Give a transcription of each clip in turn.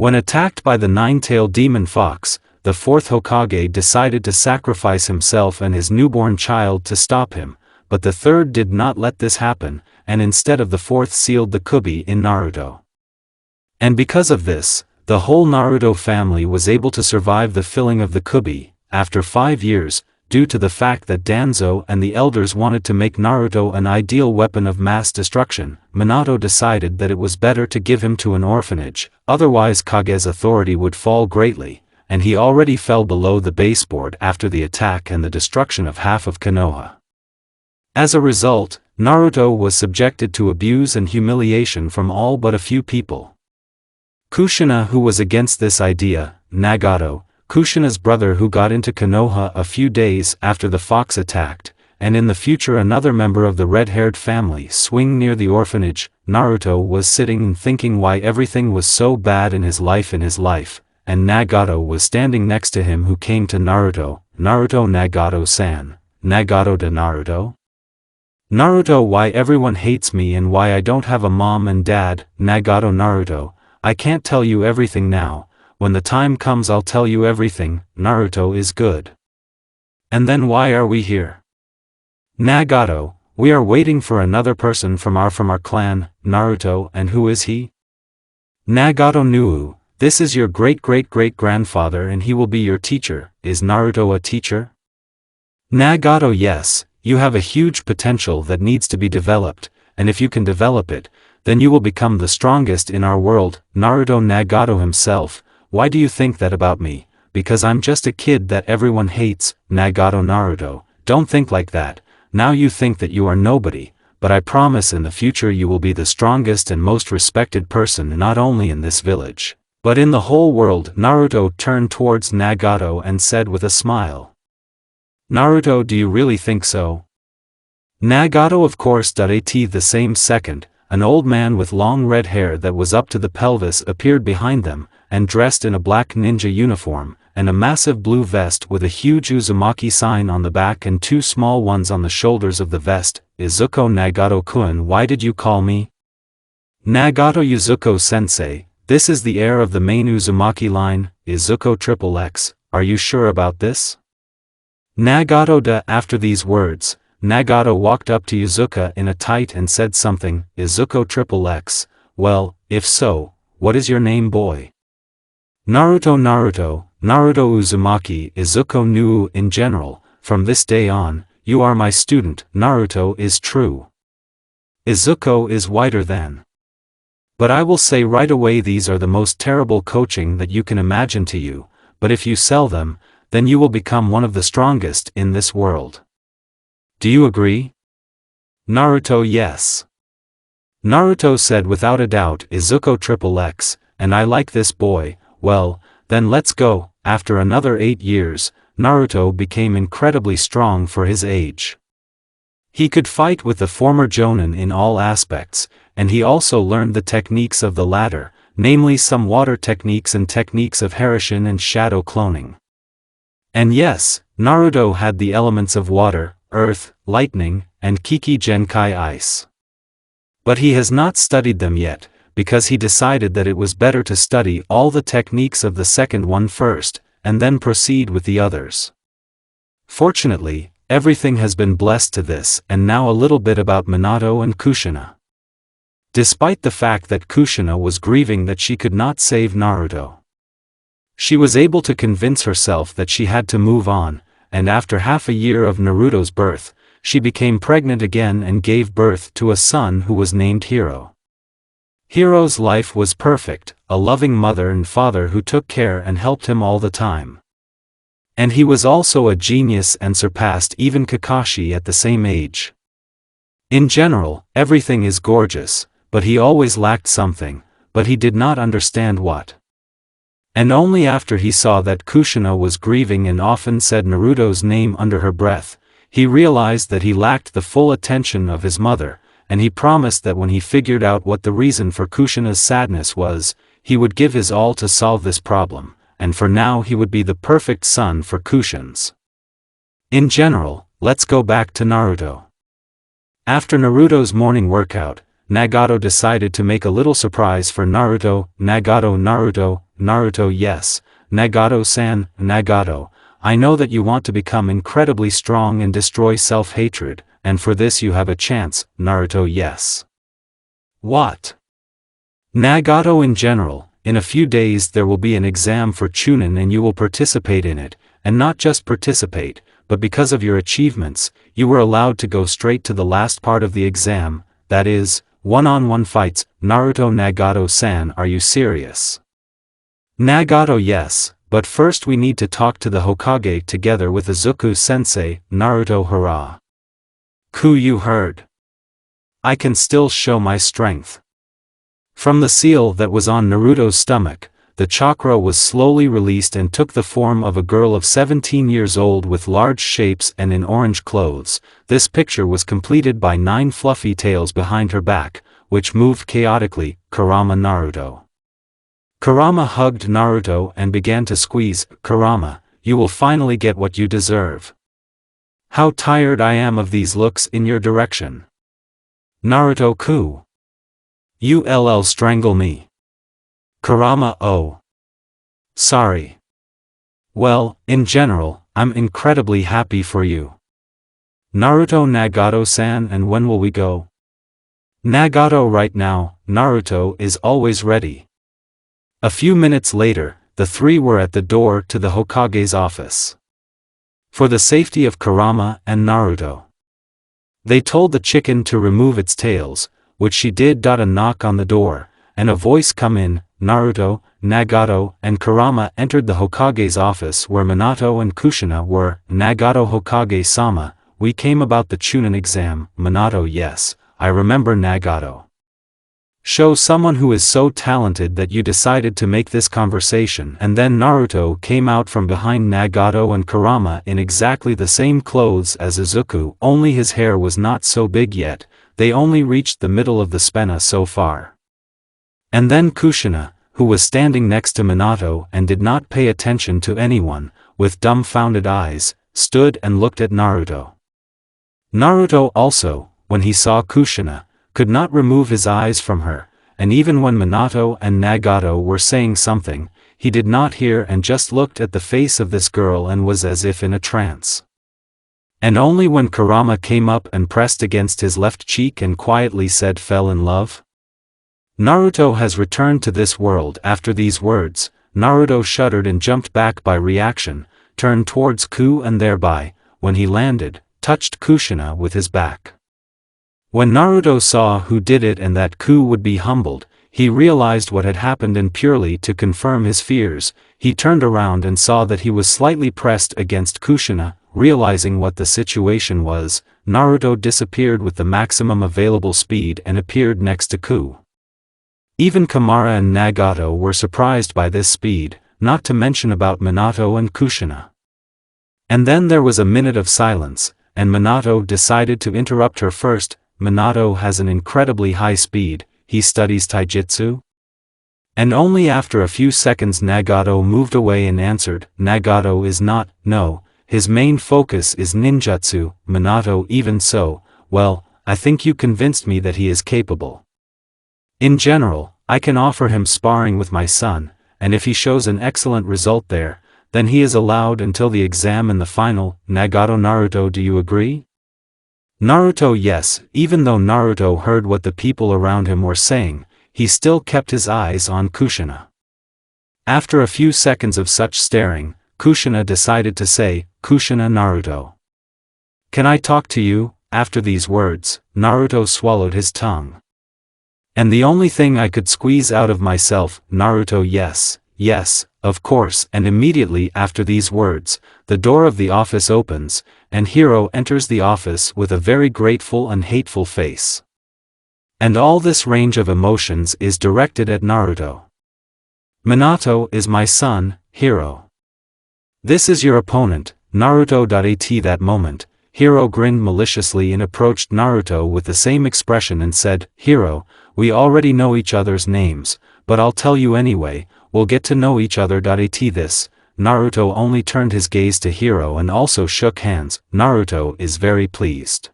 When attacked by the nine-tailed demon fox, the fourth Hokage decided to sacrifice himself and his newborn child to stop him, but the third did not let this happen, and instead of the fourth sealed the kubi in Naruto. And because of this, the whole Naruto family was able to survive the filling of the kubi, after 5 years, due to the fact that Danzo and the elders wanted to make Naruto an ideal weapon of mass destruction. Minato decided that it was better to give him to an orphanage, otherwise Kage's authority would fall greatly, and he already fell below the baseboard after the attack and the destruction of half of Konoha. As a result, Naruto was subjected to abuse and humiliation from all but a few people. Kushina, who was against this idea, Nagato, Kushina's brother who got into Konoha a few days after the fox attacked, and in the future another member of the red-haired family swing near the orphanage. Naruto was sitting and thinking why everything was so bad in his life, and Nagato was standing next to him who came to Naruto. Naruto Nagato-san. Nagato de Naruto? Naruto, why everyone hates me and why I don't have a mom and dad. Nagato Naruto, I can't tell you everything now. When the time comes I'll tell you everything. Naruto is good. And then why are we here? Nagato, we are waiting for another person from our clan. Naruto, and who is he? Nagato Nuu, this is your great-great-great-grandfather and he will be your teacher. Is Naruto a teacher? Nagato, yes, you have a huge potential that needs to be developed, and if you can develop it, then you will become the strongest in our world. Naruto Nagato himself, why do you think that about me? Because I'm just a kid that everyone hates. Nagato Naruto, don't think like that. Now you think that you are nobody, but I promise in the future you will be the strongest and most respected person not only in this village, but in the whole world. Naruto turned towards Nagato and said with a smile. Naruto, do you really think so? Nagato, of course. At the same second, an old man with long red hair that was up to the pelvis appeared behind them, and dressed in a black ninja uniform, and a massive blue vest with a huge uzumaki sign on the back and 2 small ones on the shoulders of the vest. Izuku Nagato-kun, why did you call me? Nagato Izuku-sensei, this is the heir of the main Uzumaki line. Izuku XXX, are you sure about this? Nagato. After these words, Nagato walked up to Izuku in a tight and said something. Izuku XXX, well, if so, what is your name, boy? Naruto Uzumaki. Izuku Nuu. In general, from this day on, you are my student. Naruto is true. Izuku is whiter than. But I will say right away, these are the most terrible coaching that you can imagine to you, but if you sell them, then you will become one of the strongest in this world. Do you agree? Naruto, yes. Naruto said without a doubt. Izuku XXX, and I like this boy. Well, then let's go. After another 8 years, Naruto became incredibly strong for his age. He could fight with the former Jonin in all aspects, and he also learned the techniques of the latter, namely some water techniques and techniques of Harasshin and shadow cloning. And yes, Naruto had the elements of water, earth, lightning, and Kiki Genkai ice. But he has not studied them yet, because he decided that it was better to study all the techniques of the second one first, and then proceed with the others. Fortunately, everything has been blessed to this. And now a little bit about Minato and Kushina. Despite the fact that Kushina was grieving that she could not save Naruto, she was able to convince herself that she had to move on, and after half a year of Naruto's birth, she became pregnant again and gave birth to a son who was named Hiro. Hiro's life was perfect, a loving mother and father who took care and helped him all the time. And he was also a genius and surpassed even Kakashi at the same age. In general, everything is gorgeous, but he always lacked something, but he did not understand what. And only after he saw that Kushina was grieving and often said Naruto's name under her breath, he realized that he lacked the full attention of his mother, and he promised that when he figured out what the reason for Kushina's sadness was, he would give his all to solve this problem, and for now he would be the perfect son for Kushins. In general, let's go back to Naruto. After Naruto's morning workout, Nagato decided to make a little surprise for Naruto. Naruto, yes. Nagato-san, Nagato, I know that you want to become incredibly strong and destroy self-hatred, and for this you have a chance, Naruto, yes. What? Nagato, in general, in a few days there will be an exam for Chunin and you will participate in it, and not just participate, but because of your achievements, you were allowed to go straight to the last part of the exam, that is, one-on-one fights. Naruto. Nagato-san, are you serious? Nagato, yes, but first we need to talk to the Hokage together with Izuku-sensei. Naruto, hurrah. You heard. I can still show my strength. From the seal that was on Naruto's stomach, the chakra was slowly released and took the form of a girl of 17 years old with large shapes and in orange clothes. This picture was completed by 9 fluffy tails behind her back, which moved chaotically. Kurama. Naruto. Kurama hugged Naruto and began to squeeze. Kurama, you will finally get what you deserve. How tired I am of these looks in your direction. Naruto-ku. You'll strangle me. Kurama, oh. Sorry. Well, in general, I'm incredibly happy for you. Naruto. Nagato-san, and when will we go? Nagato, right now. Naruto is always ready. A few minutes later, the three were at the door to the Hokage's office. For the safety of Kurama and Naruto, they told the chicken to remove its tails, which she did. A knock on the door, and a voice come in. Naruto, Nagato, and Kurama entered the Hokage's office where Minato and Kushina were. Nagato. Hokage-sama, we came about the Chunin exam. Minato, yes, I remember. Nagato. Show someone who is so talented that you decided to make this conversation. And then Naruto came out from behind Nagato and Kurama in exactly the same clothes as Izuku, only his hair was not so big yet, they only reached the middle of the spenna so far. And then Kushina, who was standing next to Minato and did not pay attention to anyone, with dumbfounded eyes, stood and looked at Naruto. Naruto also, when he saw Kushina, could not remove his eyes from her, and even when Minato and Nagato were saying something, he did not hear and just looked at the face of this girl and was as if in a trance. And only when Kurama came up and pressed against his left cheek and quietly said, "Fell in love?" Naruto has returned to this world. After these words, Naruto shuddered and jumped back by reaction, turned towards Ku and thereby, when he landed, touched Kushina with his back. When Naruto saw who did it and that Ku would be humbled, he realized what had happened, and purely to confirm his fears, he turned around and saw that he was slightly pressed against Kushina. Realizing what the situation was, Naruto disappeared with the maximum available speed and appeared next to Ku. Even Kamara and Nagato were surprised by this speed, not to mention about Minato and Kushina. And then there was a minute of silence, and Minato decided to interrupt her first. Minato has an incredibly high speed, he studies taijutsu? And only after a few seconds Nagato moved away and answered, Nagato is not, no, his main focus is ninjutsu. Minato, even so, well, I think you convinced me that he is capable. In general, I can offer him sparring with my son, and if he shows an excellent result there, then he is allowed until the exam and the final. Nagato. Naruto, do you agree? Naruto, yes. Even though Naruto heard what the people around him were saying, he still kept his eyes on Kushina. After a few seconds of such staring, Kushina decided to say, Kushina. Naruto, can I talk to you? After these words, Naruto swallowed his tongue. And the only thing I could squeeze out of myself, Naruto, yes, yes, of course. And immediately after these words, the door of the office opens, and Hiro enters the office with a very grateful and hateful face. And all this range of emotions is directed at Naruto. Minato is my son, Hiro. This is your opponent, Naruto. At that moment, Hiro grinned maliciously and approached Naruto with the same expression and said, Hiro, we already know each other's names, but I'll tell you anyway, we'll get to know each other. At this, Naruto only turned his gaze to Hiro and also shook hands. Naruto is very pleased.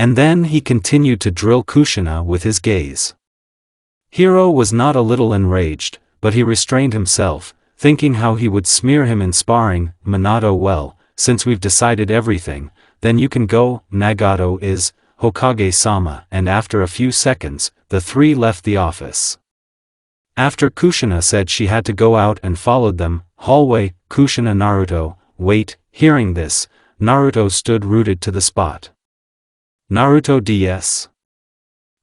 And then he continued to drill Kushina with his gaze. Hiro was not a little enraged, but he restrained himself, thinking how he would smear him in sparring. Minato, well, since we've decided everything, then you can go. Nagato is Hokage-sama, and after a few seconds, the three left the office. After Kushina said she had to go out and followed them, hallway, Kushina Naruto, wait. Hearing this, Naruto stood rooted to the spot. Naruto DS.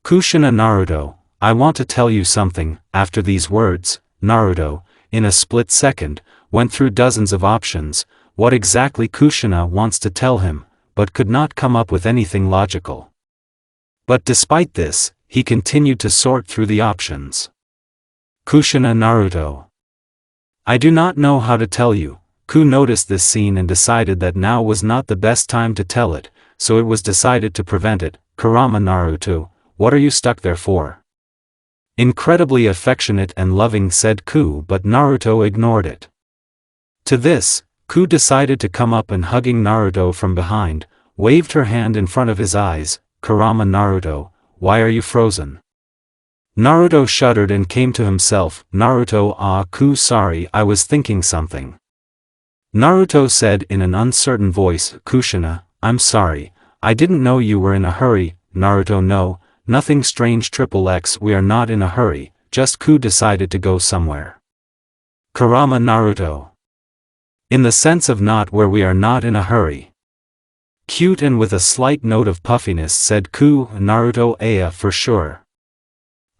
Kushina Naruto, I want to tell you something. After these words, Naruto, in a split second, went through dozens of options, what exactly Kushina wants to tell him, but could not come up with anything logical. But despite this, he continued to sort through the options. Kushina Naruto. I do not know how to tell you. Ku noticed this scene and decided that now was not the best time to tell it, so it was decided to prevent it. Kurama Naruto, what are you stuck there for? Incredibly affectionate and loving, said Ku, but Naruto ignored it. To this, Ku decided to come up and hugging Naruto from behind, waved her hand in front of his eyes. Kurama Naruto, why are you frozen? Naruto shuddered and came to himself. Naruto, Ku, sorry, I was thinking something. Naruto said in an uncertain voice, Kushina, I'm sorry, I didn't know you were in a hurry. Naruto, no, nothing strange. XXX, we are not in a hurry, just Ku decided to go somewhere. Kurama Naruto. In the sense of not where we are not in a hurry. Cute and with a slight note of puffiness, said Ku. Naruto, for sure.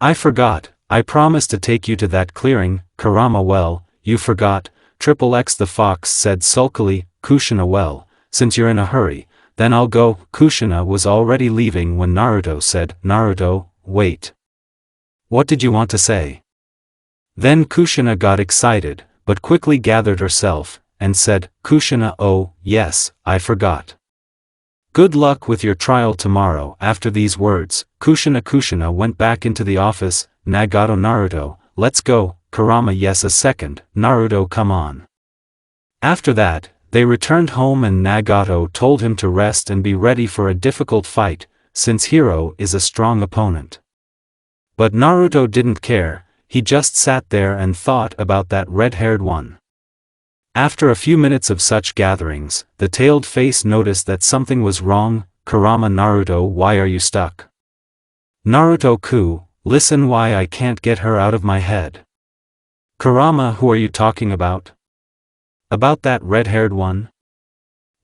I forgot, I promised to take you to that clearing. Kurama, well, you forgot. XXX, the fox said sulkily. Kushina, well, since you're in a hurry, then I'll go. Kushina was already leaving when Naruto said, Naruto, wait. What did you want to say? Then Kushina got excited, but quickly gathered herself, and said, Kushina, oh, yes, I forgot. Good luck with your trial tomorrow. After these words, Kushina went back into the office. Nagato Naruto, let's go. Kurama, yes, a second. Naruto, come on. After that, they returned home and Nagato told him to rest and be ready for a difficult fight, since Hiro is a strong opponent. But Naruto didn't care, he just sat there and thought about that red-haired one. After a few minutes of such gatherings, the tailed face noticed that something was wrong. Kurama Naruto, why are you stuck? Naruto, Ku, listen, why I can't get her out of my head. Kurama, who are you talking about? About that red-haired one?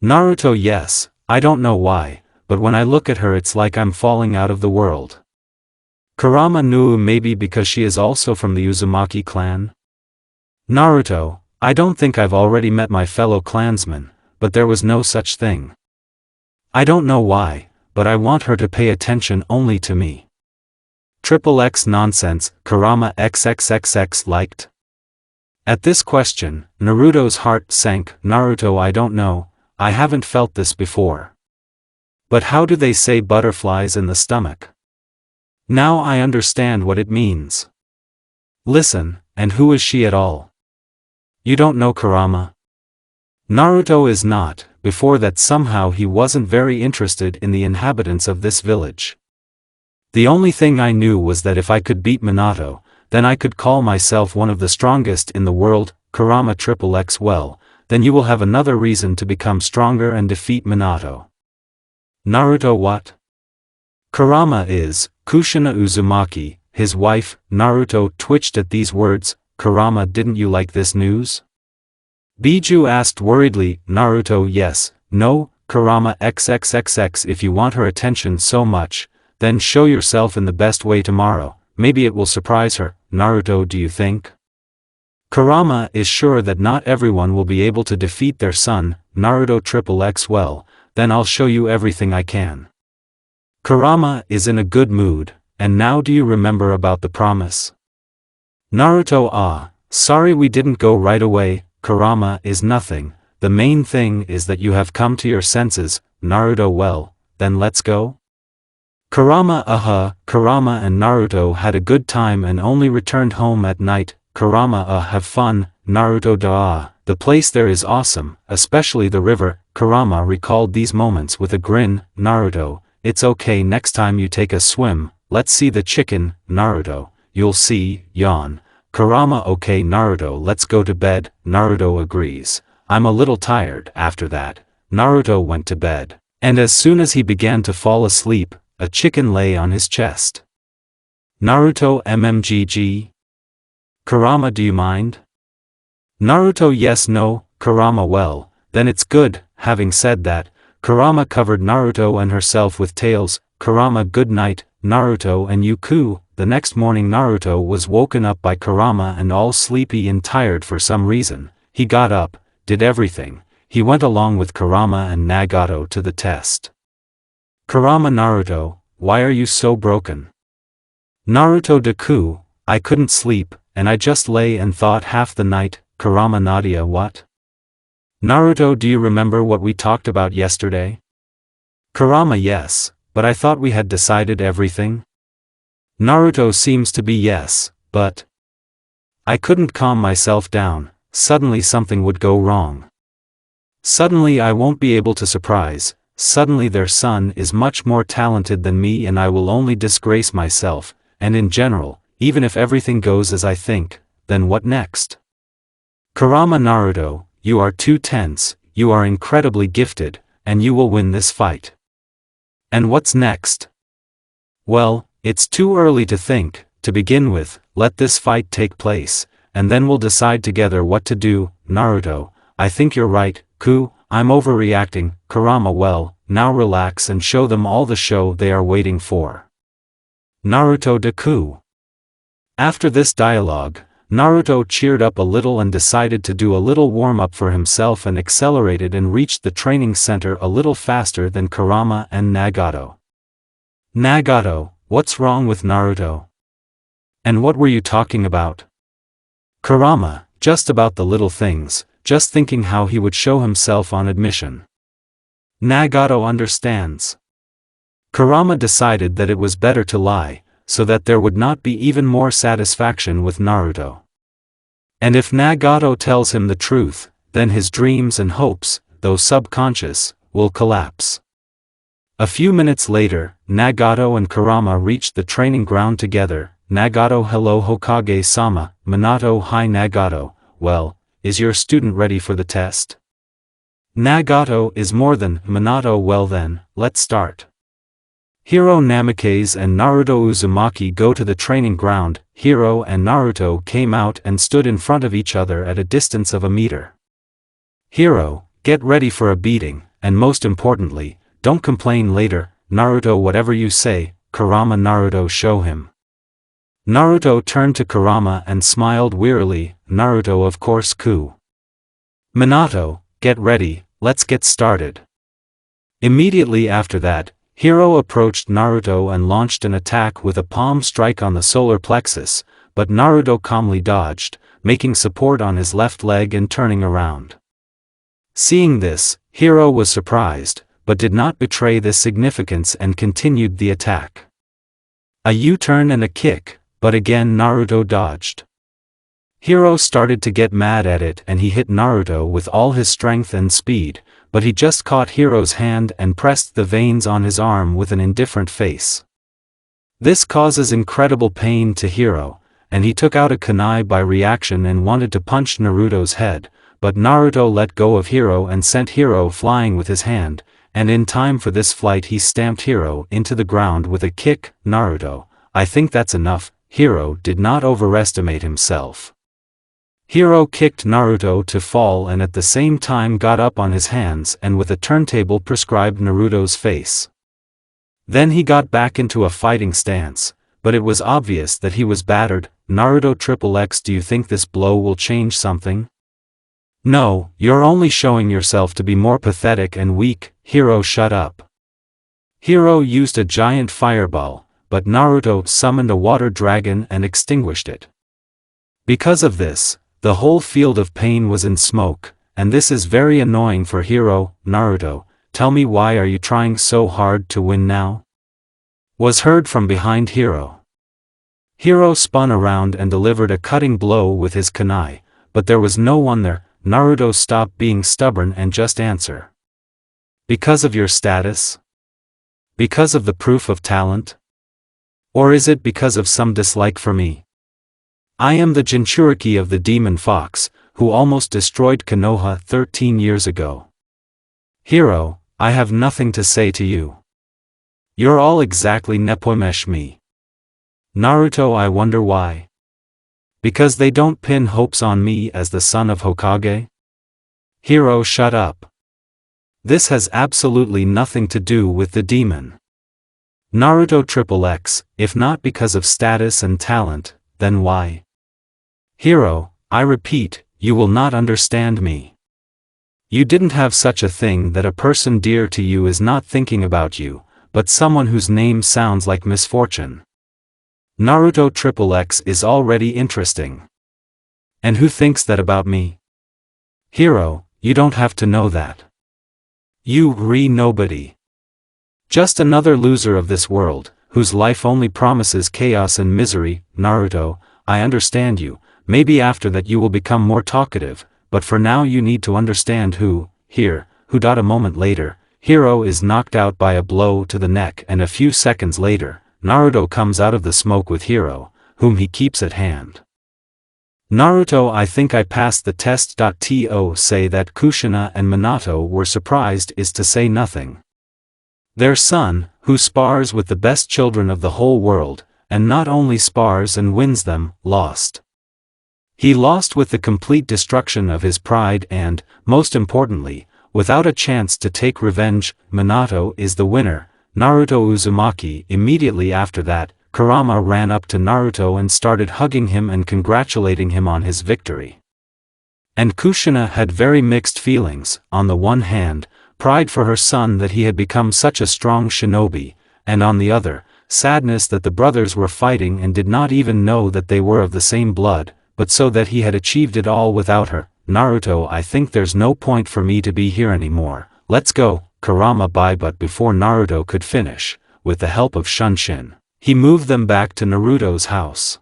Naruto, yes, I don't know why, but when I look at her it's like I'm falling out of the world. Kurama, no, maybe because she is also from the Uzumaki clan? Naruto, I don't think I've already met my fellow clansmen, but there was no such thing. I don't know why, but I want her to pay attention only to me. XXX nonsense. Kurama XXXX liked. At this question, Naruto's heart sank. Naruto, I don't know, I haven't felt this before. But how do they say butterflies in the stomach? Now I understand what it means. Listen, and who is she at all? You don't know Kurama? Naruto is not. Before that somehow he wasn't very interested in the inhabitants of this village. The only thing I knew was that if I could beat Minato, then I could call myself one of the strongest in the world. Kurama XXX, well, then you will have another reason to become stronger and defeat Minato. Naruto, what? Kurama is Kushina Uzumaki, his wife. Naruto twitched at these words. Kurama, didn't you like this news? Biju asked worriedly. Naruto, yes, no. Kurama XXXX, if you want her attention so much, then show yourself in the best way tomorrow, maybe it will surprise her. Naruto, do you think? Kurama is sure that not everyone will be able to defeat their son. Naruto XXX, well, then I'll show you everything I can. Kurama is in a good mood, and now do you remember about the promise? Naruto, sorry we didn't go right away. Kurama is nothing, the main thing is that you have come to your senses. Naruto, well, then let's go? Kurama, Kurama and Naruto had a good time and only returned home at night. Kurama, have fun. Naruto, the place there is awesome, especially the river. Kurama recalled these moments with a grin. Naruto, it's okay, next time you take a swim, let's see the chicken, Naruto, you'll see, yawn. Kurama, okay Naruto, let's go to bed, Naruto agrees. I'm a little tired. After that, Naruto went to bed. And as soon as he began to fall asleep, a chicken lay on his chest. Naruto mmgg. Kurama, do you mind? Naruto, yes, no, Kurama, well, then it's good. Having said that, Kurama covered Naruto and herself with tails. Kurama, good night, Naruto and Yuku. The next morning Naruto was woken up by Kurama and all sleepy and tired for some reason. He got up, did everything. He went along with Kurama and Nagato to the test. Kurama, Naruto, why are you so broken? Naruto, Deku, I couldn't sleep, and I just lay and thought half the night. Kurama, Nadia, what? Naruto, do you remember what we talked about yesterday? Kurama, yes, but I thought we had decided everything. Naruto, seems to be yes, but I couldn't calm myself down. Suddenly something would go wrong. Suddenly I won't be able to surprise. Suddenly their son is much more talented than me and I will only disgrace myself, and in general, even if everything goes as I think, then what next? Kurama, Naruto, you are too tense, you are incredibly gifted, and you will win this fight. And what's next? Well, it's too early to think. To begin with, let this fight take place, and then we'll decide together what to do. Naruto, I think you're right. I'm overreacting. Kurama, well, now relax and show them all the show they are waiting for. Naruto, Deku. After this dialogue, Naruto cheered up a little and decided to do a little warm-up for himself and accelerated and reached the training center a little faster than Kurama and Nagato. Nagato, what's wrong with Naruto? And what were you talking about? Kurama, just about the little things, just thinking how he would show himself on admission. Nagato understands. Kurama decided that it was better to lie, so that there would not be even more satisfaction with Naruto. And if Nagato tells him the truth, then his dreams and hopes, though subconscious, will collapse. A few minutes later, Nagato and Kurama reached the training ground together. Nagato, hello Hokage-sama. Minato, hi Nagato, well, is your student ready for the test? Nagato is more than. Minato, well then, let's start. Hiro, Namikaze and Naruto Uzumaki go to the training ground. Hiro and Naruto came out and stood in front of each other at a distance of a meter. Hiro, get ready for a beating, and most importantly, don't complain later. Naruto, whatever you say. Kurama, Naruto, show him. Naruto turned to Kurama and smiled wearily. Naruto, of course. Minato, get ready, let's get started. Immediately after that, Hiro approached Naruto and launched an attack with a palm strike on the solar plexus, but Naruto calmly dodged, making support on his left leg and turning around. Seeing this, Hiro was surprised, but did not betray this significance and continued the attack. A U-turn and a kick, but again Naruto dodged. Hiro started to get mad at it and he hit Naruto with all his strength and speed, but he just caught Hiro's hand and pressed the veins on his arm with an indifferent face. This causes incredible pain to Hiro, and he took out a kunai by reaction and wanted to punch Naruto's head, but Naruto let go of Hiro and sent Hiro flying with his hand, and in time for this flight he stamped Hiro into the ground with a kick. Naruto, I think that's enough. Hiro did not overestimate himself. Hiro kicked Naruto to fall and at the same time got up on his hands and with a turntable prescribed Naruto's face. Then he got back into a fighting stance, but it was obvious that he was battered. Naruto XXX, do you think this blow will change something? No, you're only showing yourself to be more pathetic and weak. Hiro, shut up. Hiro used a giant fireball, but Naruto summoned a water dragon and extinguished it. Because of this, the whole field of pain was in smoke, and this is very annoying for Hiro. Naruto, tell me, why are you trying so hard to win now? Was heard from behind Hiro. Hiro spun around and delivered a cutting blow with his kunai, but there was no one there. Naruto, stop being stubborn and just answer. Because of your status? Because of the proof of talent? Or is it because of some dislike for me? I am the Jinchuriki of the demon fox, who almost destroyed Konoha 13 years ago. Hero, I have nothing to say to you. You're all exactly Nepomesh me. Naruto, I wonder why. Because they don't pin hopes on me as the son of Hokage? Hero, shut up. This has absolutely nothing to do with the demon. Naruto XXX, if not because of status and talent, then why? Hero, I repeat, you will not understand me. You didn't have such a thing that a person dear to you is not thinking about you, but someone whose name sounds like misfortune. Naruto XXX is already interesting. And who thinks that about me? Hero, you don't have to know that. You nobody. Just another loser of this world, whose life only promises chaos and misery. Naruto, I understand you, maybe after that you will become more talkative, but for now you need to understand who. A moment later, Hero is knocked out by a blow to the neck, and a few seconds later, Naruto comes out of the smoke with Hero, whom he keeps at hand. Naruto, I think I passed the test. To say that Kushina and Minato were surprised is to say nothing. Their son, who spars with the best children of the whole world, and not only spars and wins them, lost. He lost with the complete destruction of his pride and, most importantly, without a chance to take revenge. Minato is the winner. Naruto Uzumaki. Immediately after that, Kurama ran up to Naruto and started hugging him and congratulating him on his victory. And Kushina had very mixed feelings. On the one hand, pride for her son that he had become such a strong shinobi, and on the other, sadness that the brothers were fighting and did not even know that they were of the same blood, but so that he had achieved it all without her. Naruto, I think there's no point for me to be here anymore. Let's go. Kurama. But before Naruto could finish, with the help of Shunshin, he moved them back to Naruto's house.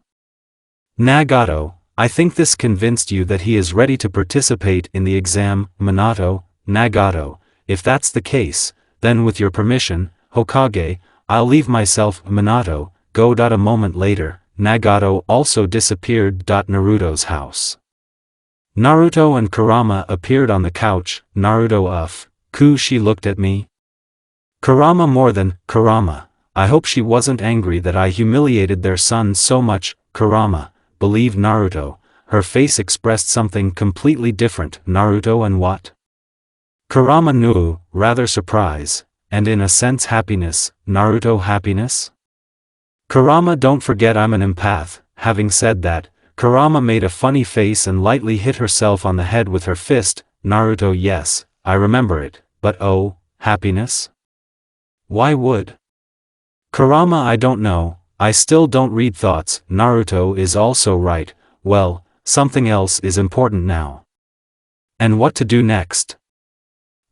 Nagato, I think this convinced you that he is ready to participate in the exam. Minato, Nagato, if that's the case, then with your permission, Hokage, I'll leave myself. Minato, go. A moment later, Nagato also disappeared. Naruto's house. Naruto and Kurama appeared on the couch. Naruto, she looked at me. Kurama, more than. Kurama, I hope she wasn't angry that I humiliated their son so much. Kurama, believe Naruto, her face expressed something completely different. Naruto, and what? Kurama knew, rather surprise, and in a sense happiness. Naruto, happiness? Kurama, don't forget I'm an empath. Having said that, Kurama made a funny face and lightly hit herself on the head with her fist. Naruto, yes, I remember it, but oh, happiness? Why would? Kurama, I don't know, I still don't read thoughts. Naruto is also right. Well, something else is important now. And what to do next?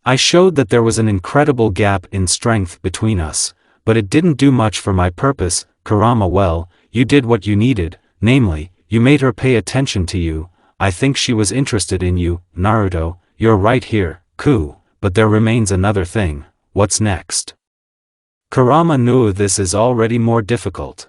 I showed that there was an incredible gap in strength between us, but it didn't do much for my purpose. Kurama, well, you did what you needed, namely, you made her pay attention to you. I think she was interested in you. Naruto, you're right here, but there remains another thing. What's next? Kurama knew this is already more difficult.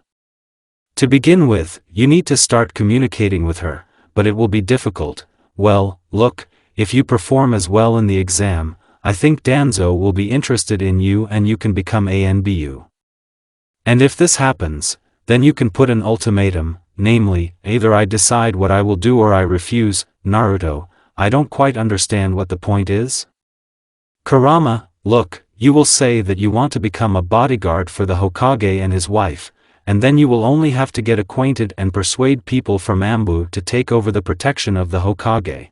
To begin with, you need to start communicating with her, but it will be difficult. Well, look, if you perform as well in the exam, I think Danzo will be interested in you and you can become ANBU. And if this happens, then you can put an ultimatum, namely, either I decide what I will do or I refuse. Naruto, I don't quite understand what the point is. Kurama, look, you will say that you want to become a bodyguard for the Hokage and his wife, and then you will only have to get acquainted and persuade people from Ambu to take over the protection of the Hokage.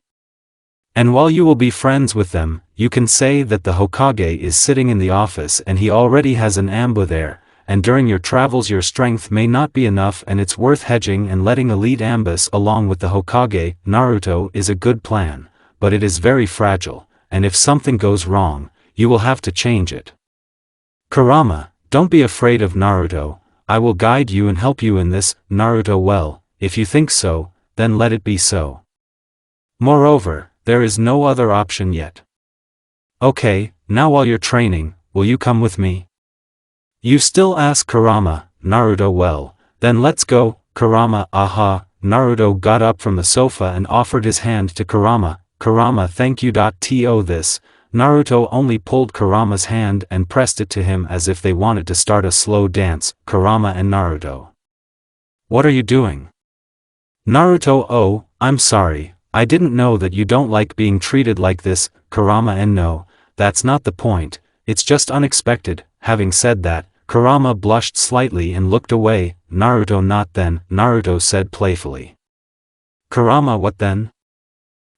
And while you will be friends with them, you can say that the Hokage is sitting in the office and he already has an Ambu there, and during your travels your strength may not be enough and it's worth hedging and letting elite Ambus along with the Hokage. Naruto is a good plan, but it is very fragile, and if something goes wrong, you will have to change it. Kurama, don't be afraid of Naruto, I will guide you and help you in this. Naruto, well, if you think so, then let it be so. Moreover, there is no other option yet. Okay, now while you're training, will you come with me? You still ask Kurama, Naruto. Well, then let's go, Kurama. Aha. Naruto got up from the sofa and offered his hand to Kurama. Kurama, thank you. To this, Naruto only pulled Kurama's hand and pressed it to him as if they wanted to start a slow dance. Kurama and Naruto. What are you doing? Naruto, oh, I'm sorry, I didn't know that you don't like being treated like this. Kurama, and no, that's not the point, it's just unexpected. Having said that, Kurama blushed slightly and looked away. Naruto, not then, Naruto said playfully. Kurama, what then?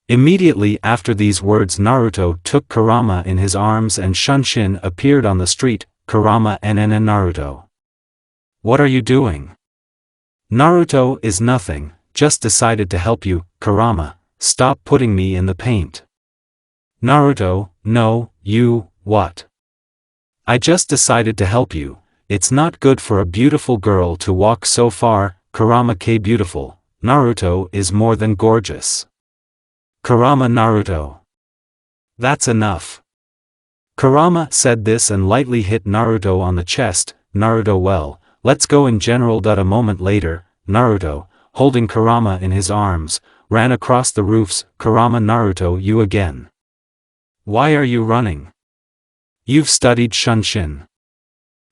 Immediately after these words, Naruto took Kurama in his arms and Shunshin appeared on the street. Kurama and Naruto. What are you doing? Naruto, is nothing, just decided to help you. Kurama, stop putting me in the paint. Naruto, no, you, what? I just decided to help you. It's not good for a beautiful girl to walk so far. Kurama, k beautiful, Naruto is more than gorgeous. Kurama, Naruto. That's enough. Kurama said this and lightly hit Naruto on the chest. Naruto, well, let's go in general. A moment later, Naruto, holding Kurama in his arms, ran across the roofs. Kurama, Naruto, you again. Why are you running? You've studied Shunshin.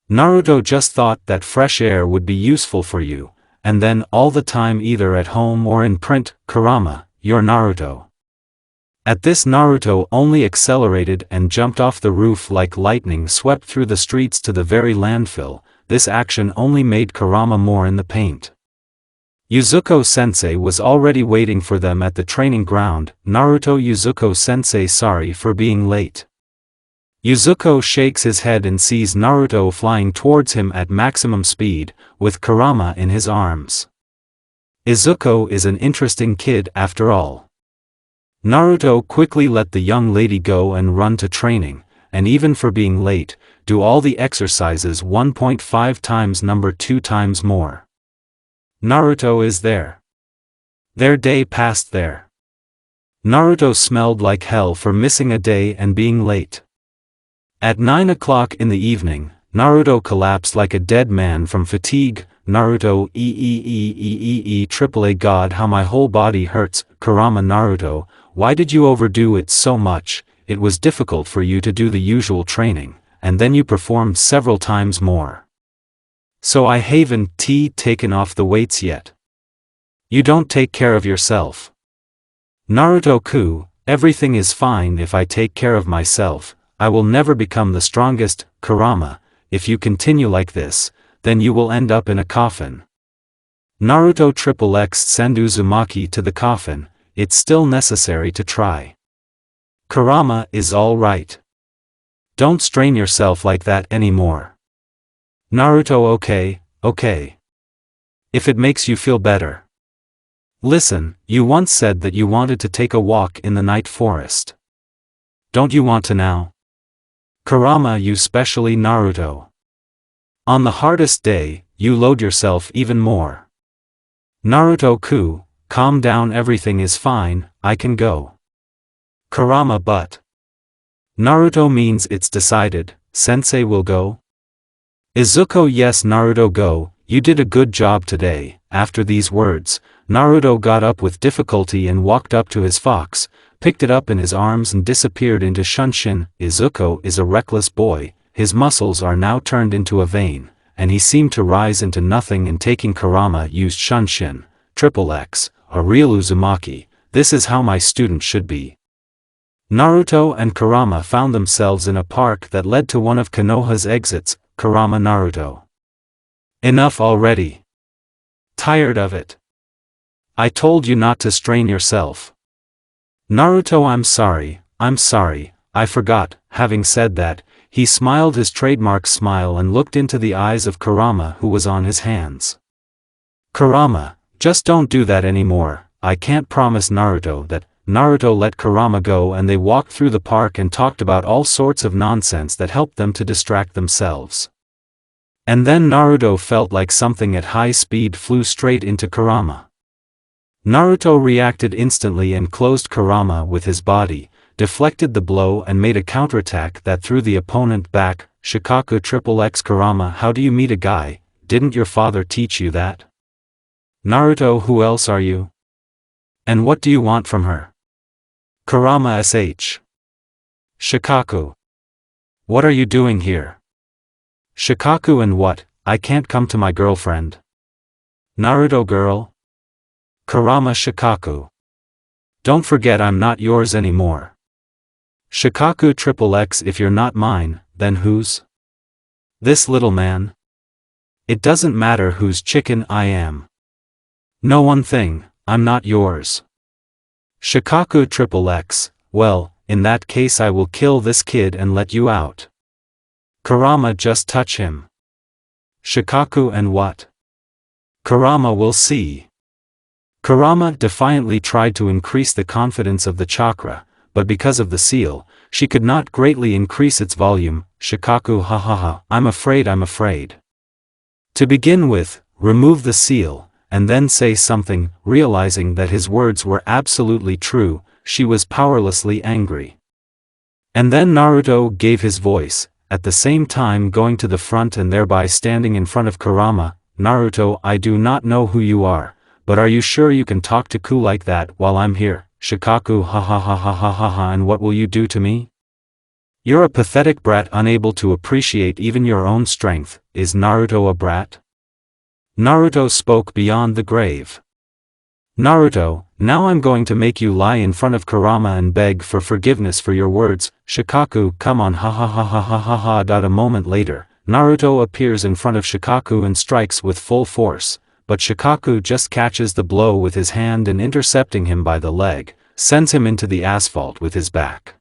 Naruto just thought that fresh air would be useful for you, and then all the time either at home or in print. Kurama, you're Naruto. At this, Naruto only accelerated and jumped off the roof like lightning, swept through the streets to the very landfill. This action only made Kurama more in the paint. Yuzuko-sensei was already waiting for them at the training ground. Naruto, Yuzuko-sensei, sorry for being late. Yuzuko shakes his head and sees Naruto flying towards him at maximum speed, with Kurama in his arms. Izuko is an interesting kid after all. Naruto quickly let the young lady go and run to training, and even for being late, do all the exercises 1.5 times number 2 times more. Naruto is there. Their day passed there. Naruto smelled like hell for missing a day and being late. At 9 o'clock in the evening, Naruto collapsed like a dead man from fatigue. Naruto, AAA, God, how my whole body hurts. Kurama, Naruto, why did you overdo it so much? It was difficult for you to do the usual training, and then you performed several times more. So I haven't taken off the weights yet. You don't take care of yourself. Naruto-ku, everything is fine if I take care of myself. I will never become the strongest. Kurama, if you continue like this, then you will end up in a coffin. Naruto XXX, send Uzumaki to the coffin, it's still necessary to try. Kurama is all right. Don't strain yourself like that anymore. Naruto, okay. If it makes you feel better. Listen, you once said that you wanted to take a walk in the night forest. Don't you want to now? Kurama, you specially Naruto. On the hardest day, you load yourself even more. Naruto-ku, calm down, everything is fine, I can go. Kurama, but. Naruto, means it's decided, sensei will go? Izuko, yes, Naruto, go, you did a good job today. After these words, Naruto got up with difficulty and walked up to his fox, picked it up in his arms and disappeared into Shunshin. Izuko is a reckless boy, his muscles are now turned into a vein, and he seemed to rise into nothing. In taking Kurama used Shunshin, XXX, a real Uzumaki, this is how my student should be. Naruto and Kurama found themselves in a park that led to one of Konoha's exits. Kurama, Naruto. Enough already. Tired of it. I told you not to strain yourself. Naruto, I'm sorry, I forgot. Having said that, he smiled his trademark smile and looked into the eyes of Kurama, who was on his hands. Kurama, just don't do that anymore. I can't promise Naruto that. Naruto let Kurama go and they walked through the park and talked about all sorts of nonsense that helped them to distract themselves. And then Naruto felt like something at high speed flew straight into Kurama. Naruto reacted instantly and closed Kurama with his body, deflected the blow and made a counterattack that threw the opponent back. Shikaku XXX Kurama, how do you meet a guy? Didn't your father teach you that? Naruto, who else are you? And what do you want from her? Kurama sh. Shikaku. What are you doing here? Shikaku, and what? I can't come to my girlfriend. Naruto, girl? Kurama Shikaku. Don't forget I'm not yours anymore. Shikaku XXX, if you're not mine, then whose? This little man? It doesn't matter whose chicken I am. Know one thing, I'm not yours. Shikaku XXX, well, in that case I will kill this kid and let you out. Kurama, just touch him. Shikaku, and what? Kurama, will see. Kurama defiantly tried to increase the confidence of the chakra, but because of the seal, she could not greatly increase its volume. Shikaku, ha ha ha, I'm afraid. To begin with, remove the seal, and then say something. Realizing that his words were absolutely true, she was powerlessly angry. And then Naruto gave his voice, at the same time going to the front and thereby standing in front of Kurama. Naruto, I do not know who you are, but are you sure you can talk to Ku like that while I'm here? Shikaku, ha ha ha ha ha ha ha, and what will you do to me? You're a pathetic brat, unable to appreciate even your own strength. Is Naruto a brat? Naruto spoke beyond the grave. Naruto, now I'm going to make you lie in front of Kurama and beg for forgiveness for your words. Shikaku, come on, ha ha ha ha ha ha ha. A moment later, Naruto appears in front of Shikaku and strikes with full force, but Shikaku just catches the blow with his hand and, intercepting him by the leg, sends him into the asphalt with his back.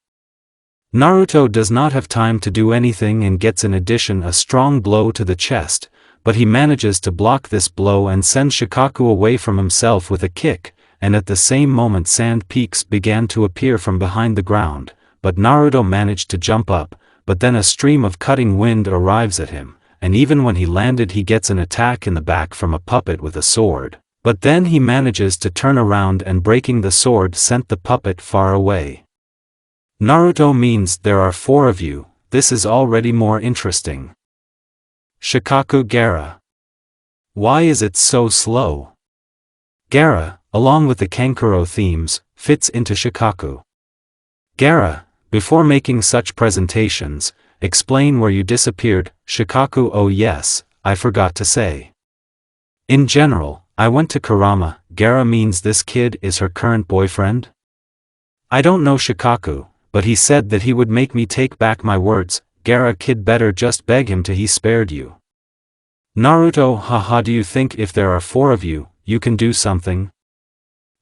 Naruto does not have time to do anything and gets in addition a strong blow to the chest, but he manages to block this blow and send Shikaku away from himself with a kick, and at the same moment sand peaks began to appear from behind the ground, but Naruto managed to jump up, but then a stream of cutting wind arrives at him, and even when he landed he gets an attack in the back from a puppet with a sword, but then he manages to turn around and breaking the sword sent the puppet far away. Naruto means there are 4 of you, this is already more interesting. Shikaku Gaara. Why is it so slow? Gaara, along with the Kankuro themes, fits into Shikaku. Gaara, before making such presentations, explain where you disappeared. Shikaku, oh yes, I forgot to say. In general, I went to Kurama. Gaara means this kid is her current boyfriend? I don't know Shikaku, but he said that he would make me take back my words. Gaara, kid, better just beg him to he spared you. Naruto, haha, do you think if there are 4 of you, you can do something?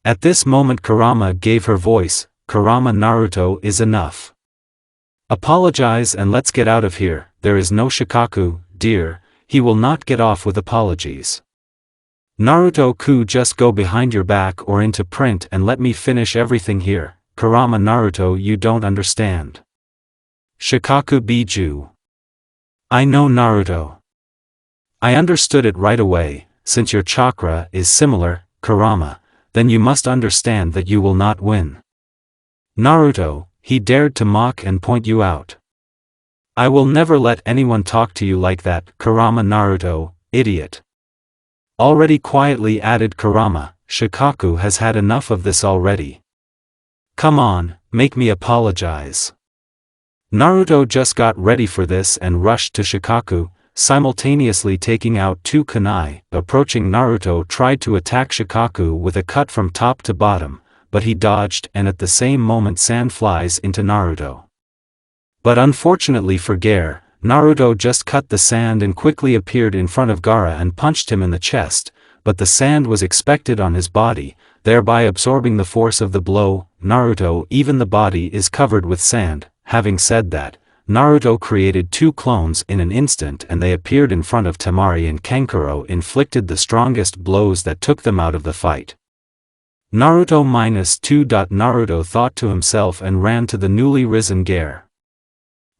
At this moment Kurama gave her voice. Kurama, Naruto is enough. Apologize and let's get out of here. There is no Shikaku, dear, he will not get off with apologies. Naruto, just go behind your back or into print and let me finish everything here. Kurama, Naruto, you don't understand. Shikaku Biju. I know, Naruto. I understood it right away. Since your chakra is similar, Kurama, then you must understand that you will not win. Naruto, he dared to mock and point you out. I will never let anyone talk to you like that. Kurama, Naruto, idiot. Already quietly added Kurama, Shikaku has had enough of this already. Come on, make me apologize. Naruto just got ready for this and rushed to Shikaku, simultaneously taking out 2 kunai. Approaching Naruto tried to attack Shikaku with a cut from top to bottom, but he dodged and at the same moment sand flies into Naruto. But unfortunately for Gaara, Naruto just cut the sand and quickly appeared in front of Gaara and punched him in the chest, but the sand was expected on his body, thereby absorbing the force of the blow. Naruto, even the body is covered with sand. Having said that, Naruto created 2 clones in an instant and they appeared in front of Temari and Kankuro, inflicted the strongest blows that took them out of the fight. Naruto -2. Naruto thought to himself and ran to the newly risen Gaara.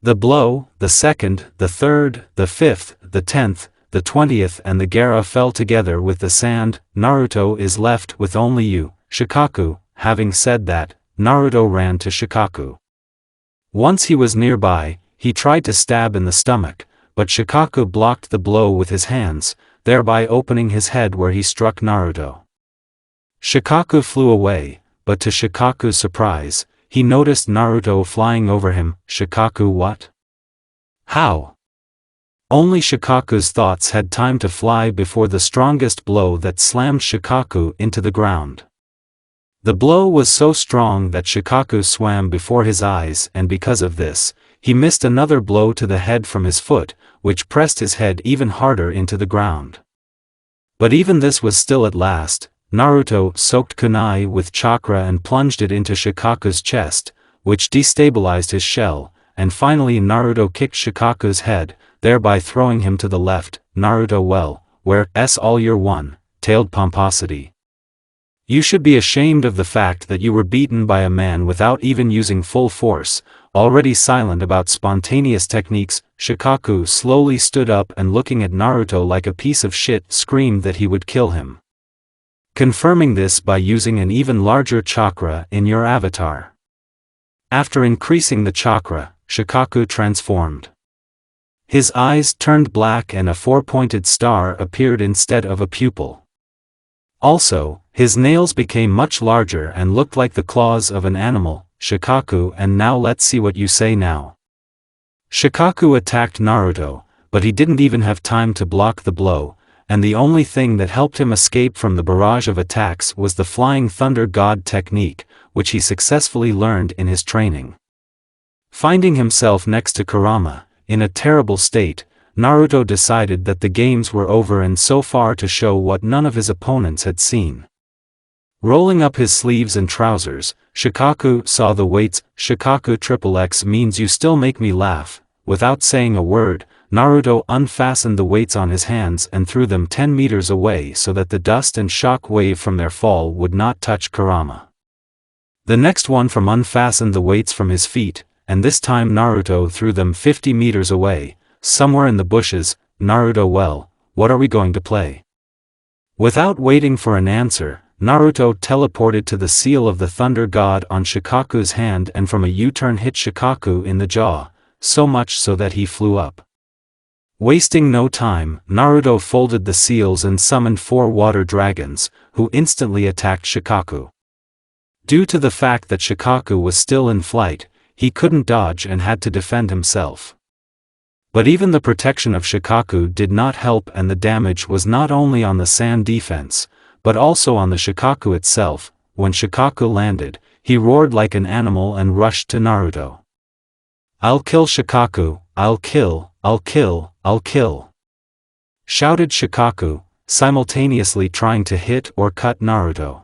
The blow, the second, the third, the 5th, the 10th, the 20th and the Gaara fell together with the sand. Naruto is left with only you, Shikaku. Having said that, Naruto ran to Shikaku. Once he was nearby, he tried to stab in the stomach, but Shikaku blocked the blow with his hands, thereby opening his head where he struck Naruto. Shikaku flew away, but to Shikaku's surprise, he noticed Naruto flying over him. Shikaku, what? How? Only Shikaku's thoughts had time to fly before the strongest blow that slammed Shikaku into the ground. The blow was so strong that Shikaku swam before his eyes, and because of this, he missed another blow to the head from his foot, which pressed his head even harder into the ground. But even this was still at last. Naruto soaked kunai with chakra and plunged it into Shikaku's chest, which destabilized his shell, and finally Naruto kicked Shikaku's head, thereby throwing him to the left. Naruto, well, where's all your one-tailed pomposity? You should be ashamed of the fact that you were beaten by a man without even using full force. Already silent about spontaneous techniques, Shikaku slowly stood up and looking at Naruto like a piece of shit screamed that he would kill him. Confirming this by using an even larger chakra in your avatar. After increasing the chakra, Shikaku transformed. His eyes turned black and a four-pointed star appeared instead of a pupil. Also, his nails became much larger and looked like the claws of an animal. Shikaku, and now let's see what you say now. Shikaku attacked Naruto, but he didn't even have time to block the blow, and the only thing that helped him escape from the barrage of attacks was the Flying Thunder God technique, which he successfully learned in his training. Finding himself next to Kurama, in a terrible state, Naruto decided that the games were over and so far to show what none of his opponents had seen. Rolling up his sleeves and trousers, Shikaku saw the weights. Shikaku XXX means you still make me laugh. Without saying a word, Naruto unfastened the weights on his hands and threw them 10 meters away so that the dust and shock wave from their fall would not touch Kurama. The next one from unfastened the weights from his feet, and this time Naruto threw them 50 meters away, somewhere in the bushes. Naruto, well, what are we going to play? Without waiting for an answer, Naruto teleported to the seal of the Thunder God on Shikaku's hand and from a U-turn hit Shikaku in the jaw, so much so that he flew up. Wasting no time, Naruto folded the seals and summoned 4 water dragons, who instantly attacked Shikaku. Due to the fact that Shikaku was still in flight, he couldn't dodge and had to defend himself. But even the protection of Shikaku did not help, and the damage was not only on the sand defense, but also on the Shikaku itself. When Shikaku landed, he roared like an animal and rushed to Naruto. "I'll kill Shikaku, I'll kill, I'll kill, I'll kill!" shouted Shikaku, simultaneously trying to hit or cut Naruto.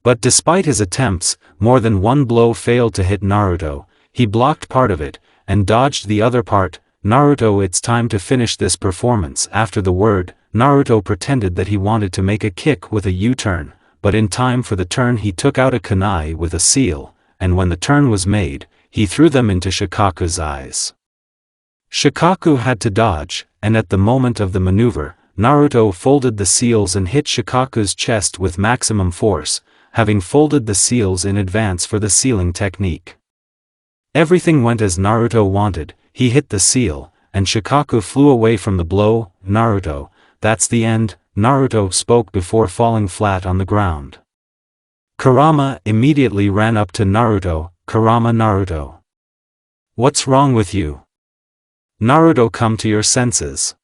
But despite his attempts, more than one blow failed to hit Naruto. He blocked part of it, and dodged the other part. Naruto, it's time to finish this performance. After the word, Naruto pretended that he wanted to make a kick with a U-turn, but in time for the turn he took out a kunai with a seal, and when the turn was made, he threw them into Shikaku's eyes. Shikaku had to dodge, and at the moment of the maneuver, Naruto folded the seals and hit Shikaku's chest with maximum force, having folded the seals in advance for the sealing technique. Everything went as Naruto wanted. He hit the seal, and Shikaku flew away from the blow. "Naruto, that's the end," Naruto spoke before falling flat on the ground. Kurama immediately ran up to Naruto. "Kurama, Naruto. What's wrong with you? Naruto, come to your senses.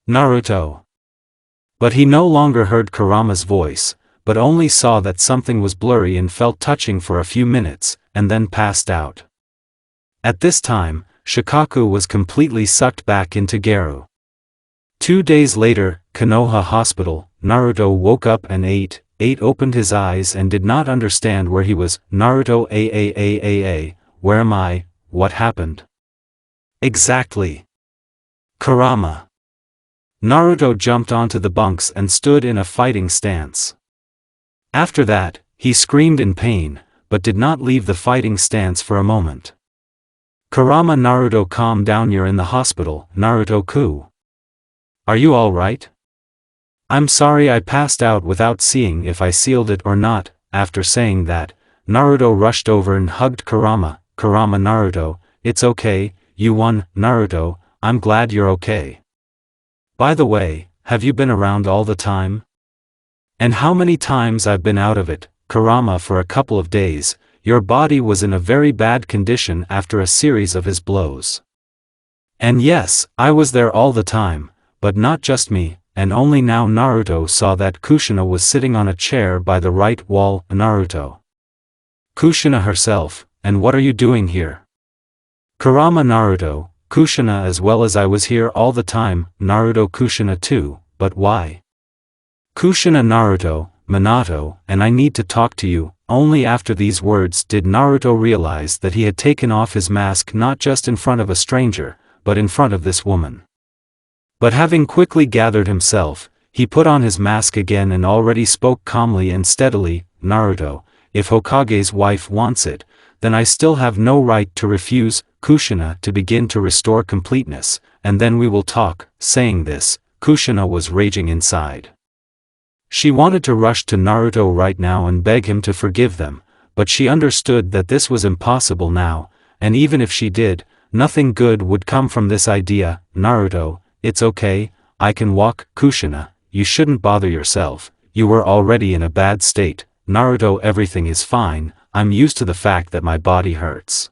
Naruto." But he no longer heard Kurama's voice, but only saw that something was blurry and felt touching for a few minutes, and then passed out. At this time, Shikaku was completely sucked back into Geru. 2 days later, Konoha Hospital, Naruto woke up and opened his eyes and did not understand where he was. Naruto, where am I? What happened? Exactly. Kurama. Naruto jumped onto the bunks and stood in a fighting stance. After that, he screamed in pain, but did not leave the fighting stance for a moment. Kurama, Naruto, calm down, you're in the hospital. Naruto-ku. Are you alright? I'm sorry I passed out without seeing if I sealed it or not. After saying that, Naruto rushed over and hugged Kurama. Kurama Naruto, it's okay, you won, Naruto, I'm glad you're okay. By the way, have you been around all the time? And how many times I've been out of it, Kurama, for a couple of days. Your body was in a very bad condition after a series of his blows. And yes, I was there all the time, but not just me, and only now Naruto saw that Kushina was sitting on a chair by the right wall. Naruto. Kushina herself, and what are you doing here? Kurama Naruto, Kushina, as well as I was here all the time, Naruto. Kushina too, but why? Kushina Naruto, Minato, and I need to talk to you. Only after these words did Naruto realize that he had taken off his mask not just in front of a stranger, but in front of this woman. But having quickly gathered himself, he put on his mask again and already spoke calmly and steadily. Naruto, if Hokage's wife wants it, then I still have no right to refuse. Kushina, to begin to restore completeness, and then we will talk. Saying this, Kushina was raging inside. She wanted to rush to Naruto right now and beg him to forgive them, but she understood that this was impossible now, and even if she did, nothing good would come from this idea. Naruto, it's okay, I can walk. Kushina, you shouldn't bother yourself, you were already in a bad state. Naruto, everything is fine, I'm used to the fact that my body hurts.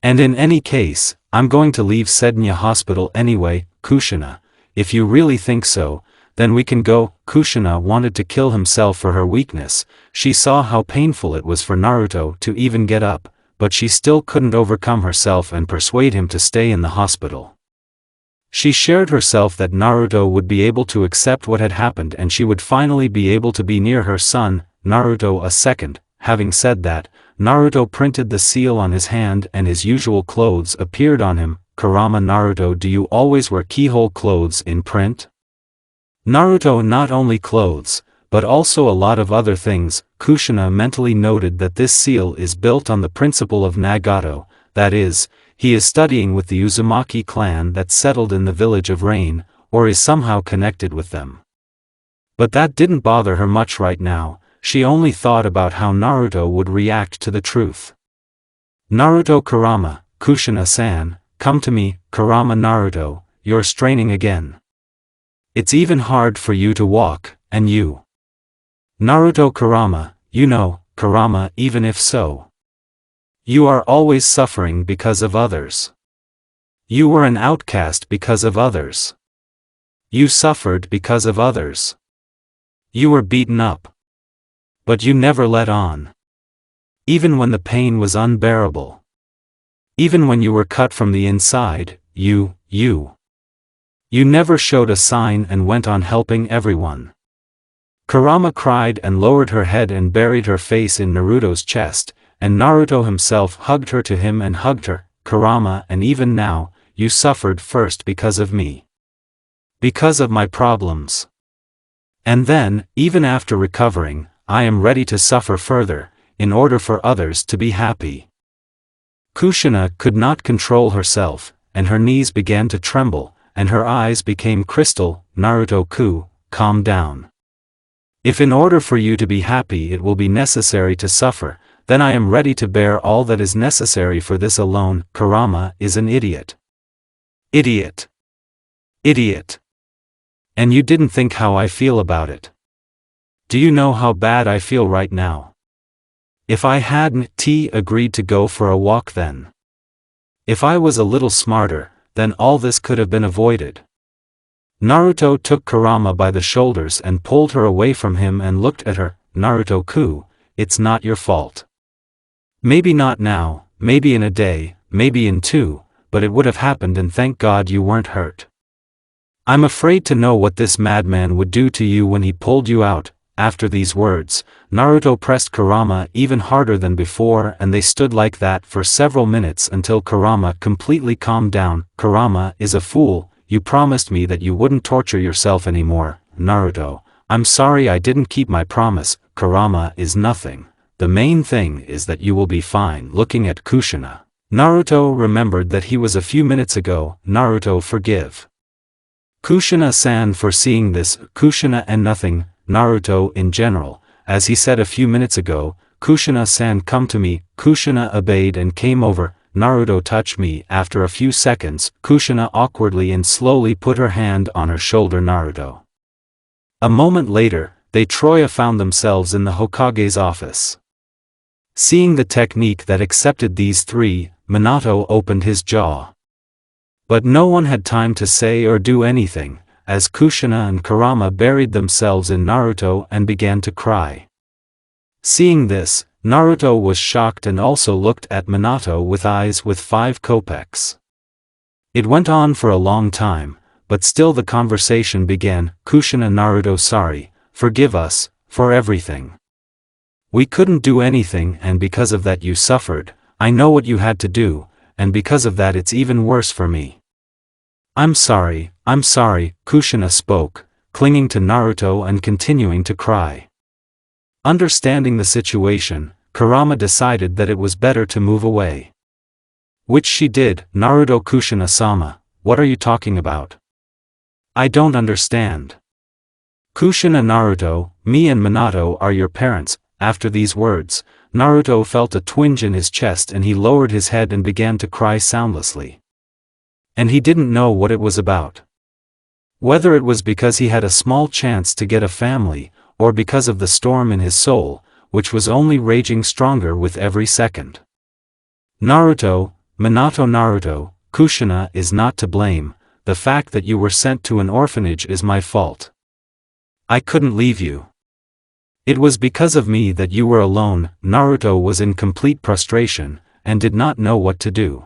And in any case, I'm going to leave Sednya Hospital anyway. Kushina, if you really think so, then we can go. Kushina wanted to kill himself for her weakness. She saw how painful it was for Naruto to even get up, but she still couldn't overcome herself and persuade him to stay in the hospital. She shared herself that Naruto would be able to accept what had happened and she would finally be able to be near her son, Naruto. A second, having said that, Naruto printed the seal on his hand and his usual clothes appeared on him. Kurama Naruto, do you always wear keyhole clothes in print? Naruto, not only clothes, but also a lot of other things. Kushina mentally noted that this seal is built on the principle of Nagato, that is, he is studying with the Uzumaki clan that settled in the village of Rain, or is somehow connected with them. But that didn't bother her much right now, she only thought about how Naruto would react to the truth. Naruto. Kurama, Kushina-san, come to me. Kurama Naruto, you're straining again. It's even hard for you to walk, and you. Naruto. Kurama, you know, Kurama, even if so. You are always suffering because of others. You were an outcast because of others. You suffered because of others. You were beaten up. But you never let on. Even when the pain was unbearable. Even when you were cut from the inside, you never showed a sign and went on helping everyone. Kurama cried and lowered her head and buried her face in Naruto's chest, and Naruto himself hugged her to him and hugged her. Kurama, and even now, you suffered first because of me. Because of my problems. And then, even after recovering, I am ready to suffer further, in order for others to be happy. Kushina could not control herself, and her knees began to tremble, and her eyes became crystal. Naruto-ku, calm down. If in order for you to be happy it will be necessary to suffer, then I am ready to bear all that is necessary for this alone. Kurama is an idiot. Idiot. Idiot. And you didn't think how I feel about it. Do you know how bad I feel right now? If I hadn't agreed to go for a walk then. If I was a little smarter, then all this could have been avoided. Naruto took Kurama by the shoulders and pulled her away from him and looked at her. Naruto-ku, it's not your fault. Maybe not now, maybe in a day, maybe in two, but it would have happened and thank God you weren't hurt. I'm afraid to know what this madman would do to you when he pulled you out. After these words, Naruto pressed Kurama even harder than before and they stood like that for several minutes until Kurama completely calmed down. Kurama is a fool, you promised me that you wouldn't torture yourself anymore. Naruto, I'm sorry I didn't keep my promise. Kurama is nothing. The main thing is that you will be fine. Looking at Kushina, Naruto remembered that he was a few minutes ago. Naruto, forgive Kushina-san for seeing this. Kushina and nothing, Naruto in general, as he said a few minutes ago. Kushina-san, come to me." Kushina obeyed and came over. "Naruto, touch me." After a few seconds, Kushina awkwardly and slowly put her hand on her shoulder. Naruto. A moment later, they found themselves in the Hokage's office. Seeing the technique that accepted these three, Minato opened his jaw. But no one had time to say or do anything, as Kushina and Kurama buried themselves in Naruto and began to cry. Seeing this, Naruto was shocked and also looked at Minato with eyes with 5 kopecks. It went on for a long time, but still the conversation began. "Kushina, Naruto, sorry, forgive us, for everything. We couldn't do anything, and because of that you suffered. I know what you had to do, and because of that it's even worse for me. I'm sorry." Kushina spoke, clinging to Naruto and continuing to cry. Understanding the situation, Kurama decided that it was better to move away. Which she did. "Naruto, Kushina-sama, what are you talking about? I don't understand." "Kushina, Naruto, me and Minato are your parents." After these words, Naruto felt a twinge in his chest and he lowered his head and began to cry soundlessly. And he didn't know what it was about. Whether it was because he had a small chance to get a family, or because of the storm in his soul, which was only raging stronger with every second. "Naruto, Minato, Naruto, Kushina is not to blame. The fact that you were sent to an orphanage is my fault. I couldn't leave you. It was because of me that you were alone." Naruto was in complete prostration, and did not know what to do.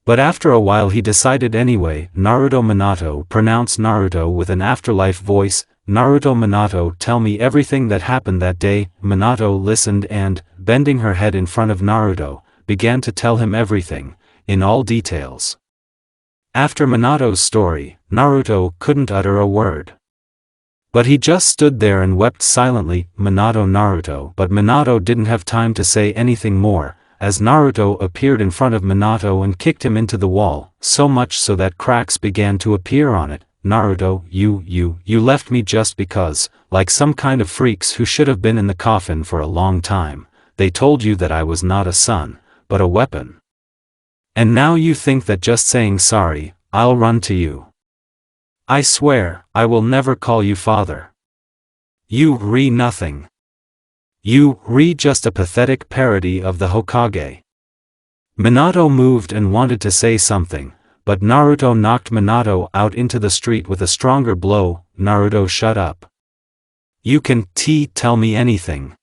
But after a while he decided anyway. "Naruto, Minato," pronounced Naruto with an afterlife voice. "Naruto, Minato, tell me everything that happened that day." Minato listened and, bending her head in front of Naruto, began to tell him everything, in all details. After Minato's story, Naruto couldn't utter a word. But he just stood there and wept silently. "Minato, Naruto." But Minato didn't have time to say anything more, as Naruto appeared in front of Minato and kicked him into the wall, so much so that cracks began to appear on it. "Naruto, you left me just because, like some kind of freaks who should have been in the coffin for a long time. They told you that I was not a son, but a weapon. And now you think that just saying sorry, I'll run to you. I swear, I will never call you father. You nothing. You just a pathetic parody of the Hokage." Minato moved and wanted to say something, but Naruto knocked Minato out into the street with a stronger blow. "Naruto, shut up. You can tell me anything."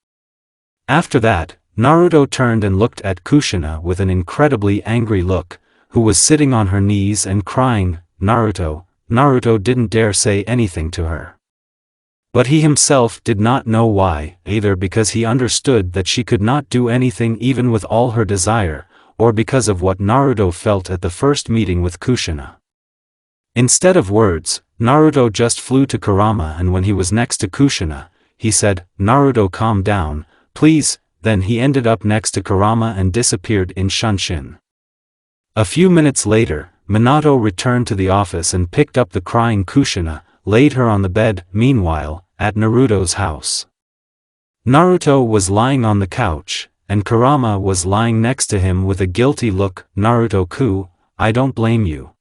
After that, Naruto turned and looked at Kushina with an incredibly angry look, who was sitting on her knees and crying. Naruto didn't dare say anything to her. But he himself did not know why, either because he understood that she could not do anything even with all her desire, or because of what Naruto felt at the first meeting with Kushina. Instead of words, Naruto just flew to Kurama, and when he was next to Kushina, he said, "Naruto, calm down, please." Then he ended up next to Kurama and disappeared in Shunshin. A few minutes later, Minato returned to the office and picked up the crying Kushina, laid her on the bed. Meanwhile, at Naruto's house, Naruto was lying on the couch, and Kurama was lying next to him with a guilty look. "Naruto-ku, I don't blame you.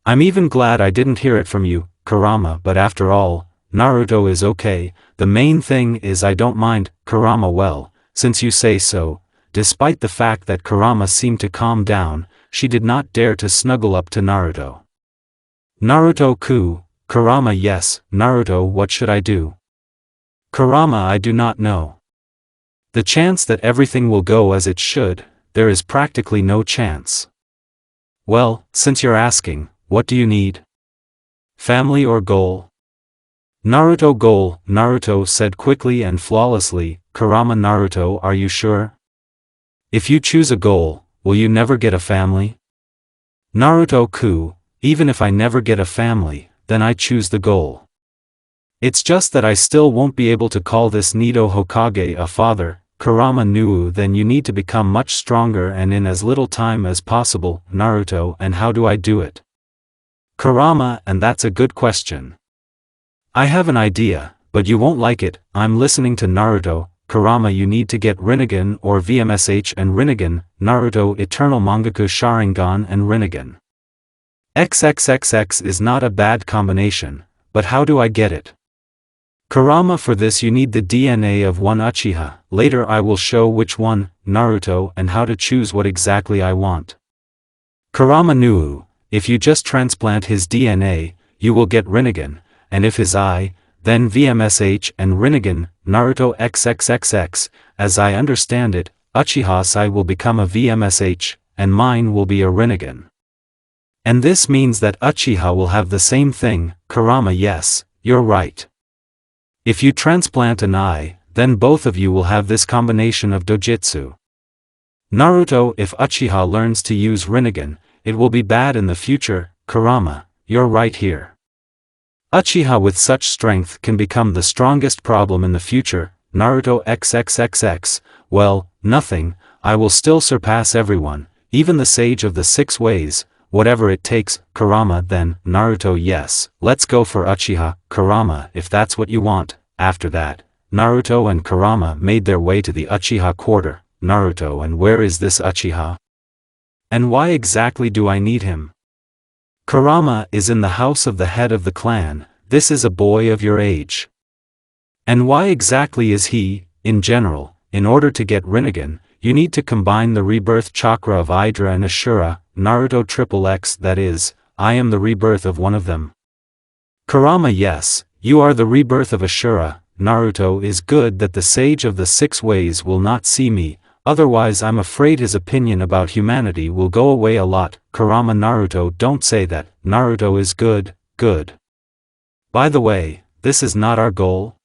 I'm even glad I didn't hear it from you, Kurama, but after all, Naruto is okay. The main thing is I don't mind." Kurama, "Well, since you say so." Despite the fact that Kurama seemed to calm down, she did not dare to snuggle up to Naruto. "Naruto-ku." Kurama, "Yes, Naruto, what should I do?" Kurama, "I do not know. The chance that everything will go as it should, there is practically no chance." "Well, since you're asking, what do you need? Family or goal?" "Naruto, goal," Naruto said quickly and flawlessly. Kurama, "Naruto, are you sure? If you choose a goal, will you never get a family?" "Naruto-ku, even if I never get a family, then I choose the goal. It's just that I still won't be able to call this Nido Hokage a father." Kurama, "Then you need to become much stronger and in as little time as possible." "Naruto, and how do I do it?" Kurama, "And that's a good question. I have an idea, but you won't like it." "I'm listening to Naruto." Kurama you need to get Rinnegan or VMSH and Rinnegan, Naruto Eternal Mangaku Sharingan and Rinnegan. XXXX is not a bad combination, but how do I get it? Kurama for this you need the DNA of one Uchiha, later I will show which one, Naruto and how to choose what exactly I want. Kurama Nuu, if you just transplant his DNA, you will get Rinnegan, and if his eye, then VMSH and Rinnegan, Naruto XXXX, as I understand it, Uchiha's eye will become a VMSH, and mine will be a Rinnegan. And this means that Uchiha will have the same thing, Kurama yes, you're right. If you transplant an eye, then both of you will have this combination of dojutsu. Naruto if Uchiha learns to use Rinnegan, it will be bad in the future, Kurama, you're right here. Uchiha with such strength can become the strongest problem in the future, Naruto XXXX, well, nothing, I will still surpass everyone, even the sage of the 6 ways, whatever it takes, Kurama then, Naruto yes, let's go for Uchiha, Kurama if that's what you want. After that, Naruto and Kurama made their way to the Uchiha quarter. Naruto and where is this Uchiha? And why exactly do I need him? Kurama is in the house of the head of the clan, this is a boy of your age. And why exactly is he, in general, in order to get Rinnegan, you need to combine the rebirth chakra of Idra and Ashura, Naruto XXX that is, I am the rebirth of one of them. Kurama yes, you are the rebirth of Ashura, Naruto is good that the sage of the 6 ways will not see me, otherwise I'm afraid his opinion about humanity will go away a lot, Kurama Naruto don't say that, Naruto is good, good. By the way, this is not our goal.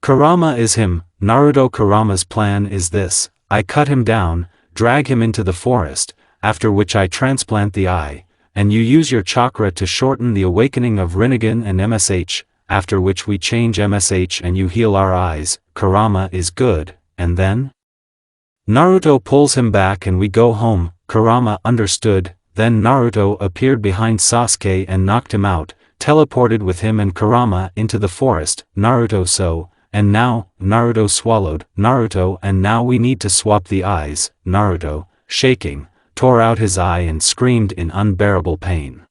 Kurama is him, Naruto Kurama's plan is this, I cut him down, drag him into the forest, after which I transplant the eye, and you use your chakra to shorten the awakening of Rinnegan and MSH, after which we change MSH and you heal our eyes, Kurama is good, and then? Naruto pulls him back and we go home, Kurama understood, then Naruto appeared behind Sasuke and knocked him out, teleported with him and Kurama into the forest, Naruto so, and now, Naruto swallowed, Naruto and now we need to swap the eyes, Naruto, shaking, tore out his eye and screamed in unbearable pain.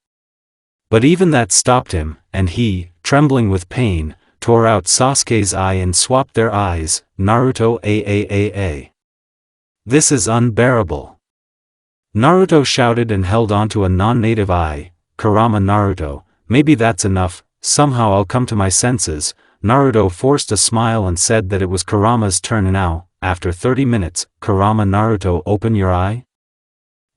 But even that stopped him, and he, trembling with pain, tore out Sasuke's eye and swapped their eyes, Naruto AAAA. This is unbearable. Naruto shouted and held onto a non-native eye, Kurama Naruto, maybe that's enough, somehow I'll come to my senses, Naruto forced a smile and said that it was Kurama's turn now, after 30 minutes, Kurama Naruto open your eye?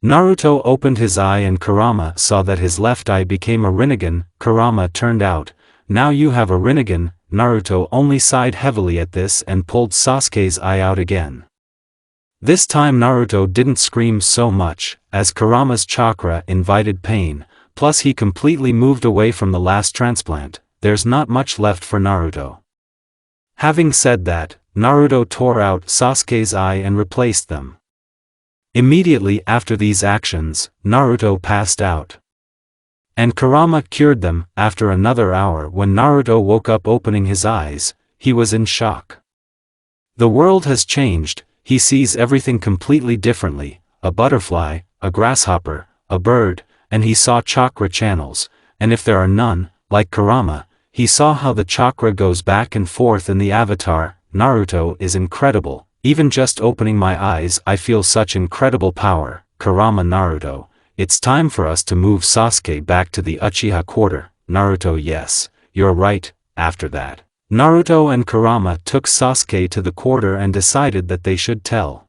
Naruto opened his eye and Kurama saw that his left eye became a Rinnegan, Kurama turned out, now you have a Rinnegan, Naruto only sighed heavily at this and pulled Sasuke's eye out again. This time Naruto didn't scream so much, as Kurama's chakra invited pain, plus he completely moved away from the last transplant, there's not much left for Naruto. Having said that, Naruto tore out Sasuke's eye and replaced them. Immediately after these actions, Naruto passed out. And Kurama cured them. After another hour when Naruto woke up opening his eyes, he was in shock. The world has changed, he sees everything completely differently, a butterfly, a grasshopper, a bird, and he saw chakra channels, and if there are none, like Kurama, he saw how the chakra goes back and forth in the avatar. Naruto is incredible, even just opening my eyes I feel such incredible power, Kurama Naruto, it's time for us to move Sasuke back to the Uchiha quarter, Naruto yes, you're right. After that, Naruto and Kurama took Sasuke to the quarter and decided that they should tell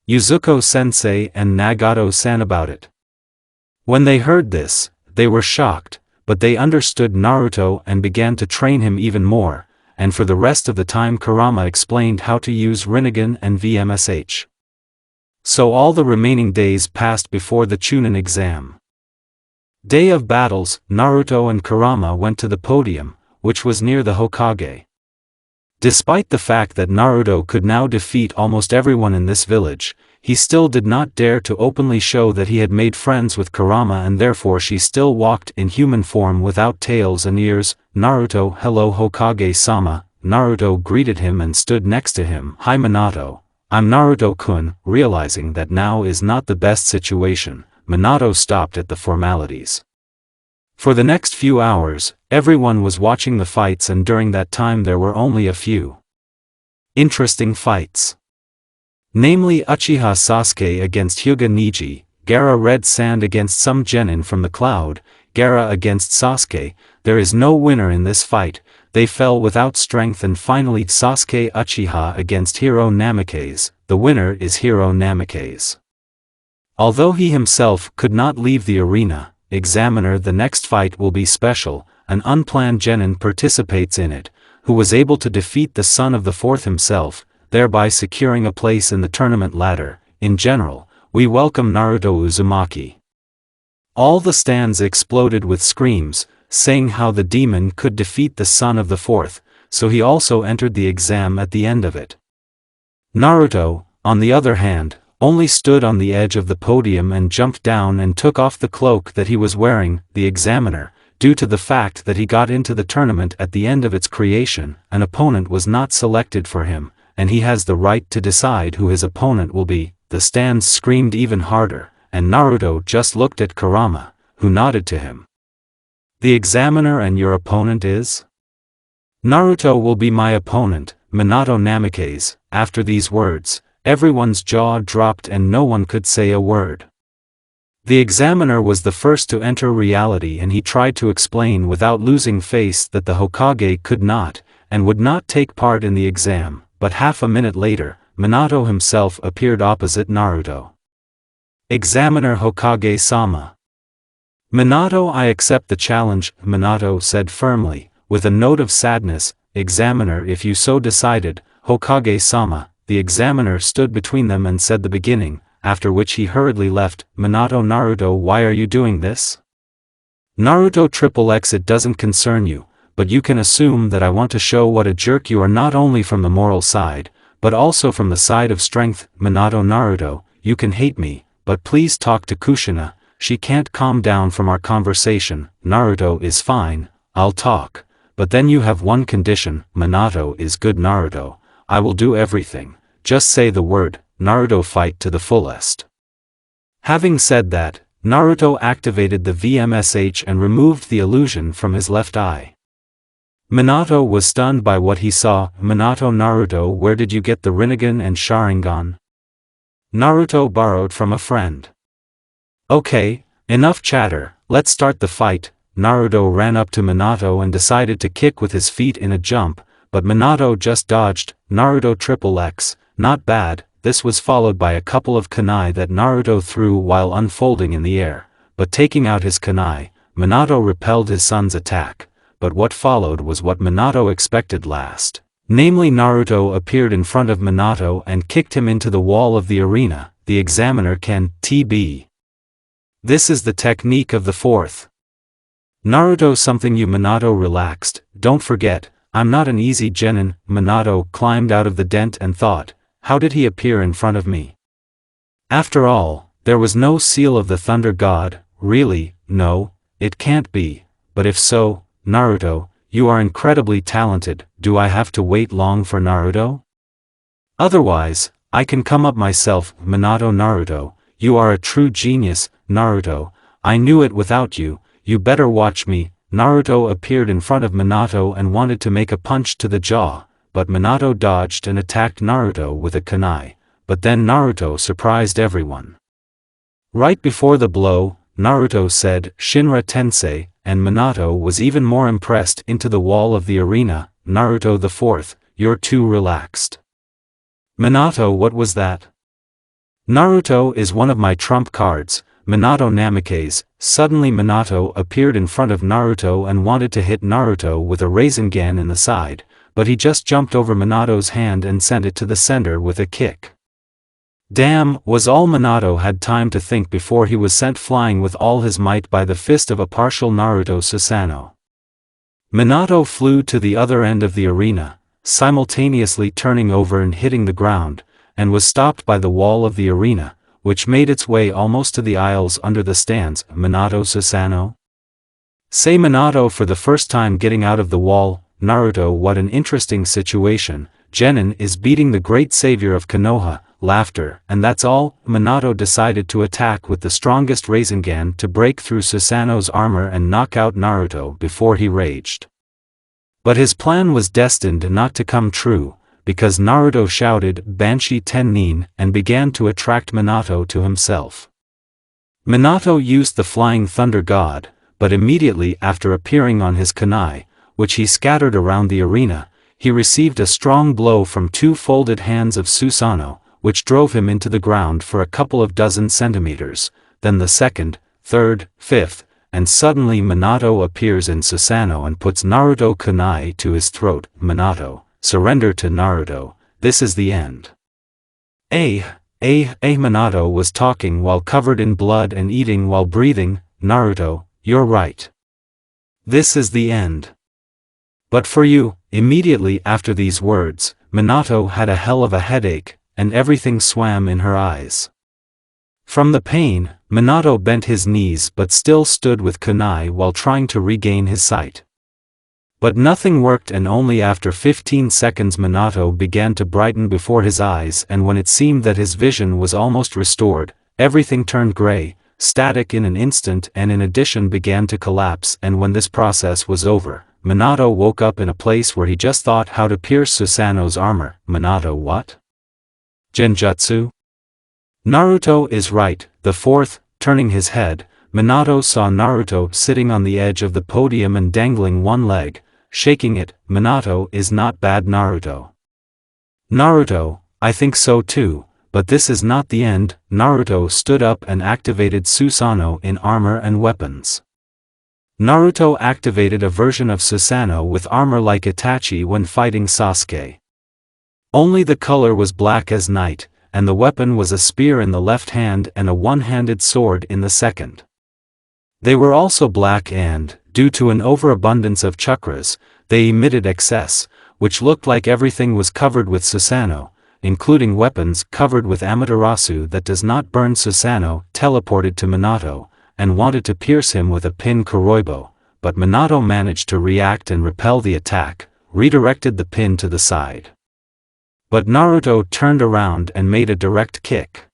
Izuku-sensei and Nagato-san about it. When they heard this, they were shocked, but they understood Naruto and began to train him even more, and for the rest of the time Kurama explained how to use Rinnegan and VMSH. So all the remaining days passed before the Chunin exam. Day of battles, Naruto and Kurama went to the podium, which was near the Hokage. Despite the fact that Naruto could now defeat almost everyone in this village, he still did not dare to openly show that he had made friends with Kurama and therefore she still walked in human form without tails and ears. Naruto hello Hokage-sama, Naruto greeted him and stood next to him. "Hi Minato, I'm Naruto-kun." Realizing that now is not the best situation, Minato stopped at the formalities. For the next few hours, everyone was watching the fights, and during that time there were only a few interesting fights. Namely Uchiha Sasuke against Hyuga Neji, Gaara Red Sand against some genin from the cloud, Gaara against Sasuke. There is no winner in this fight, they fell without strength, and finally Sasuke Uchiha against Hiro Namikaze. The winner is Hiro Namikaze. Although he himself could not leave the arena, Examiner, the next fight will be special. An unplanned genin participates in it, who was able to defeat the son of the fourth himself, thereby securing a place in the tournament ladder. In general, we welcome Naruto Uzumaki. All the stands exploded with screams, saying how the demon could defeat the son of the fourth, so he also entered the exam at the end of it. Naruto, on the other hand, only stood on the edge of the podium and jumped down and took off the cloak that he was wearing. The examiner, due to the fact that he got into the tournament at the end of its creation, an opponent was not selected for him, and he has the right to decide who his opponent will be. The stands screamed even harder, and Naruto just looked at Kurama, who nodded to him. "The examiner and your opponent is?" "Naruto will be my opponent, Minato Namikaze." After these words, everyone's jaw dropped and no one could say a word. The examiner was the first to enter reality, and he tried to explain without losing face that the Hokage could not, and would not take part in the exam, but half a minute later, Minato himself appeared opposite Naruto. "Examiner Hokage-sama." "Minato, I accept the challenge," Minato said firmly, with a note of sadness. "Examiner, if you so decided, Hokage-sama." The examiner stood between them and said the beginning, after which he hurriedly left. "Minato, Naruto, why are you doing this?" "Naruto XXX, it doesn't concern you, but you can assume that I want to show what a jerk you are, not only from the moral side, but also from the side of strength." "Minato, Naruto, you can hate me, but please talk to Kushina, she can't calm down from our conversation." "Naruto is fine, I'll talk, but then you have one condition." "Minato is good, Naruto, I will do everything, just say the word." Naruto, fight to the fullest. Having said that, Naruto activated the VMSH and removed the illusion from his left eye. Minato was stunned by what he saw. "Minato, Naruto, where did you get the Rinnegan and Sharingan?" "Naruto borrowed from a friend." "Okay, enough chatter, let's start the fight." Naruto ran up to Minato and decided to kick with his feet in a jump, but Minato just dodged. Naruto XXX, not bad. This was followed by a couple of kunai that Naruto threw while unfolding in the air, but taking out his kunai, Minato repelled his son's attack. But what followed was what Minato expected last. Namely, Naruto appeared in front of Minato and kicked him into the wall of the arena. The examiner can TB. This is the technique of the fourth. "Naruto, something you." Minato relaxed. "Don't forget, I'm not an easy genin." Minato climbed out of the dent and thought, how did he appear in front of me? After all, there was no seal of the Thunder God. Really, no, it can't be. But if so, Naruto, you are incredibly talented. Do I have to wait long for Naruto? Otherwise, I can come up myself. Minato, Naruto, you are a true genius. Naruto, I knew it without you. You better watch me. Naruto appeared in front of Minato and wanted to make a punch to the jaw, but Minato dodged and attacked Naruto with a kunai. But then Naruto surprised everyone. Right before the blow, Naruto said, "Shinra Tensei," and Minato was even more impressed. Into the wall of the arena. "Naruto the fourth, you're too relaxed." "Minato, what was that?" "Naruto is one of my trump cards, Minato Namikaze." Suddenly Minato appeared in front of Naruto and wanted to hit Naruto with a Rasengan in the side, but he just jumped over Minato's hand and sent it to the center with a kick. Damn, was all Minato had time to think before he was sent flying with all his might by the fist of a partial Naruto Susanoo. Minato flew to the other end of the arena, simultaneously turning over and hitting the ground, and was stopped by the wall of the arena, which made its way almost to the aisles under the stands. Minato Susanoo? Say Minato for the first time getting out of the wall. Naruto, what an interesting situation. Genin is beating the great savior of Konoha, laughter, and that's all. Minato decided to attack with the strongest Rasengan to break through Susanoo's armor and knock out Naruto before he raged. But his plan was destined not to come true, because Naruto shouted Banshee Tennin and began to attract Minato to himself. Minato used the Flying Thunder God, but immediately after appearing on his kunai, which he scattered around the arena, he received a strong blow from two folded hands of Susanoo, which drove him into the ground for a couple of dozen centimeters, then the second, third, fifth, and suddenly Minato appears in Susanoo and puts Naruto kunai to his throat. Minato, surrender to Naruto, this is the end. Minato was talking while covered in blood and eating while breathing. Naruto, you're right. This is the end. But for you. Immediately after these words, Minato had a hell of a headache, and everything swam in her eyes. From the pain, Minato bent his knees but still stood with kunai while trying to regain his sight. But nothing worked, and only after 15 seconds Minato began to brighten before his eyes, and when it seemed that his vision was almost restored, everything turned gray, static in an instant, and in addition began to collapse. And when this process was over, Minato woke up in a place where he just thought how to pierce Susanoo's armor. Minato, what? Genjutsu? Naruto is right. The fourth, turning his head, Minato saw Naruto sitting on the edge of the podium and dangling one leg, shaking it. Minato is not bad. Naruto. Naruto, I think so too, but this is not the end. Naruto stood up and activated Susanoo in armor and weapons. Naruto activated a version of Susanoo with armor like Itachi when fighting Sasuke. Only the color was black as night, and the weapon was a spear in the left hand and a one-handed sword in the second. They were also black and, due to an overabundance of chakras, they emitted excess, which looked like everything was covered with Susanoo, including weapons covered with Amaterasu that does not burn. Susanoo teleported to Minato, and wanted to pierce him with a pin Kuroibo, but Minato managed to react and repel the attack, redirected the pin to the side. But Naruto turned around and made a direct kick.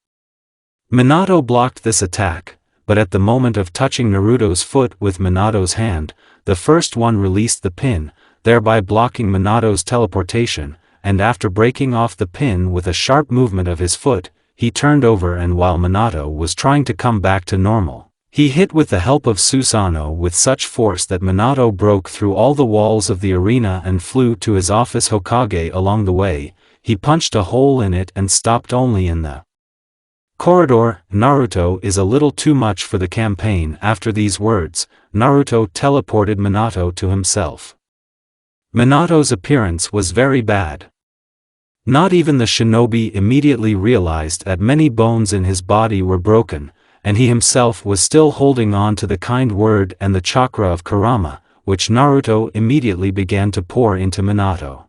Minato blocked this attack, but at the moment of touching Naruto's foot with Minato's hand, the first one released the pin, thereby blocking Minato's teleportation, and after breaking off the pin with a sharp movement of his foot, he turned over, and while Minato was trying to come back to normal, he hit with the help of Susanoo with such force that Minato broke through all the walls of the arena and flew to his office Hokage. Along the way, he punched a hole in it and stopped only in the corridor. Naruto is a little too much for the campaign. After these words, Naruto teleported Minato to himself. Minato's appearance was very bad. Not even the shinobi immediately realized that many bones in his body were broken, and he himself was still holding on to the kind word and the chakra of kurama, which Naruto immediately began to pour into Minato.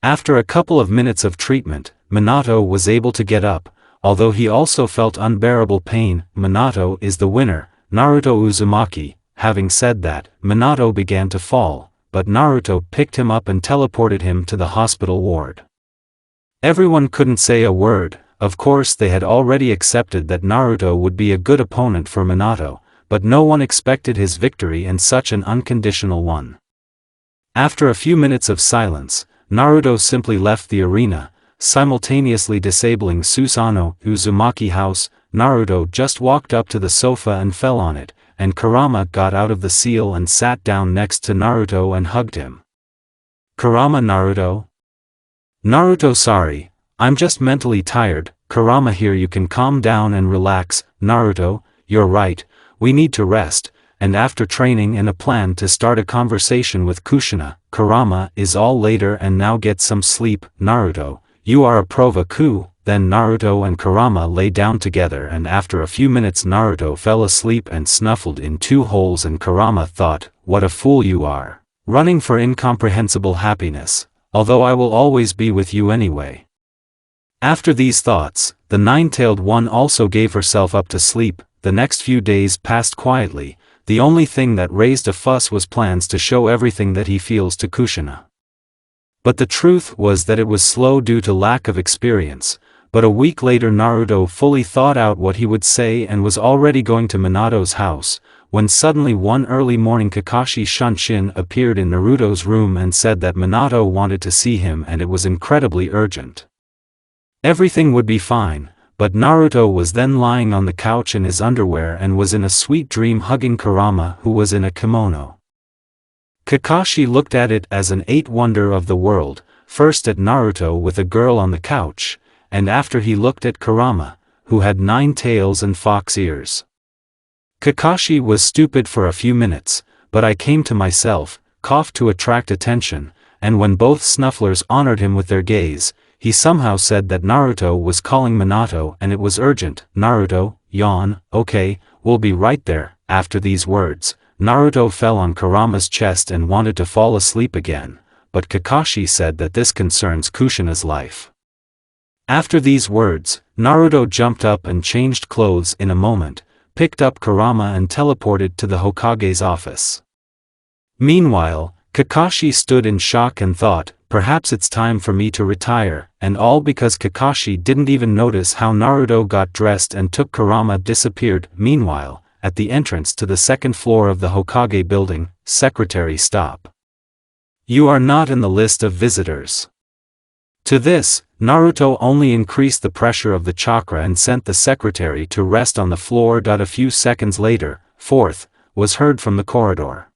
After a couple of minutes of treatment, Minato was able to get up, although he also felt unbearable pain. Minato is the winner. Naruto Uzumaki. Having said that, Minato began to fall, but Naruto picked him up and teleported him to the hospital ward. Everyone couldn't say a word. Of course they had already accepted that Naruto would be a good opponent for Minato, but no one expected his victory, and such an unconditional one. After a few minutes of silence, Naruto simply left the arena, simultaneously disabling Susanoo. Uzumaki house. Naruto just walked up to the sofa and fell on it, and Kurama got out of the seal and sat down next to Naruto and hugged him. Kurama. Naruto? Naruto, sorry, I'm just mentally tired. Kurama here, you can calm down and relax. Naruto, you're right, we need to rest, and after training and a plan to start a conversation with Kushina, Kurama is all later and now get some sleep. Naruto, you are a Provaku. Then Naruto and Kurama lay down together, and after a few minutes Naruto fell asleep and snuffled in 2 holes, and Kurama thought, what a fool you are, running for incomprehensible happiness, although I will always be with you anyway. After these thoughts, the 9-tailed one also gave herself up to sleep. The next few days passed quietly. the only thing that raised a fuss was plans to show everything that he feels to Kushina. But the truth was that it was slow due to lack of experience, but a week later Naruto fully thought out what he would say and was already going to Minato's house, when suddenly one early morning Kakashi Shunshin appeared in Naruto's room and said that Minato wanted to see him and it was incredibly urgent. Everything would be fine, but Naruto was then lying on the couch in his underwear and was in a sweet dream hugging Kurama, who was in a kimono. Kakashi looked at it as an eighth wonder of the world, first at Naruto with a girl on the couch, and after he looked at Kurama, who had 9 tails and fox ears. Kakashi was stupid for a few minutes, but I came to myself, coughed to attract attention, and when both snufflers honored him with their gaze, he somehow said that Naruto was calling Minato and it was urgent. Naruto, yawn, okay, we'll be right there. After these words, Naruto fell on Kurama's chest and wanted to fall asleep again, but Kakashi said that this concerns Kushina's life. After these words, Naruto jumped up and changed clothes in a moment, picked up Kurama and teleported to the Hokage's office. Meanwhile, Kakashi stood in shock and thought, perhaps it's time for me to retire, and all because Kakashi didn't even notice how Naruto got dressed and took Kurama disappeared. Meanwhile, at the entrance to the second floor of the Hokage building, Secretary stop. You are not in the list of visitors. To this, Naruto only increased the pressure of the chakra and sent the secretary to rest on the floor. A few seconds later, fourth, was heard from the corridor.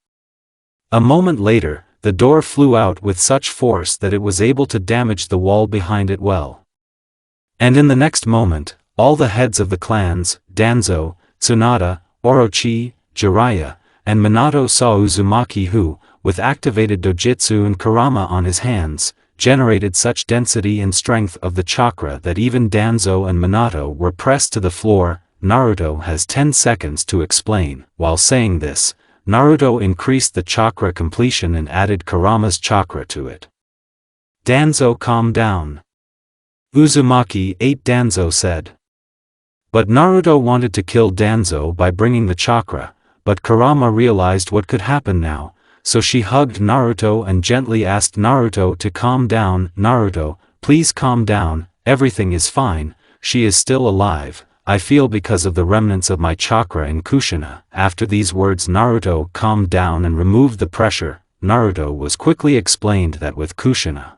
A moment later, the door flew out with such force that it was able to damage the wall behind it well. And in the next moment, all the heads of the clans, Danzo, Tsunade, Orochi, Jiraiya, and Minato saw Uzumaki who, with activated dojutsu and Kurama on his hands, generated such density and strength of the chakra that even Danzo and Minato were pressed to the floor. Naruto has 10 seconds to explain. While saying this, Naruto increased the chakra completion and added Kurama's chakra to it. Danzo, calm down. Uzumaki ate. Danzo said. But Naruto wanted to kill Danzo by bringing the chakra, but Kurama realized what could happen now, so she hugged Naruto and gently asked Naruto to calm down. Naruto, please calm down, everything is fine, she is still alive, I feel because of the remnants of my chakra in Kushina. After these words Naruto calmed down and removed the pressure. Naruto was quickly explained that with Kushina,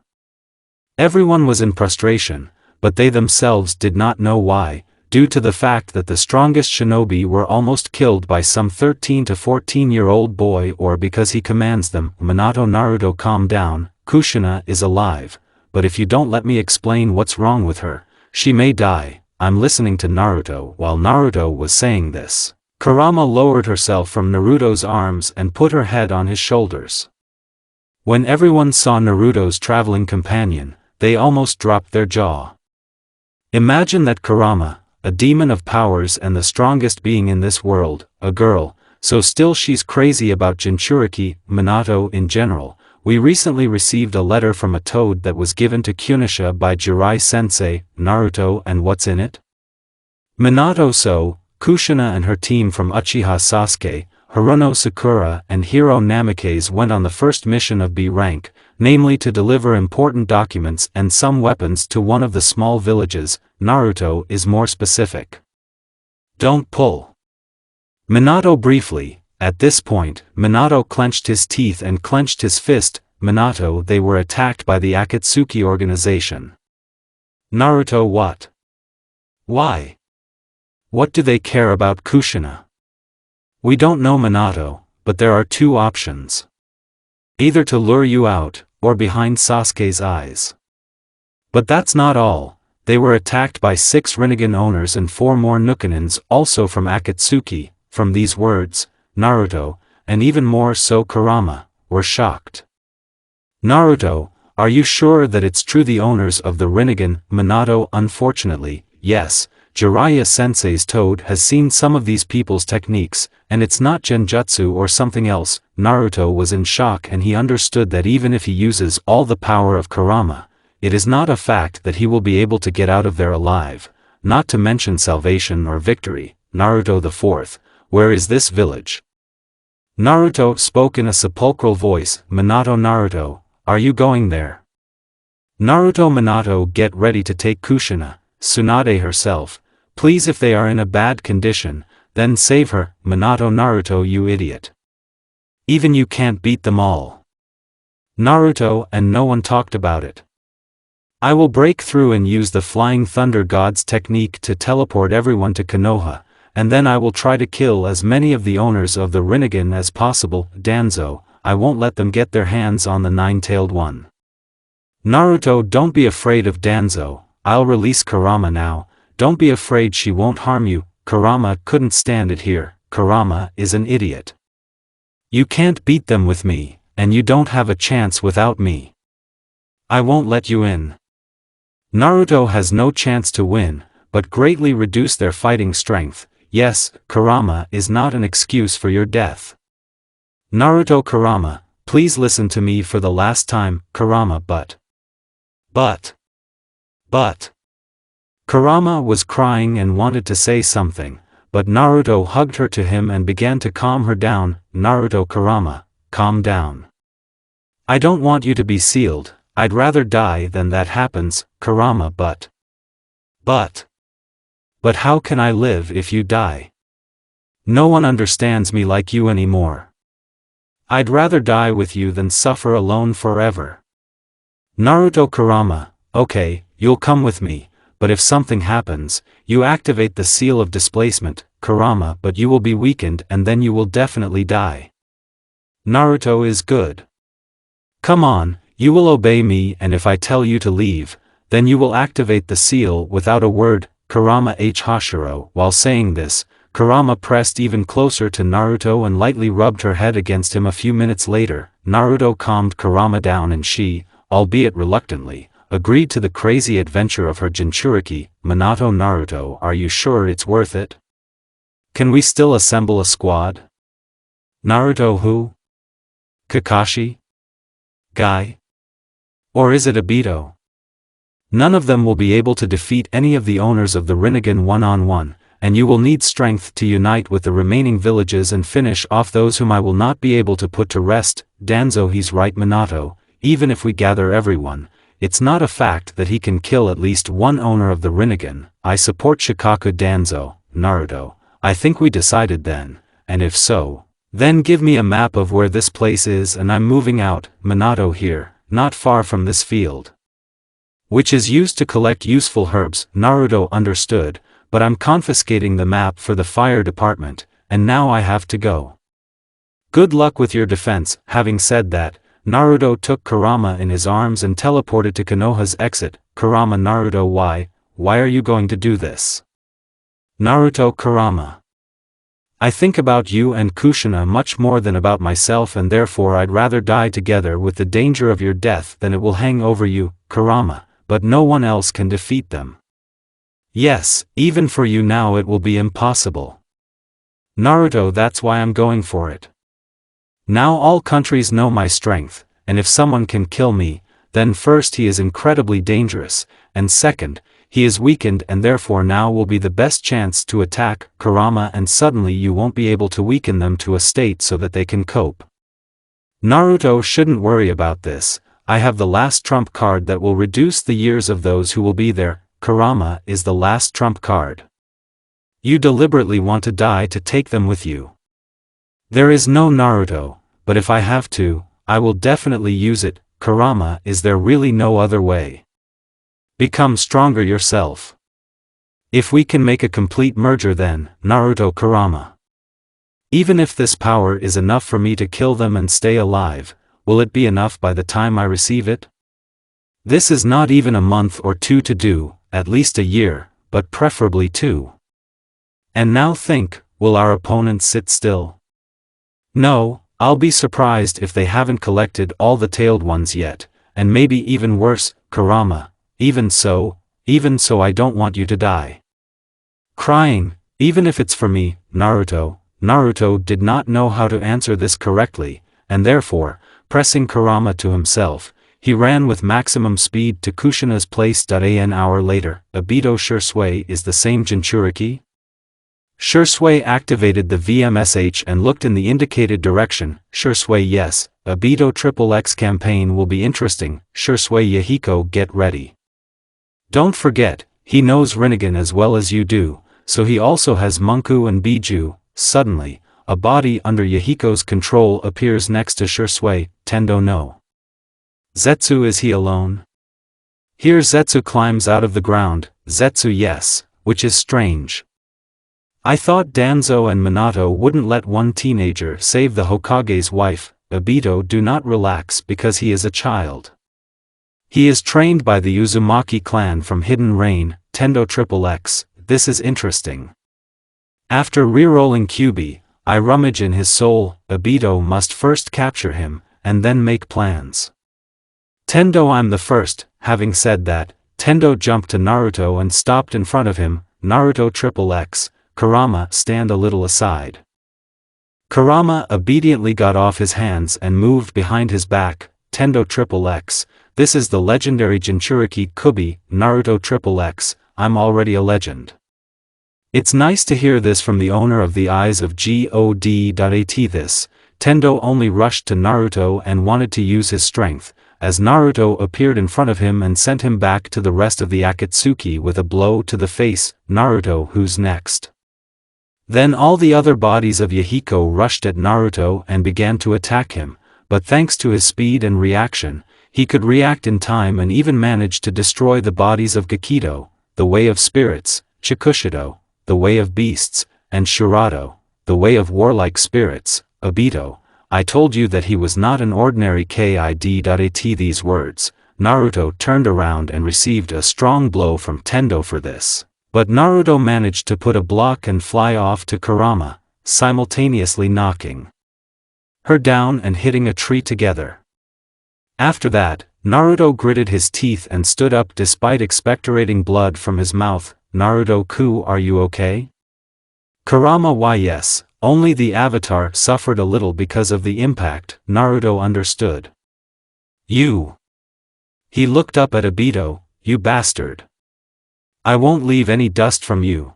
everyone was in prostration, but they themselves did not know why, due to the fact that the strongest shinobi were almost killed by some 13 to 14-year-old boy, or because he commands them. Minato, Naruto, calm down, Kushina is alive, but if you don't let me explain what's wrong with her, she may die. I'm listening to Naruto. While Naruto was saying this, Kurama lowered herself from Naruto's arms and put her head on his shoulders. When everyone saw Naruto's traveling companion, they almost dropped their jaw. Imagine that Kurama, a demon of powers and the strongest being in this world, a girl, so still she's crazy about Jinchuriki. Minato in general, we recently received a letter from a toad that was given to Kunisha by Jirai-sensei. Naruto, and what's in it? Minato. So, Kushina and her team from Uchiha Sasuke, Haruno Sakura and Hiro Namikaze went on the first mission of B rank, namely to deliver important documents and some weapons to one of the small villages. Naruto is more specific. Don't pull. Minato briefly. At this point, Minato clenched his teeth and clenched his fist. Minato, they were attacked by the Akatsuki organization. Naruto, what? Why? What do they care about Kushina? We don't know, Minato, but there are 2 options. Either to lure you out, or behind Sasuke's eyes. But that's not all. They were attacked by 6 Rinnegan owners and 4 more Nukanins, also from Akatsuki. From these words, Naruto, and even more so Kurama, were shocked. Naruto, are you sure that it's true, the owners of the Rinnegan? Minato, unfortunately, yes. Jiraiya-sensei's toad has seen some of these people's techniques, and it's not genjutsu or something else. Naruto was in shock and he understood that even if he uses all the power of Kurama, it is not a fact that he will be able to get out of there alive, not to mention salvation or victory. Naruto the fourth, where is this village? Naruto spoke in a sepulchral voice, Minato Naruto, are you going there? Naruto Minato, get ready to take Kushina, Tsunade herself, please. If they are in a bad condition, then save her, Minato Naruto, you idiot. Even you can't beat them all. Naruto, and no one talked about it. I will break through and use the Flying Thunder God's technique to teleport everyone to Konoha, and then I will try to kill as many of the owners of the Rinnegan as possible. Danzo, I won't let them get their hands on the nine-tailed one. Naruto, don't be afraid of Danzo, I'll release Kurama now, don't be afraid, she won't harm you. Kurama couldn't stand it here, Kurama is an idiot. You can't beat them with me, and you don't have a chance without me. I won't let you in. Naruto has no chance to win, but greatly reduce their fighting strength. Yes, Kurama is not an excuse for your death. Naruto, Kurama, please listen to me for the last time, Kurama, but. Kurama was crying and wanted to say something, but Naruto hugged her to him and began to calm her down. Naruto, Kurama, calm down. I don't want you to be sealed, I'd rather die than that happens, Kurama, but how can I live if you die? No one understands me like you anymore. I'd rather die with you than suffer alone forever. Naruto, Kurama, okay, you'll come with me, but if something happens, you activate the seal of displacement, Kurama, but you will be weakened and then you will definitely die. Naruto is good. Come on, you will obey me, and if I tell you to leave, then you will activate the seal without a word, Kurama H. Hashiro. While saying this, Kurama pressed even closer to Naruto and lightly rubbed her head against him. A few minutes later, Naruto calmed Kurama down and she, albeit reluctantly, agreed to the crazy adventure of her Jinchuriki. Minato, Naruto, are you sure it's worth it? Can we still assemble a squad? Naruto, who? Kakashi? Guy? Or is it Obito? None of them will be able to defeat any of the owners of the Rinnegan one-on-one, and you will need strength to unite with the remaining villages and finish off those whom I will not be able to put to rest. Danzo, he's right, Minato, even if we gather everyone, it's not a fact that he can kill at least one owner of the Rinnegan. I support Shikaku. Danzo, Naruto, I think we decided then, and if so, then give me a map of where this place is and I'm moving out. Minato, here, not far from this field, which is used to collect useful herbs. Naruto, understood, but I'm confiscating the map for the fire department, and now I have to go. Good luck with your defense. Having said that, Naruto took Kurama in his arms and teleported to Konoha's exit. Kurama, Naruto, why are you going to do this? Naruto, Kurama, I think about you and Kushina much more than about myself, and therefore I'd rather die together with the danger of your death than it will hang over you, Kurama, but no one else can defeat them. Yes, even for you now it will be impossible. Naruto, that's why I'm going for it. Now all countries know my strength, and if someone can kill me, then first he is incredibly dangerous, and second, he is weakened, and therefore now will be the best chance to attack Kurama, and suddenly you won't be able to weaken them to a state so that they can cope. Naruto shouldn't worry about this, I have the last trump card that will reduce the years of those who will be there. Kurama is the last trump card. You deliberately want to die to take them with you. There is no Naruto, but if I have to, I will definitely use it. Kurama, is there really no other way? Become stronger yourself. If we can make a complete merger, then, Naruto, Kurama. Even if this power is enough for me to kill them and stay alive, will it be enough by the time I receive it? This is not even a month or two to do, at least a year, but preferably 2. And now think, will our opponents sit still? No, I'll be surprised if they haven't collected all the tailed ones yet, and maybe even worse. Kurama, even so I don't want you to die. Crying, even if it's for me, Naruto. Naruto did not know how to answer this correctly, and therefore, pressing Kurama to himself, he ran with maximum speed to Kushina's place. An hour later, Obito, sure sway is the same Jinchuriki? Shursui activated the VMSH and looked in the indicated direction. Shursui, yes, Obito XXX campaign will be interesting. Shursui Yahiko, get ready. Don't forget, he knows Rinnegan as well as you do, so he also has Munku and Biju. Suddenly, a body under Yahiko's control appears next to Shursui. Tendo no. Zetsu, is he alone? Here Zetsu climbs out of the ground. Zetsu, yes, which is strange. I thought Danzo and Minato wouldn't let one teenager save the Hokage's wife. Obito, do not relax because he is a child. He is trained by the Uzumaki clan from Hidden Rain. Tendo XXX, this is interesting. After rerolling Kyubi, I rummage in his soul. Obito must first capture him, and then make plans. Tendo, I'm the first. Having said that, Tendo jumped to Naruto and stopped in front of him. Naruto XXX, Kurama, stand a little aside. Kurama obediently got off his hands and moved behind his back. Tendo XXX, this is the legendary Jinchuriki Kubi. Naruto XXX, I'm already a legend. It's nice to hear this from the owner of the Eyes of God. This, Tendo only rushed to Naruto and wanted to use his strength, as Naruto appeared in front of him and sent him back to the rest of the Akatsuki with a blow to the face. Naruto, who's next? Then all the other bodies of Yahiko rushed at Naruto and began to attack him, but thanks to his speed and reaction, he could react in time and even managed to destroy the bodies of Gakido, the Way of Spirits, Chikushido, the Way of Beasts, and Shurado, the Way of Warlike Spirits. Obito, I told you that he was not an ordinary kid. These words, Naruto turned around and received a strong blow from Tendo for this. But Naruto managed to put a block and fly off to Kurama, simultaneously knocking her down and hitting a tree together. After that, Naruto gritted his teeth and stood up despite expectorating blood from his mouth. Naruto-ku, are you okay? Kurama, why yes, only the avatar suffered a little because of the impact. Naruto understood. You. He looked up at Obito, you bastard. I won't leave any dust from you.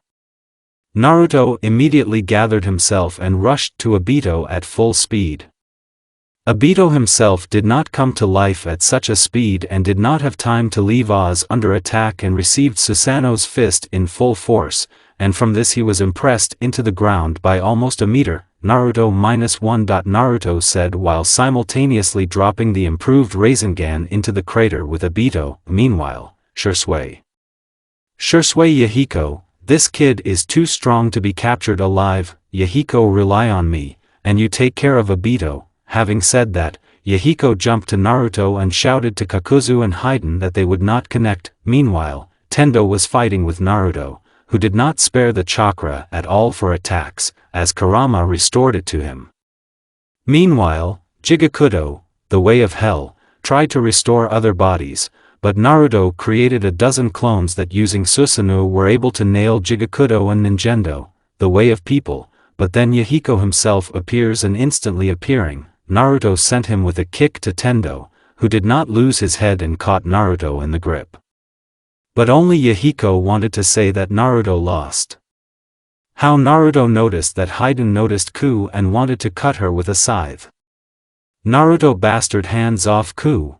Naruto immediately gathered himself and rushed to Obito at full speed. Obito himself did not come to life at such a speed and did not have time to leave Oz under attack and received Susanoo's fist in full force, and from this he was impressed into the ground by almost a meter. Naruto -1. Naruto said while simultaneously dropping the improved Rasengan into the crater with Obito. Meanwhile, Shursui Yahiko, this kid is too strong to be captured alive. Yahiko, rely on me, and you take care of Obito. Having said that, Yahiko jumped to Naruto and shouted to Kakuzu and Haiden that they would not connect. Meanwhile, Tendo was fighting with Naruto, who did not spare the chakra at all for attacks, as Kurama restored it to him. Meanwhile, Jigakudo, the Way of Hell, tried to restore other bodies, but Naruto created a dozen clones that using Susanoo were able to nail Jigakudo and Ninjendo, the Way of People, but then Yahiko himself appears and instantly appearing, Naruto sent him with a kick to Tendo, who did not lose his head and caught Naruto in the grip. But only Yahiko wanted to say that Naruto lost. How Naruto noticed that Haiden noticed Ku and wanted to cut her with a scythe. Naruto bastard, hands off Ku.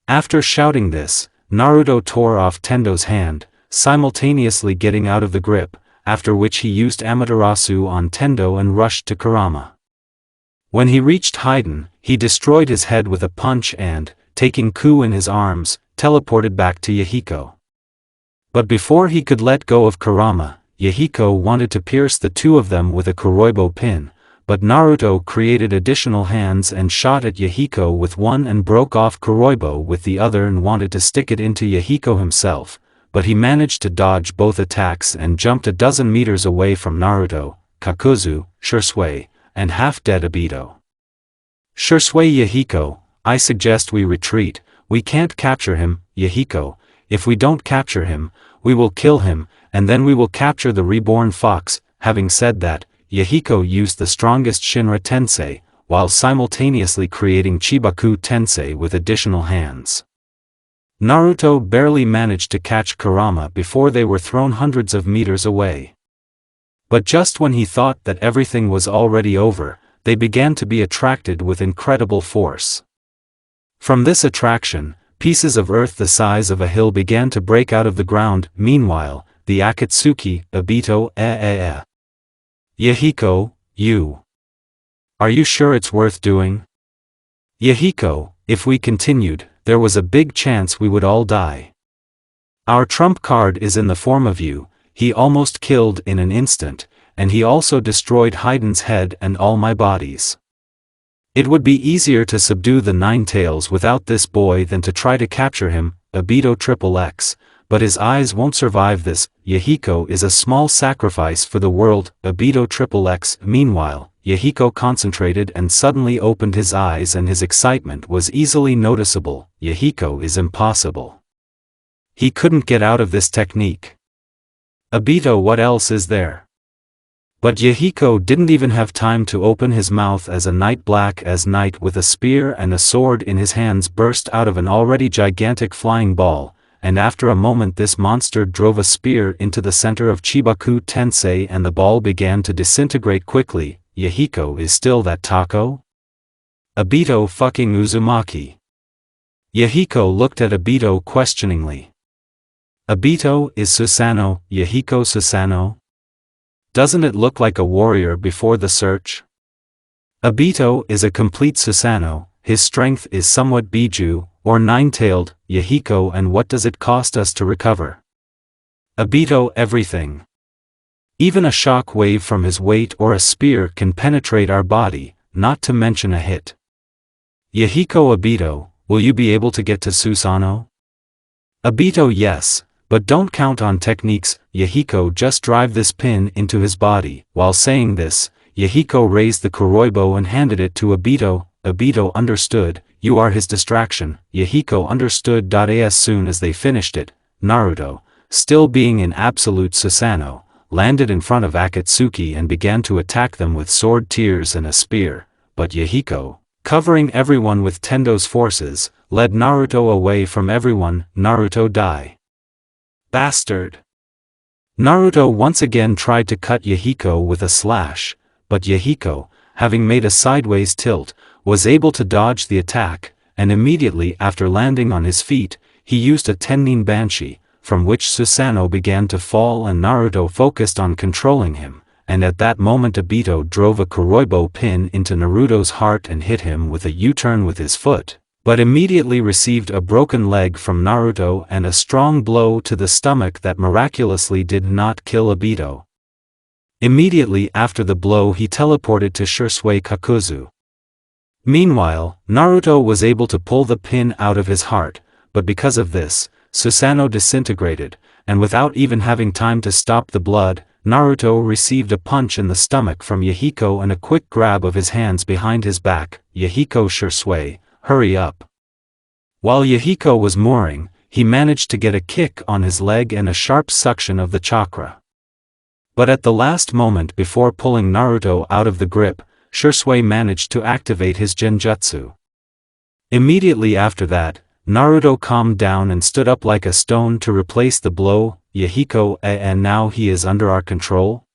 After shouting this, Naruto tore off Tendo's hand, simultaneously getting out of the grip, after which he used Amaterasu on Tendo and rushed to Kurama. When he reached Haiden, he destroyed his head with a punch and, taking Ku in his arms, teleported back to Yahiko. But before he could let go of Kurama, Yahiko wanted to pierce the two of them with a Kuroibo pin, but Naruto created additional hands and shot at Yahiko with one and broke off Kuroibo with the other and wanted to stick it into Yahiko himself, but he managed to dodge both attacks and jumped a dozen meters away from Naruto, Kakuzu, Shursui, and half-dead Obito. Shursui Yahiko, I suggest we retreat, we can't capture him. Yahiko, if we don't capture him, we will kill him, and then we will capture the reborn fox. Having said that, Yahiko used the strongest Shinra Tensei, while simultaneously creating Chibaku Tensei with additional hands. Naruto barely managed to catch Kurama before they were thrown hundreds of meters away. But just when he thought that everything was already over, they began to be attracted with incredible force. From this attraction, pieces of earth the size of a hill began to break out of the ground. Meanwhile, the Akatsuki, Obito, Yahiko, you. Are you sure it's worth doing? Yahiko, if we continued, there was a big chance we would all die. Our trump card is in the form of you. He almost killed in an instant, and he also destroyed Haiden's head and all my bodies. It would be easier to subdue the Nine Tails without this boy than to try to capture him, Obito XXX, but his eyes won't survive this. Yahiko is a small sacrifice for the world, Obito XXX. Meanwhile, Yahiko concentrated and suddenly opened his eyes, and his excitement was easily noticeable. Yahiko is impossible. He couldn't get out of this technique. Obito, what else is there? But Yahiko didn't even have time to open his mouth as a knight black as night with a spear and a sword in his hands burst out of an already gigantic flying ball, and after a moment this monster drove a spear into the center of Chibaku Tensei and the ball began to disintegrate quickly. Yahiko is still that taco? Obito fucking Uzumaki. Yahiko looked at Obito questioningly. Obito, is Susanoo, Yahiko Susanoo? Doesn't it look like a warrior before the search? Obito is a complete Susanoo, his strength is somewhat Biju, or nine-tailed, Yahiko, and what does it cost us to recover? Obito, everything. Even a shock wave from his weight or a spear can penetrate our body, not to mention a hit. Yahiko, Obito, will you be able to get to Susanoo? Obito, yes. But don't count on techniques. Yahiko, just drive this pin into his body. While saying this, Yahiko raised the kuroibo and handed it to Obito. Obito understood, you are his distraction. Yahiko understood. As soon as they finished it, Naruto, still being in absolute Susanoo, landed in front of Akatsuki and began to attack them with sword tears and a spear, but Yahiko, covering everyone with Tendo's forces, led Naruto away from everyone. Naruto, die. Bastard! Naruto once again tried to cut Yahiko with a slash, but Yahiko, having made a sideways tilt, was able to dodge the attack, and immediately after landing on his feet, he used a Tennin Banshee, from which Susanoo began to fall and Naruto focused on controlling him, and at that moment Obito drove a kuroibo pin into Naruto's heart and hit him with a U-turn with his foot, but immediately received a broken leg from Naruto and a strong blow to the stomach that miraculously did not kill Obito. Immediately after the blow he teleported to Shisui Kakuzu. Meanwhile, Naruto was able to pull the pin out of his heart, but because of this, Susanoo disintegrated, and without even having time to stop the blood, Naruto received a punch in the stomach from Yahiko and a quick grab of his hands behind his back. Yahiko, Shisui, hurry up. While Yahiko was mooring, he managed to get a kick on his leg and a sharp suction of the chakra. But at the last moment before pulling Naruto out of the grip, Shisui managed to activate his genjutsu. Immediately after that, Naruto calmed down and stood up like a stone to replace the blow. Yahiko, and now he is under our control?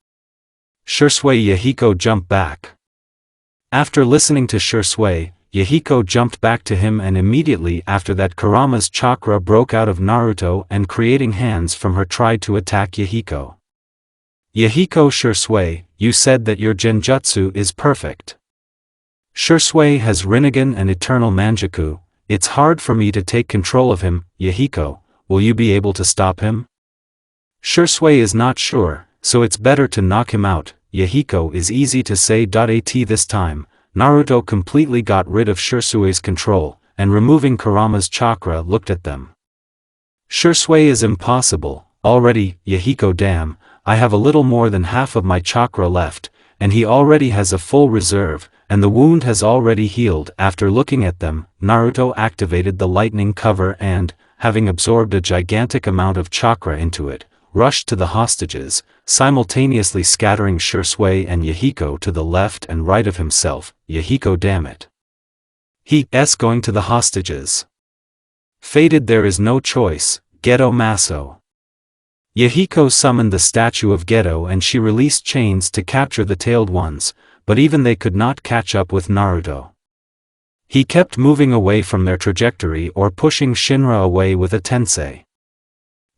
Shisui. Yahiko jumped back. After listening to Shisui, Yahiko jumped back to him and immediately after that Kurama's chakra broke out of Naruto and creating hands from her tried to attack Yahiko. Yahiko, Shisui, you said that your genjutsu is perfect. Shisui has Rinnegan and Eternal Manjaku, it's hard for me to take control of him. Yahiko, will you be able to stop him? Shisui is not sure, so it's better to knock him out. Yahiko is easy to say. At this time, Naruto completely got rid of Shisui's control, and removing Kurama's chakra looked at them. Shisui is impossible, already. Yahiko, damn, I have a little more than half of my chakra left, and he already has a full reserve, and the wound has already healed. After looking at them, Naruto activated the lightning cover and, having absorbed a gigantic amount of chakra into it, rushed to the hostages, simultaneously scattering Shisui and Yahiko to the left and right of himself. Yahiko, damn it. He's going to the hostages. Fated, there is no choice. Geto Maso. Yahiko summoned the statue of Geto and she released chains to capture the tailed ones, but even they could not catch up with Naruto. He kept moving away from their trajectory or pushing Shinra away with a tensei.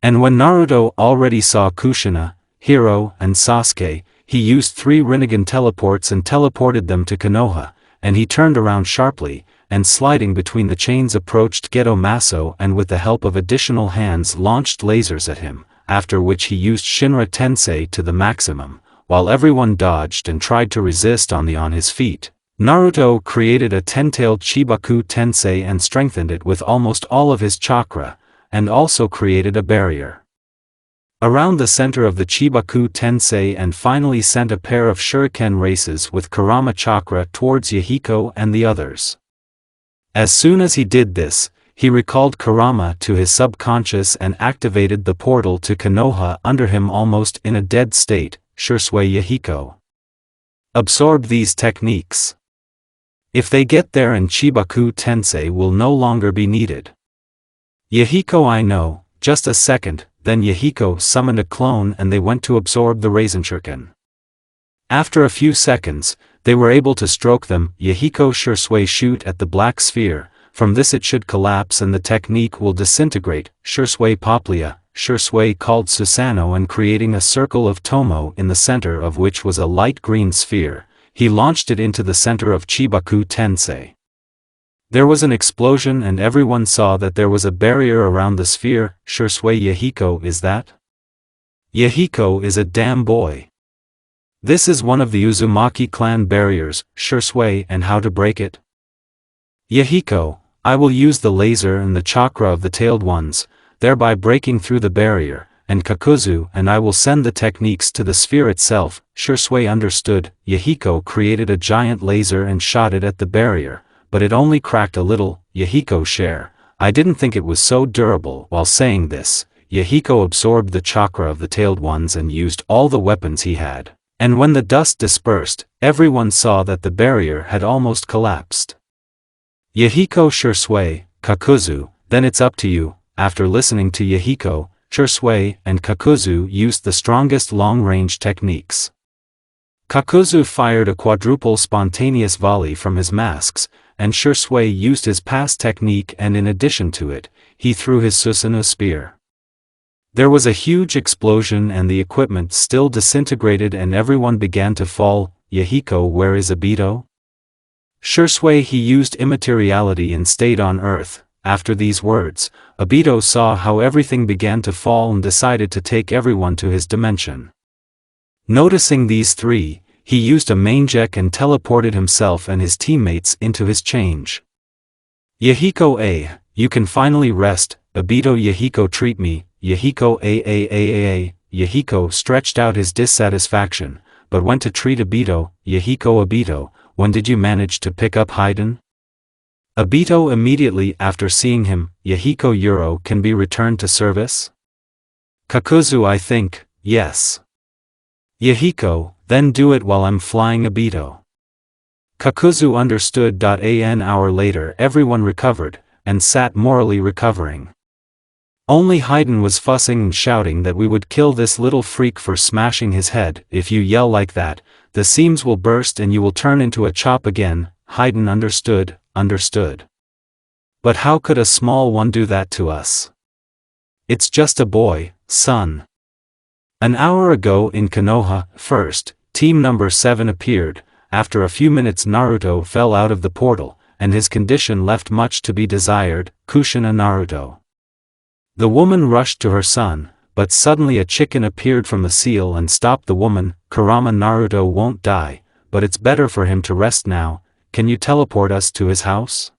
And when Naruto already saw Kushina, Hiro, and Sasuke, he used 3 Rinnegan teleports and teleported them to Konoha, and he turned around sharply, and sliding between the chains approached Geto Maso and with the help of additional hands launched lasers at him, after which he used Shinra Tensei to the maximum, while everyone dodged and tried to resist on his feet. Naruto created a 10-tailed Chibaku Tensei and strengthened it with almost all of his chakra, and also created a barrier around the center of the Chibaku Tensei and finally sent a pair of shuriken races with Kurama chakra towards Yahiko and the others. As soon as he did this, he recalled Kurama to his subconscious and activated the portal to Konoha under him almost in a dead state. Shursui Yahiko absorb these techniques. If they get there and Chibaku Tensei will no longer be needed. Yahiko, I know, just a second. Then Yahiko summoned a clone and they went to absorb the Raisin Shuriken. After a few seconds, they were able to stroke them. Yahiko Shursui shoot at the black sphere, from this it should collapse and the technique will disintegrate. Shursui Poplia, Shursui called Susanoo and creating a circle of Tomo in the center of which was a light green sphere, he launched it into the center of Chibaku Tensei. There was an explosion and everyone saw that there was a barrier around the sphere. Shursui Yahiko is that? Yahiko is a damn boy. This is one of the Uzumaki clan barriers, Shursui, and how to break it? Yahiko, I will use the laser and the chakra of the tailed ones, thereby breaking through the barrier, and Kakuzu and I will send the techniques to the sphere itself. Shursui understood. Yahiko created a giant laser and shot it at the barrier, but it only cracked a little. Yahiko share, I didn't think it was so durable. While saying this, Yahiko absorbed the chakra of the tailed ones and used all the weapons he had, and when the dust dispersed, everyone saw that the barrier had almost collapsed. Yahiko Shursui, Kakuzu, then it's up to you. After listening to Yahiko, Shursui and Kakuzu used the strongest long-range techniques. Kakuzu fired a quadruple spontaneous volley from his masks, and Shursui used his pass technique and in addition to it, he threw his Susanoo spear. There was a huge explosion and the equipment still disintegrated and everyone began to fall. Yahiko, where is Obito? Shursui, he used immateriality and stayed on Earth. After these words, Obito saw how everything began to fall and decided to take everyone to his dimension. Noticing these 3, he used a Manjek and teleported himself and his teammates into his change. Yahiko, you can finally rest. Obito, Yahiko, treat me. Yahiko, Yahiko stretched out his dissatisfaction, but went to treat Obito. Yahiko, when did you manage to pick up Haiden? Obito immediately after seeing him. Yahiko, Euro can be returned to service? Kakuzu, I think, yes. Yahiko, then do it while I'm flying. Obito. Kakuzu understood. An hour later everyone recovered, and sat morally recovering. Only Haiden was fussing and shouting that we would kill this little freak for smashing his head. If you yell like that, the seams will burst and you will turn into a chop again. Haiden understood. But how could a small one do that to us? It's just a boy, son. An hour ago in Konoha, first, team number 7 appeared. After a few minutes Naruto fell out of the portal, and his condition left much to be desired. Kushina Naruto. The woman rushed to her son, but suddenly a chicken appeared from the seal and stopped the woman. Kurama, Naruto won't die, but it's better for him to rest now. Can you teleport us to his house?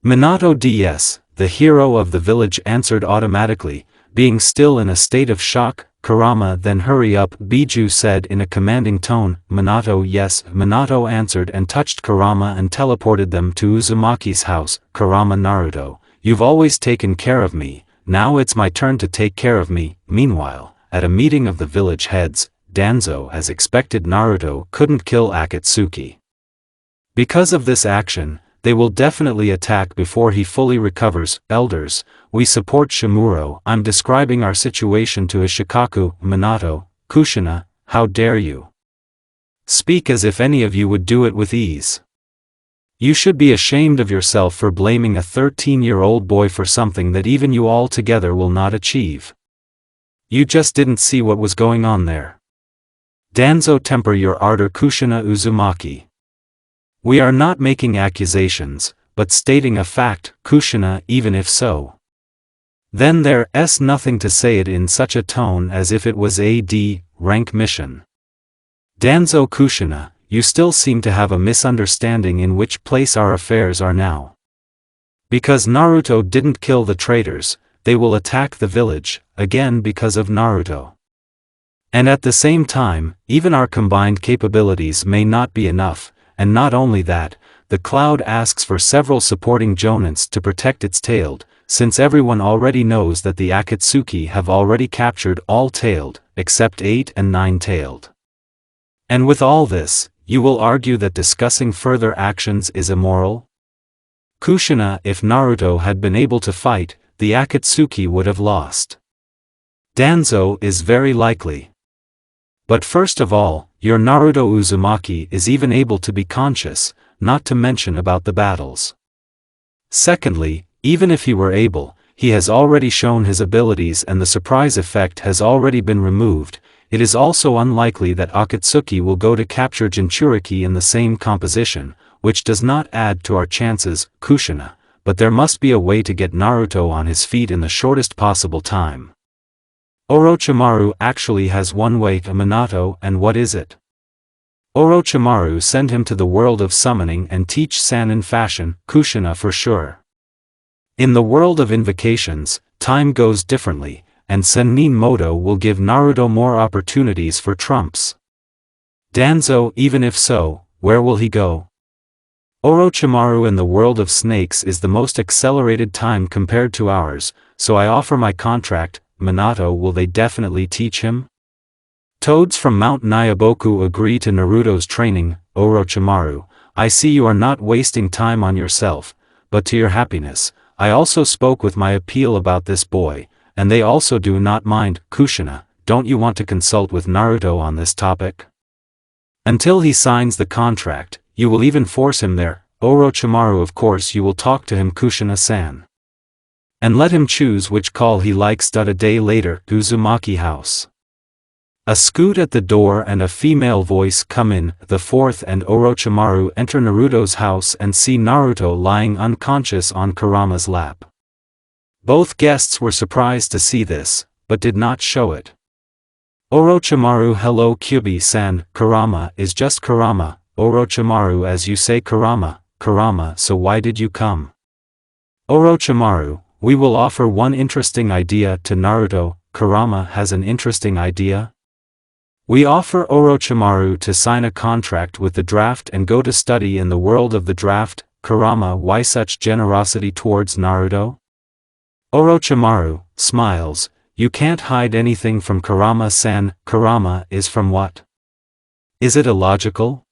Minato DS, the hero of the village, answered automatically, being still in a state of shock. Kurama, then hurry up, Biju said in a commanding tone. Minato, yes. Minato answered and touched Kurama and teleported them to Uzumaki's house. Kurama, Naruto, you've always taken care of me, now it's my turn to take care of me. Meanwhile, at a meeting of the village heads, Danzo, as expected, Naruto couldn't kill Akatsuki. Because of this action, they will definitely attack before he fully recovers. Elders, we support Shimuro. I'm describing our situation to Ishikaku, Minato, Kushina. How dare you speak as if any of you would do it with ease. You should be ashamed of yourself for blaming a 13-year-old boy for something that even you all together will not achieve. You just didn't see what was going on there. Danzo, temper your ardor. Kushina, Uzumaki. We are not making accusations, but stating a fact. Kushina, even if so, then there's nothing to say it in such a tone as if it was a D-rank mission. Danzo. Kushina, you still seem to have a misunderstanding in which place our affairs are now. Because Naruto didn't kill the traitors, they will attack the village, again because of Naruto. And at the same time, even our combined capabilities may not be enough, and not only that, the cloud asks for several supporting jonins to protect its tailed, since everyone already knows that the Akatsuki have already captured all tailed, except 8 and 9 tailed. And with all this, you will argue that discussing further actions is immoral? Kushina, if Naruto had been able to fight, the Akatsuki would have lost. Danzo, is very likely. But first of all, your Naruto Uzumaki is even able to be conscious, not to mention about the battles. Secondly, even if he were able, he has already shown his abilities and the surprise effect has already been removed. It is also unlikely that Akatsuki will go to capture Jinchuriki in the same composition, which does not add to our chances. Kushina, but there must be a way to get Naruto on his feet in the shortest possible time. Orochimaru actually has one way. Minato, and what is it? Orochimaru, send him to the world of summoning and teach Sannin fashion. Kushina, for sure. In the world of invocations, time goes differently, and Sennin Moto will give Naruto more opportunities for trumps. Danzo, even if so, where will he go? Orochimaru in the world of snakes is the most accelerated time compared to ours, so I offer my contract. Minato, will they definitely teach him? Toads from Mount Nyaboku agree to Naruto's training. Orochimaru, I see you are not wasting time on yourself, but to your happiness. I also spoke with my appeal about this boy, and they also do not mind. Kushina, don't you want to consult with Naruto on this topic? Until he signs the contract, you will even force him there. Orochimaru, of course you will talk to him. Kushina-san. And let him choose which call he likes. A day later, Uzumaki house. A scoot at the door and a female voice come in. The fourth and Orochimaru enter Naruto's house and see Naruto lying unconscious on Kurama's lap. Both guests were surprised to see this, but did not show it. Orochimaru, hello Kyubi-san. Kurama is just Kurama. Orochimaru, as you say Kurama, so why did you come? Orochimaru, we will offer one interesting idea to Naruto. Kurama has an interesting idea? We offer Orochimaru to sign a contract with the draft and go to study in the world of the draft. Kurama, why such generosity towards Naruto? Orochimaru smiles, you can't hide anything from Kurama-san. Kurama is from what? Is it illogical?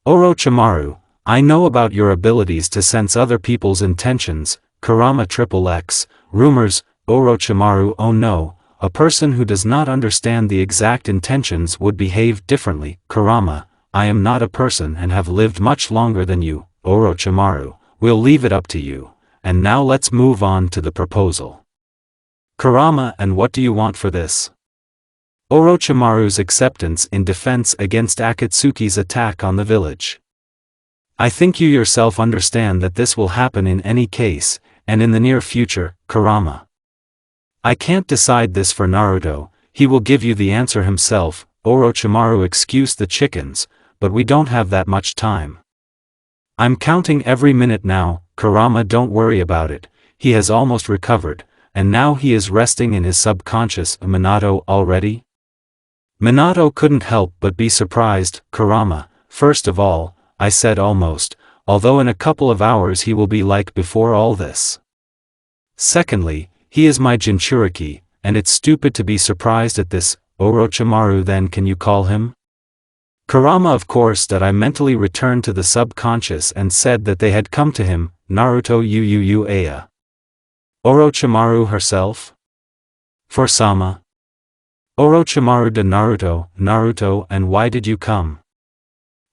Orochimaru, I know about your abilities to sense other people's intentions. Kurama XXX, rumors. Orochimaru, oh no, a person who does not understand the exact intentions would behave differently. Kurama, I am not a person and have lived much longer than you. Orochimaru, we'll leave it up to you, and now let's move on to the proposal. Kurama, and what do you want for this? Orochimaru's acceptance in defense against Akatsuki's attack on the village. I think you yourself understand that this will happen in any case, and in the near future. Kurama, I can't decide this for Naruto, he will give you the answer himself. Orochimaru, excuse the chickens, but we don't have that much time. I'm counting every minute now. Kurama, don't worry about it, he has almost recovered, and now he is resting in his subconscious. Minato, already? Minato couldn't help but be surprised. Kurama, first of all, I said almost, although in a couple of hours he will be like before all this. Secondly, he is my Jinchuriki, and it's stupid to be surprised at this. Orochimaru, then can you call him? Kurama of course that I mentally returned to the subconscious and said that they had come to him, Naruto Aya. Orochimaru herself? For Sama? Orochimaru de Naruto, and why did you come?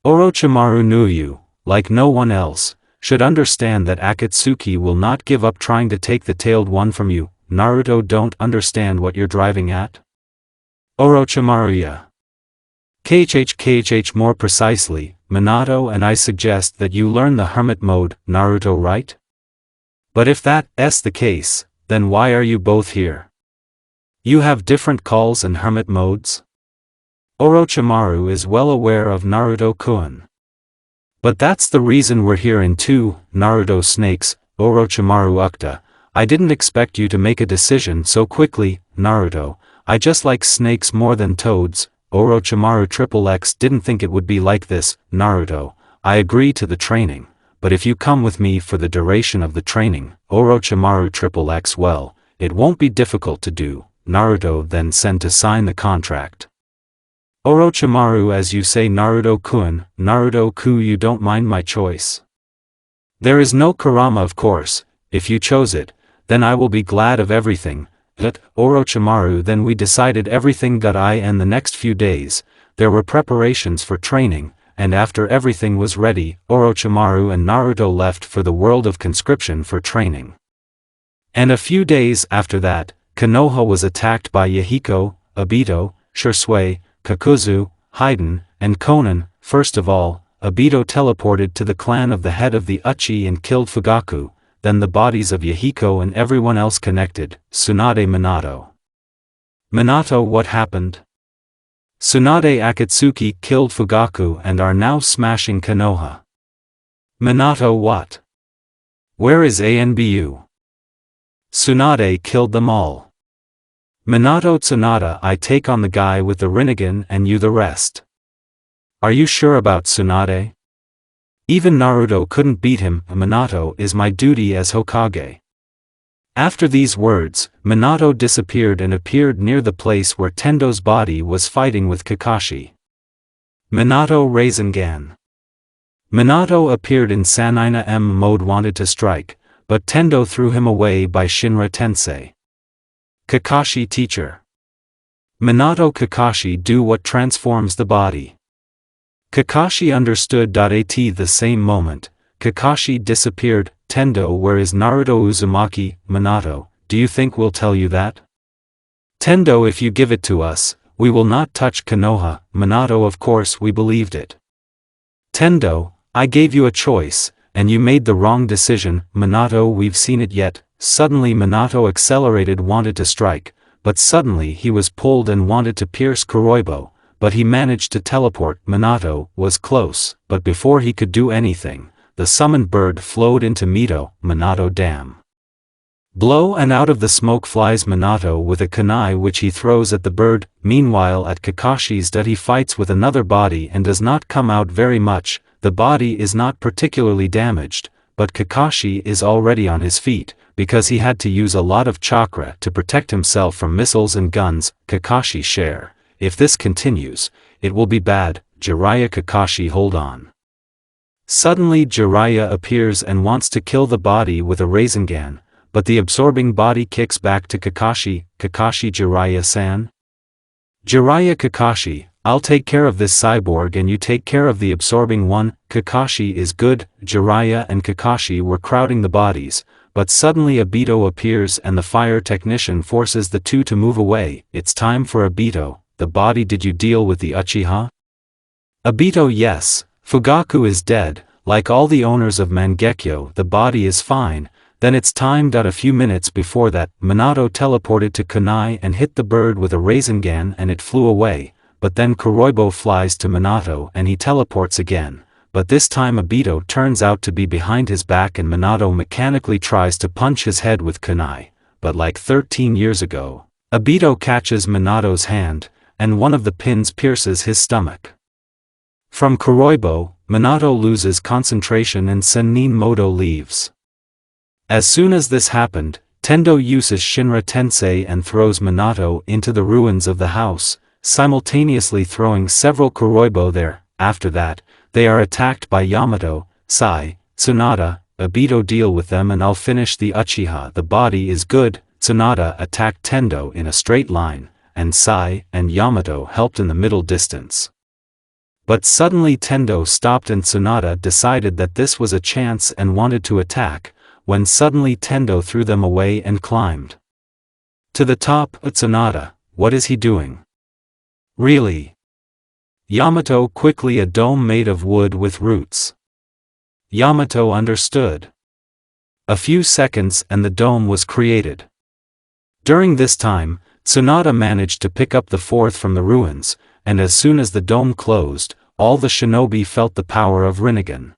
Orochimaru knew you, like no one else, should understand that Akatsuki will not give up trying to take the tailed one from you. Naruto don't understand what you're driving at? Orochimaru yeah. KHH more precisely, Minato and I suggest that you learn the hermit mode, Naruto right? But if that's the case, then why are you both here? You have different calls and hermit modes? Orochimaru is well aware of Naruto-kun. But that's the reason we're here in two, Naruto snakes, Orochimaru ukta. I didn't expect you to make a decision so quickly, Naruto. I just like snakes more than toads. Orochimaru XXX didn't think it would be like this, Naruto. I agree to the training, but if you come with me for the duration of the training, Orochimaru XXX well, it won't be difficult to do. Naruto then sent to sign the contract. Orochimaru as you say Naruto-kun, Naruto-ku you don't mind my choice? There is no Kurama of course, if you chose it, then I will be glad of everything. But Orochimaru then we decided everything and the next few days, there were preparations for training, and after everything was ready, Orochimaru and Naruto left for the world of conscription for training. And a few days after that, Konoha was attacked by Yahiko, Obito, Shisui, Kakuzu, Haiden, and Konan. First of all, Obito teleported to the clan of the head of the Uchi and killed Fugaku. Then the bodies of Yahiko and everyone else connected, Tsunade Minato. Minato what happened? Tsunade Akatsuki killed Fugaku and are now smashing Konoha. Minato what? Where is Anbu? Tsunade killed them all. Minato Tsunade I take on the guy with the Rinnegan and you the rest. Are you sure about Tsunade? Even Naruto couldn't beat him. Minato is my duty as Hokage. After these words, Minato disappeared and appeared near the place where Tendo's body was fighting with Kakashi. Minato Rasengan. Minato appeared in Sanina M mode wanted to strike, but Tendo threw him away by Shinra Tensei. Kakashi teacher. Minato Kakashi do what transforms the body. Kakashi understood. At the same moment, Kakashi disappeared. Tendo where is Naruto Uzumaki? Minato, do you think we'll tell you that? Tendo if you give it to us, we will not touch Konoha. Minato of course we believed it. Tendo, I gave you a choice, and you made the wrong decision. Minato we've seen it yet. Suddenly Minato accelerated wanted to strike, but suddenly he was pulled and wanted to pierce Kuroibo. But he managed to teleport. Minato was close, but before he could do anything, the summoned bird flowed into Mito. Minato damn. Blow and out of the smoke flies Minato with a kunai which he throws at the bird. Meanwhile at Kakashi's he fights with another body and does not come out very much. The body is not particularly damaged, but Kakashi is already on his feet, because he had to use a lot of chakra to protect himself from missiles and guns. Kakashi share. If this continues, it will be bad. Jiraiya Kakashi hold on. Suddenly Jiraiya appears and wants to kill the body with a Rasengan, but the absorbing body kicks back to Kakashi. Kakashi Jiraiya-san? Jiraiya Kakashi, I'll take care of this cyborg and you take care of the absorbing one. Kakashi is good. Jiraiya and Kakashi were crowding the bodies, but suddenly Obito appears and the fire technician forces the two to move away. It's time for Obito. The body did you deal with the Uchiha? Obito yes, Fugaku is dead, like all the owners of Mangekyo the body is fine, then it's time. A few minutes before that, Minato teleported to kunai and hit the bird with a Rasengan and it flew away, but then Kuroibo flies to Minato and he teleports again, but this time Obito turns out to be behind his back and Minato mechanically tries to punch his head with kunai, but like 13 years ago, Obito catches Minato's hand, and one of the pins pierces his stomach. From Kuroibo, Minato loses concentration and Sennin Moto leaves. As soon as this happened, Tendo uses Shinra Tensei and throws Minato into the ruins of the house, simultaneously throwing several Kuroibo there. After that, they are attacked by Yamato, Sai, Tsunade. Obito deal with them and I'll finish the Uchiha. The body is good. Tsunade attacked Tendo in a straight line, and Sai and Yamato helped in the middle distance. But suddenly Tendo stopped and Tsunade decided that this was a chance and wanted to attack, when suddenly Tendo threw them away and climbed to the top. Tsunade, what is he doing? Really? Yamato quickly, a dome made of wood with roots. Yamato understood. A few seconds and the dome was created. During this time, Tsunade managed to pick up the fourth from the ruins, and as soon as the dome closed, all the shinobi felt the power of Rinnegan.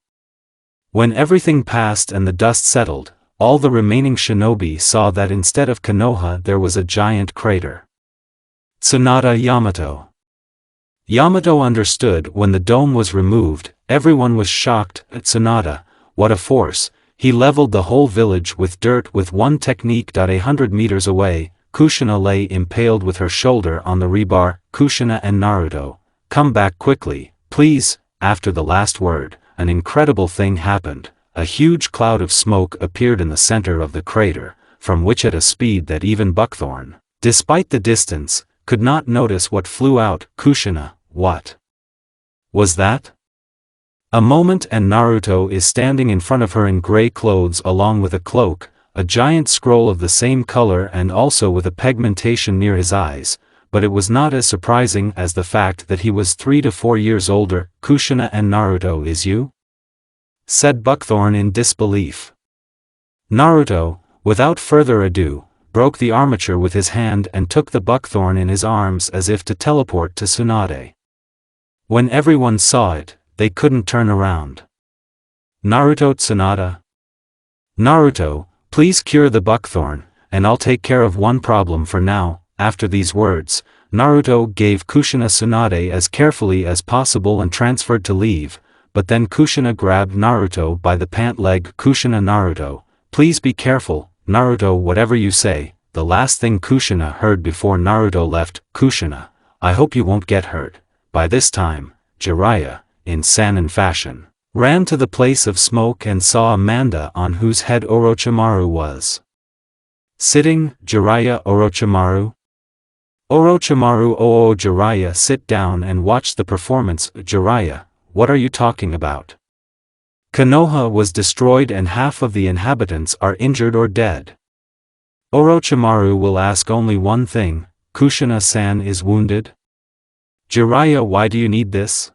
When everything passed and the dust settled, all the remaining shinobi saw that instead of Konoha there was a giant crater. Tsunade Yamato. Yamato understood when the dome was removed. Everyone was shocked. Tsunade, what a force! He leveled the whole village with dirt with one technique. 100 meters away, Kushina lay impaled with her shoulder on the rebar. Kushina and Naruto, come back quickly, please. After the last word, an incredible thing happened. A huge cloud of smoke appeared in the center of the crater, from which at a speed that even Buckthorn, despite the distance, could not notice what flew out. Kushina, what was that? A moment and Naruto is standing in front of her in gray clothes along with a cloak, a giant scroll of the same color and also with a pigmentation near his eyes, but it was not as surprising as the fact that he was 3 to 4 years older. Kushina and Naruto, is you? Said Buckthorn in disbelief. Naruto, without further ado, broke the armature with his hand and took the buckthorn in his arms as if to teleport to Tsunade. When everyone saw it, they couldn't turn around. Naruto, Tsunade. Naruto, please cure the buckthorn, and I'll take care of one problem for now. After these words, Naruto gave Kushina Tsunade as carefully as possible and transferred to leave, but then Kushina grabbed Naruto by the pant leg. Kushina, Naruto, please be careful. Naruto, whatever you say. The last thing Kushina heard before Naruto left. Kushina, I hope you won't get hurt. By this time, Jiraiya, in Sannin fashion, ran to the place of smoke and saw Amanda on whose head Orochimaru was sitting. Jiraiya, Orochimaru? Orochimaru, oh Jiraiya, sit down and watch the performance. Jiraiya, what are you talking about? Konoha was destroyed and half of the inhabitants are injured or dead. Orochimaru will ask only one thing, Kushina-san is wounded? Jiraiya, why do you need this?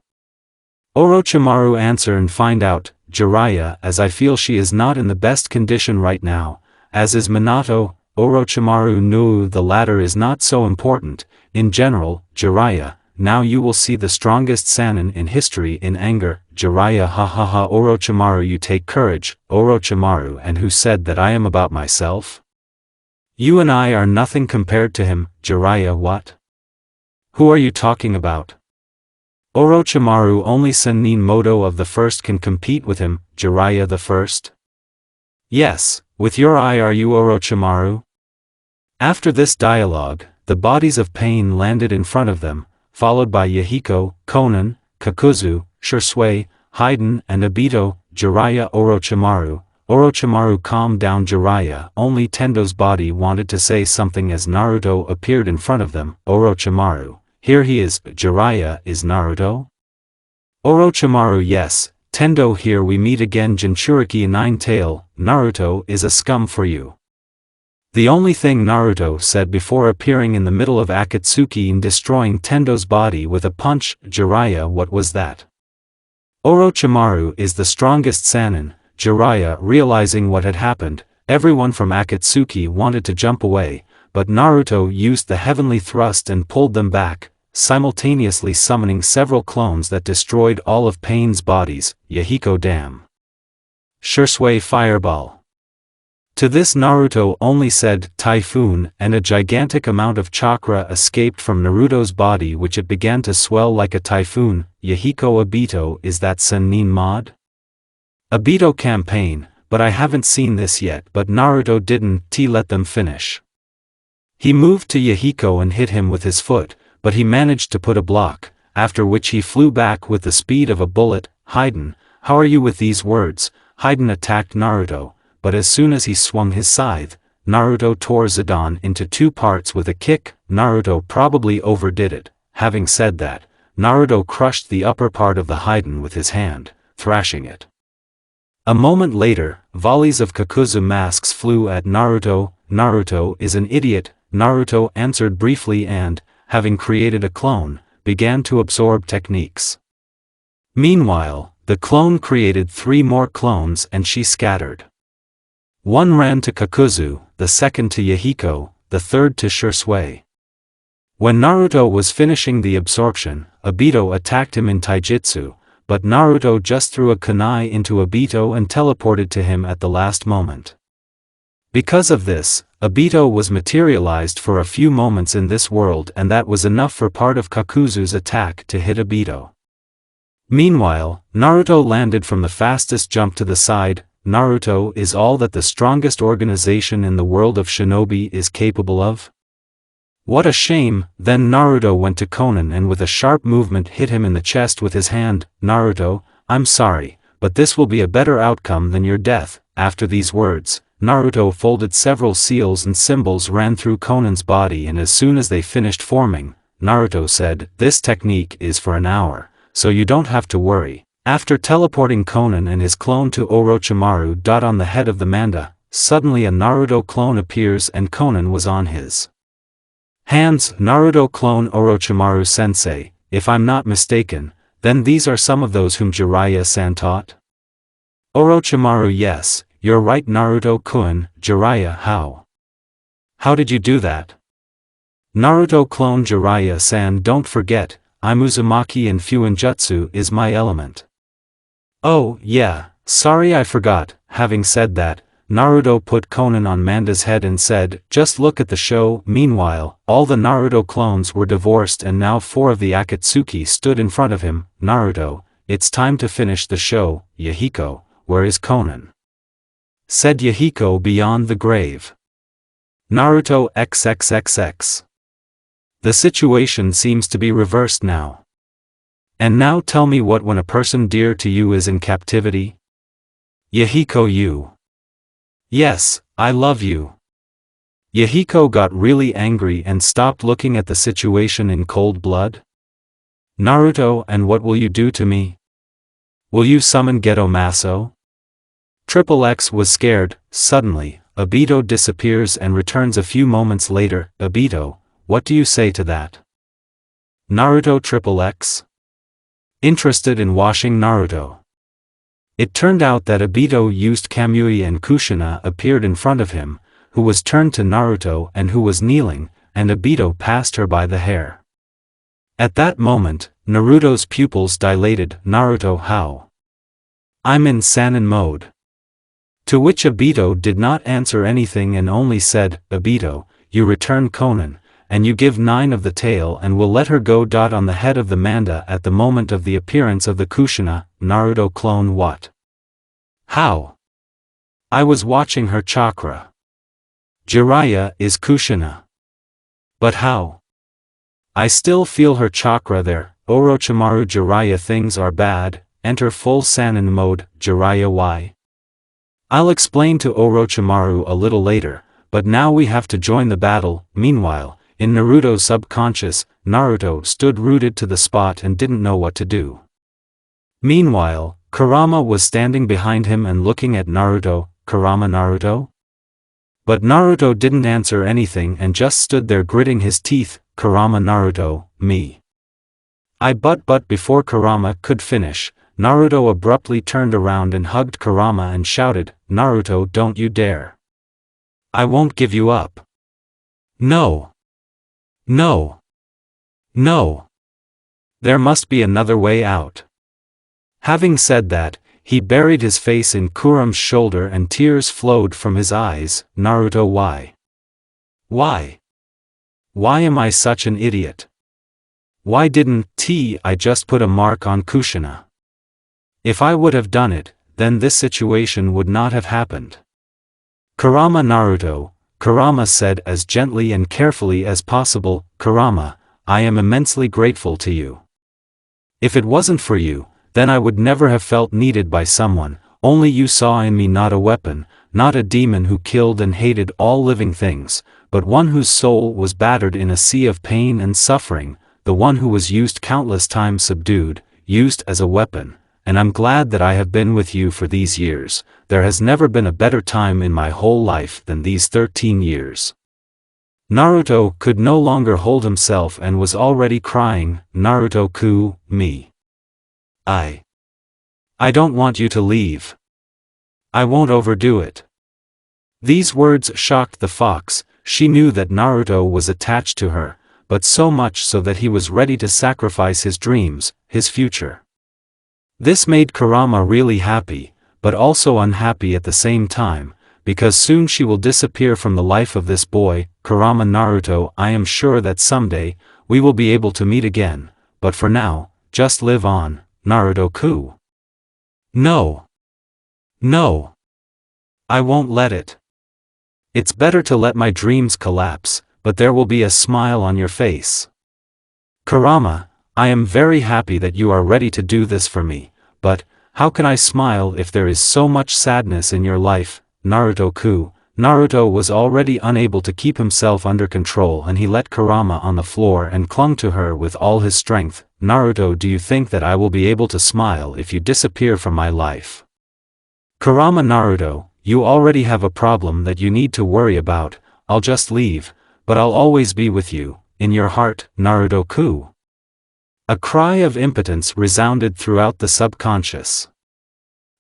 Orochimaru, answer and find out. Jiraiya, as I feel she is not in the best condition right now, as is Minato. Orochimaru, no, the latter is not so important. In general, Jiraiya, now you will see the strongest Sannin in history in anger. Jiraiya, ha ha ha. Orochimaru, you take courage. Orochimaru, and who said that I am about myself? You and I are nothing compared to him. Jiraiya, what? Who are you talking about? Orochimaru, only Sannin Moto of the first can compete with him. Jiraiya the first? Yes, with your eye are you, Orochimaru? After this dialogue, the bodies of pain landed in front of them, followed by Yahiko, Konan, Kakuzu, Shisui, Haiden and Obito. Jiraiya, Orochimaru. Orochimaru, calm down. Jiraiya, only Tendo's body wanted to say something as Naruto appeared in front of them. Orochimaru, here he is. Jiraiya, is Naruto? Orochimaru, yes, Tendo, here we meet again. Jinchuriki, Nine-Tail, Naruto is a scum for you. The only thing Naruto said before appearing in the middle of Akatsuki and destroying Tendo's body with a punch. Jiraiya, what was that? Orochimaru is the strongest Sannin. Jiraiya, realizing what had happened, everyone from Akatsuki wanted to jump away, but Naruto used the heavenly thrust and pulled them back, simultaneously summoning several clones that destroyed all of Pain's bodies. Yahiko, damn. Shisui, fireball. To this Naruto only said typhoon, and a gigantic amount of chakra escaped from Naruto's body, which it began to swell like a typhoon. Yahiko, Obito, is that Sannin mod? Obito, campaign, but I haven't seen this yet. But Naruto didn't let them finish. He moved to Yahiko and hit him with his foot, but he managed to put a block. after which he flew back with the speed of a bullet. "Hiden, how are you?" With these words, Hiden attacked Naruto, but as soon as he swung his scythe, Naruto tore Zidane into two parts with a kick. Naruto probably overdid it. Having said that, Naruto crushed the upper part of the Hiden with his hand, thrashing it. A moment later, volleys of Kakuzu masks flew at Naruto. "Naruto is an idiot," Naruto answered briefly and, having created a clone, began to absorb techniques. Meanwhile, the clone created 3 more clones and she scattered. One ran to Kakuzu, the second to Yahiko, the third to Shursui. When Naruto was finishing the absorption, Obito attacked him in taijutsu, but Naruto just threw a kunai into Obito and teleported to him at the last moment. Because of this, Obito was materialized for a few moments in this world, and that was enough for part of Kakuzu's attack to hit Obito. Meanwhile, Naruto landed from the fastest jump to the side. Naruto is all that the strongest organization in the world of shinobi is capable of? What a shame. Then Naruto went to Konan and with a sharp movement hit him in the chest with his hand. "Naruto, I'm sorry, but this will be a better outcome than your death." After these words, Naruto folded several seals and symbols ran through Konan's body, and as soon as they finished forming, Naruto said, "This technique is for an hour, so you don't have to worry." After teleporting Konan and his clone to Orochimaru. On the head of the Manda, suddenly a Naruto clone appears and Konan was on his hands. "Naruto clone Orochimaru sensei, if I'm not mistaken, then these are some of those whom Jiraiya-san taught?" Orochimaru: "Yes, you're right Naruto-kun." "Jiraiya, how? How did you do that?" Naruto clone: "Jiraiya-san, don't forget, I'm Uzumaki and Fuinjutsu is my element." "Oh, yeah, sorry I forgot." Having said that, Naruto put Konan on Manda's head and said, "Just look at the show." Meanwhile, all the Naruto clones were divorced and now 4 of the Akatsuki stood in front of him. "Naruto, it's time to finish the show." "Yahiko, where is Konan?" said Yahiko beyond the grave. Naruto XXXX. The situation seems to be reversed now. "And now tell me what when a person dear to you is in captivity?" Yahiko: "You. Yes, I love you." Yahiko got really angry and stopped looking at the situation in cold blood. "Naruto, and what will you do to me? Will you summon Geto Maso?" XXX was scared. Suddenly, Obito disappears and returns a few moments later. "Obito, what do you say to that?" Naruto XXX. Interested in washing Naruto. It turned out that Obito used Kamui and Kushina appeared in front of him, who was turned to Naruto and who was kneeling, and Obito passed her by the hair. At that moment, Naruto's pupils dilated. "Naruto, how? I'm in Sannin mode." To which Obito did not answer anything and only said, "Obito, you return Konan, and you give 9 of the tail and will let her go." On the head of the Manda at the moment of the appearance of the Kushina. Naruto clone: "What? How? I was watching her chakra." Jiraiya: "Is Kushina? But how? I still feel her chakra there." Orochimaru: "Jiraiya, things are bad, enter full Sannin mode." Jiraiya: "Why?" "I'll explain to Orochimaru a little later, but now we have to join the battle." Meanwhile, in Naruto's subconscious, Naruto stood rooted to the spot and didn't know what to do. Meanwhile, Kurama was standing behind him and looking at Naruto. "Kurama, Naruto?" But Naruto didn't answer anything and just stood there gritting his teeth. "Kurama, Naruto, me. But before Kurama could finish, Naruto abruptly turned around and hugged Kurama and shouted, "Naruto, don't you dare. I won't give you up. No. No. No. There must be another way out." Having said that, he buried his face in Kurama's shoulder and tears flowed from his eyes. "Naruto, why? Why? Why am I such an idiot? Why didn't I just put a mark on Kushina? If I would have done it, then this situation would not have happened." "Kurama, Naruto," Kurama said as gently and carefully as possible. "Kurama, I am immensely grateful to you. If it wasn't for you, then I would never have felt needed by someone. Only you saw in me not a weapon, not a demon who killed and hated all living things, but one whose soul was battered in a sea of pain and suffering, the one who was used countless times subdued, used as a weapon, and I'm glad that I have been with you for these years. There has never been a better time in my whole life than these 13 years. Naruto could no longer hold himself and was already crying. Naruto-ku, me. I don't want you to leave. I won't overdo it. These words shocked the fox. She knew that Naruto was attached to her, but so much so that he was ready to sacrifice his dreams, his future. This made Kurama really happy, but also unhappy at the same time, because soon she will disappear from the life of this boy. Kurama Naruto, I am sure that someday, we will be able to meet again, but for now, just live on, Naruto-ku. No. No. I won't let it. It's better to let my dreams collapse, but there will be a smile on your face. Kurama, I am very happy that you are ready to do this for me, but, how can I smile if there is so much sadness in your life, Naruto-ku? Naruto was already unable to keep himself under control and he let Kurama on the floor and clung to her with all his strength. Naruto, do you think that I will be able to smile if you disappear from my life? Kurama Naruto, you already have a problem that you need to worry about. I'll just leave, but I'll always be with you, in your heart, Naruto-ku. A cry of impotence resounded throughout the subconscious.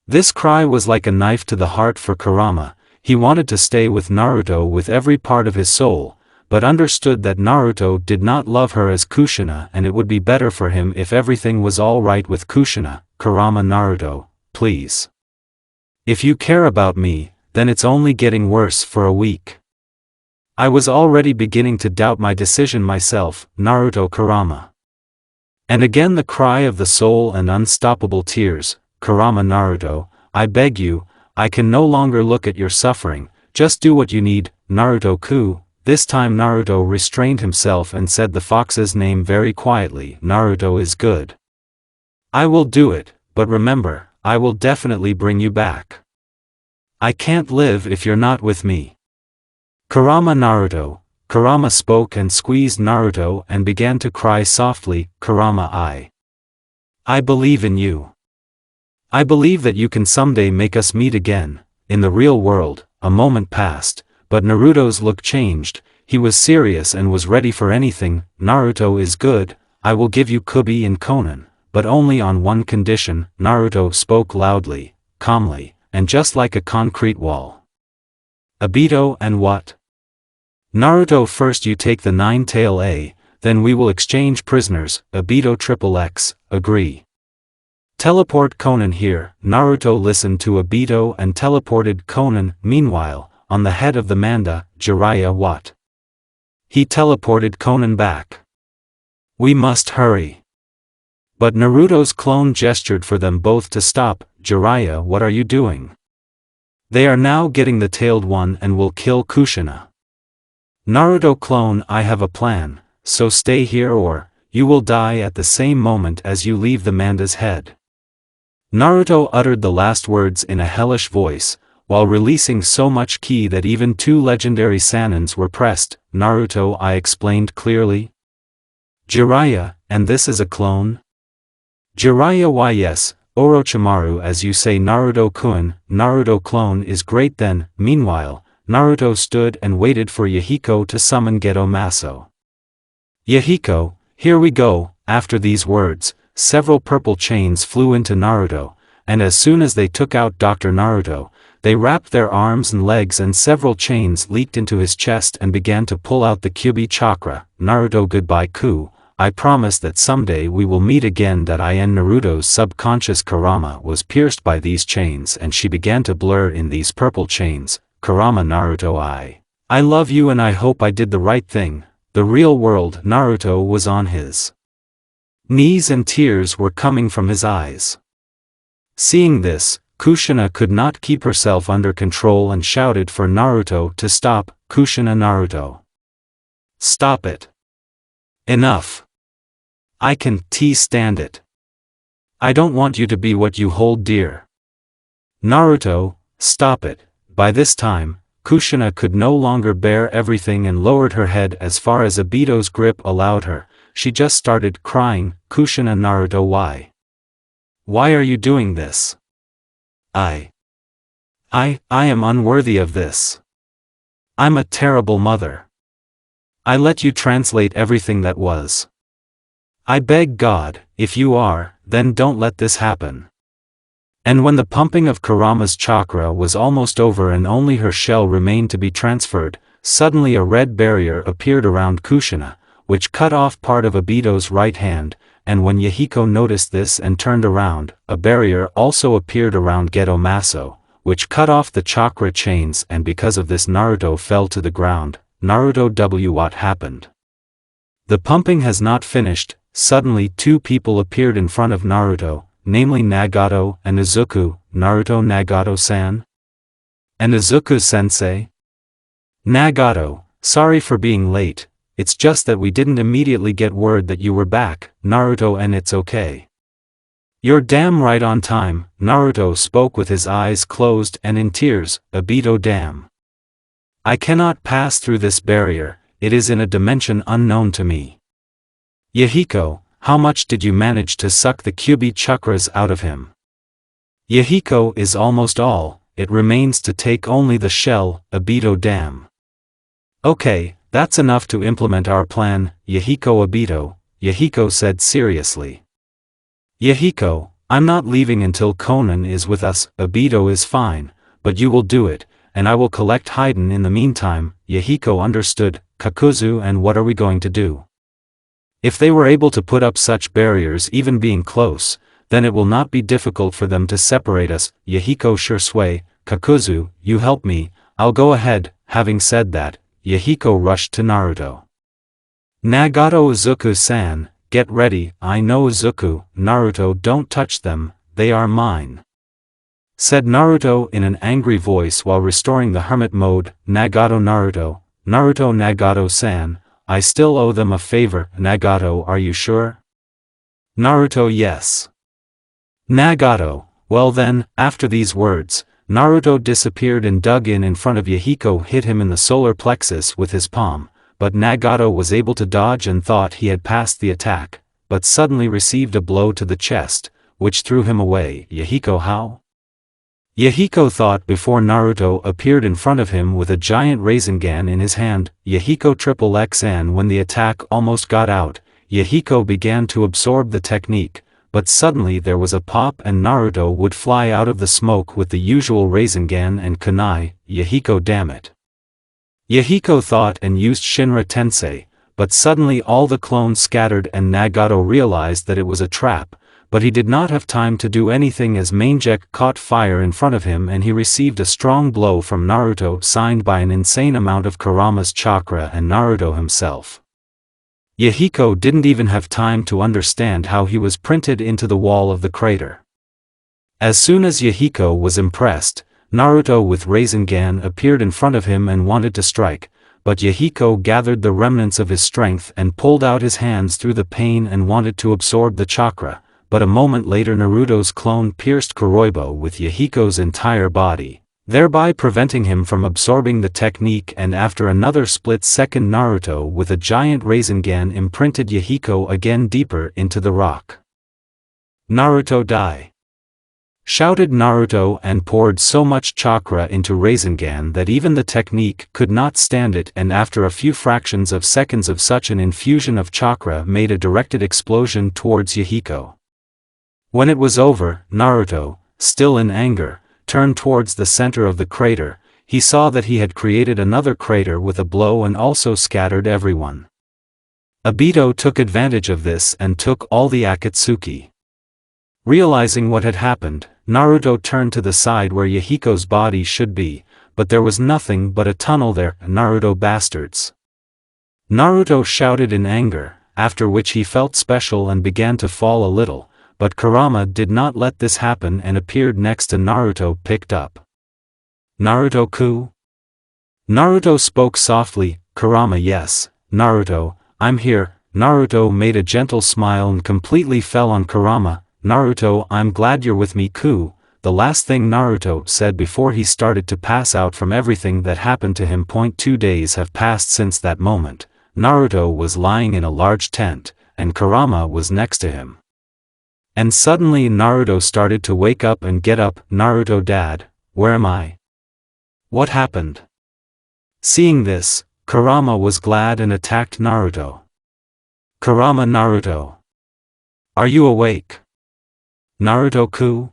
This cry was like a knife to the heart for Kurama. He wanted to stay with Naruto with every part of his soul, but understood that Naruto did not love her as Kushina and it would be better for him if everything was all right with Kushina. Kurama Naruto, please. If you care about me, then it's only getting worse for a week. I was already beginning to doubt my decision myself, Naruto Kurama. And again the cry of the soul and unstoppable tears. Kurama Naruto, I beg you, I can no longer look at your suffering, just do what you need, Naruto-ku. This time Naruto restrained himself and said the fox's name very quietly. Naruto is good. I will do it, but remember, I will definitely bring you back. I can't live if you're not with me. Kurama Naruto. Kurama spoke and squeezed Naruto and began to cry softly. Kurama, I believe in you. I believe that you can someday make us meet again. In the real world. A moment passed, but Naruto's look changed. He was serious and was ready for anything. Naruto is good. I will give you Kubi and Konan, but only on one condition. Naruto spoke loudly, calmly, and just like a concrete wall. Obito, and what? Naruto, first you take the nine-tail A, then we will exchange prisoners. Obito XXX, agree. Teleport Konan here. Naruto listened to Obito and teleported Konan. Meanwhile, on the head of the Manda, Jiraiya, what? He teleported Konan back. We must hurry. But Naruto's clone gestured for them both to stop. Jiraiya, what are you doing? They are now getting the tailed one and will kill Kushina. Naruto clone, I have a plan, so stay here or you will die at the same moment as you leave the Manda's head. Naruto uttered the last words in a hellish voice, while releasing so much ki that even two legendary Sanins were pressed. Naruto, I explained clearly. Jiraiya, and this is a clone? Jiraiya, why yes, Orochimaru, as you say. Naruto-kun, Naruto clone is great then. Meanwhile, Naruto stood and waited for Yahiko to summon Geto Maso. Yahiko, here we go. After these words, several purple chains flew into Naruto, and as soon as they took out Dr. Naruto, they wrapped their arms and legs and several chains leaked into his chest and began to pull out the Kyuubi chakra. Naruto, goodbye Ku, I promise that someday we will meet again. In Naruto's subconscious, Kurama was pierced by these chains and she began to blur in these purple chains. Kurama Naruto, I love you and I hope I did the right thing. The real world. Naruto was on his knees and tears were coming from his eyes. Seeing this, Kushina could not keep herself under control and shouted for Naruto to stop. Kushina, Naruto, stop it. Enough. I can't stand it. I don't want you to be what you hold dear. Naruto, stop it. By this time, Kushina could no longer bear everything and lowered her head as far as Obito's grip allowed her. She just started crying. Kushina, Naruto, why? Why are you doing this? I am unworthy of this. I'm a terrible mother. I let you translate everything that was. I beg God, if you are, then don't let this happen. And when the pumping of Kurama's chakra was almost over and only her shell remained to be transferred, suddenly a red barrier appeared around Kushina, which cut off part of Obito's right hand, and when Yahiko noticed this and turned around, a barrier also appeared around Geto Maso, which cut off the chakra chains, and because of this Naruto fell to the ground. Naruto, what happened? The pumping has not finished. Suddenly two people appeared in front of Naruto, namely Nagato and Izuku. Naruto, Nagato-san? And Izuku-sensei? Nagato, sorry for being late, it's just that we didn't immediately get word that you were back, Naruto, and it's okay. You're damn right on time. Naruto spoke with his eyes closed and in tears. Obito, damn. I cannot pass through this barrier, it is in a dimension unknown to me. Yahiko, how much did you manage to suck the Kyuubi chakras out of him? Yahiko is almost all, it remains to take only the shell. Obito, damn. Okay, that's enough to implement our plan, Yahiko. Obito, Yahiko said seriously. Yahiko, I'm not leaving until Konan is with us. Obito is fine, but you will do it, and I will collect Haiden in the meantime. Yahiko understood. Kakuzu, and what are we going to do? If they were able to put up such barriers even being close, then it will not be difficult for them to separate us. Yahiko, sure, sway. Kakuzu, you help me, I'll go ahead. Having said that, Yahiko rushed to Naruto. Nagato, Izuku-san, get ready. I know Izuku. Naruto, don't touch them, they are mine, said Naruto in an angry voice while restoring the hermit mode. Nagato, Naruto, Nagato-san, I still owe them a favor. Nagato, are you sure? Naruto, yes. Nagato, well then. After these words, Naruto disappeared and dug in front of Yahiko, hit him in the solar plexus with his palm, but Nagato was able to dodge and thought he had passed the attack, but suddenly received a blow to the chest, which threw him away. Yahiko, how? Yahiko thought before Naruto appeared in front of him with a giant Rasengan in his hand. Yahiko XXX, when the attack almost got out, Yahiko began to absorb the technique, but suddenly there was a pop and Naruto would fly out of the smoke with the usual Rasengan and kunai. Yahiko, damn it. Yahiko thought and used Shinra Tensei, but suddenly all the clones scattered and Nagato realized that it was a trap, but he did not have time to do anything as Manjek caught fire in front of him and he received a strong blow from Naruto signed by an insane amount of Kurama's chakra and Naruto himself. Yahiko didn't even have time to understand how he was printed into the wall of the crater. As soon as Yahiko was impressed, Naruto with Rasengan appeared in front of him and wanted to strike, but Yahiko gathered the remnants of his strength and pulled out his hands through the pain and wanted to absorb the chakra. But a moment later Naruto's clone pierced Kuroibo with Yahiko's entire body, thereby preventing him from absorbing the technique, and after another split second Naruto with a giant Rasengan imprinted Yahiko again deeper into the rock. Naruto, die! Shouted Naruto and poured so much chakra into Rasengan that even the technique could not stand it, and after a few fractions of seconds of such an infusion of chakra made a directed explosion towards Yahiko. When it was over, Naruto, still in anger, turned towards the center of the crater. He saw that he had created another crater with a blow and also scattered everyone. Obito took advantage of this and took all the Akatsuki. Realizing what had happened, Naruto turned to the side where Yahiko's body should be, but there was nothing but a tunnel there. Naruto bastards! Naruto shouted in anger, after which he felt special and began to fall a little. But Kurama did not let this happen and appeared next to Naruto, picked up. Naruto-ku? Naruto spoke softly. Kurama, yes, Naruto, I'm here. Naruto made a gentle smile and completely fell on Kurama. Naruto, I'm glad you're with me, the last thing Naruto said before he started to pass out from everything that happened to him. 2 days have passed since that moment. Naruto was lying in a large tent, and Kurama was next to him. And suddenly Naruto started to wake up and get up. Naruto, Dad, where am I? What happened? Seeing this, Kurama was glad and attacked Naruto. Kurama, Naruto. Are you awake? Naruto,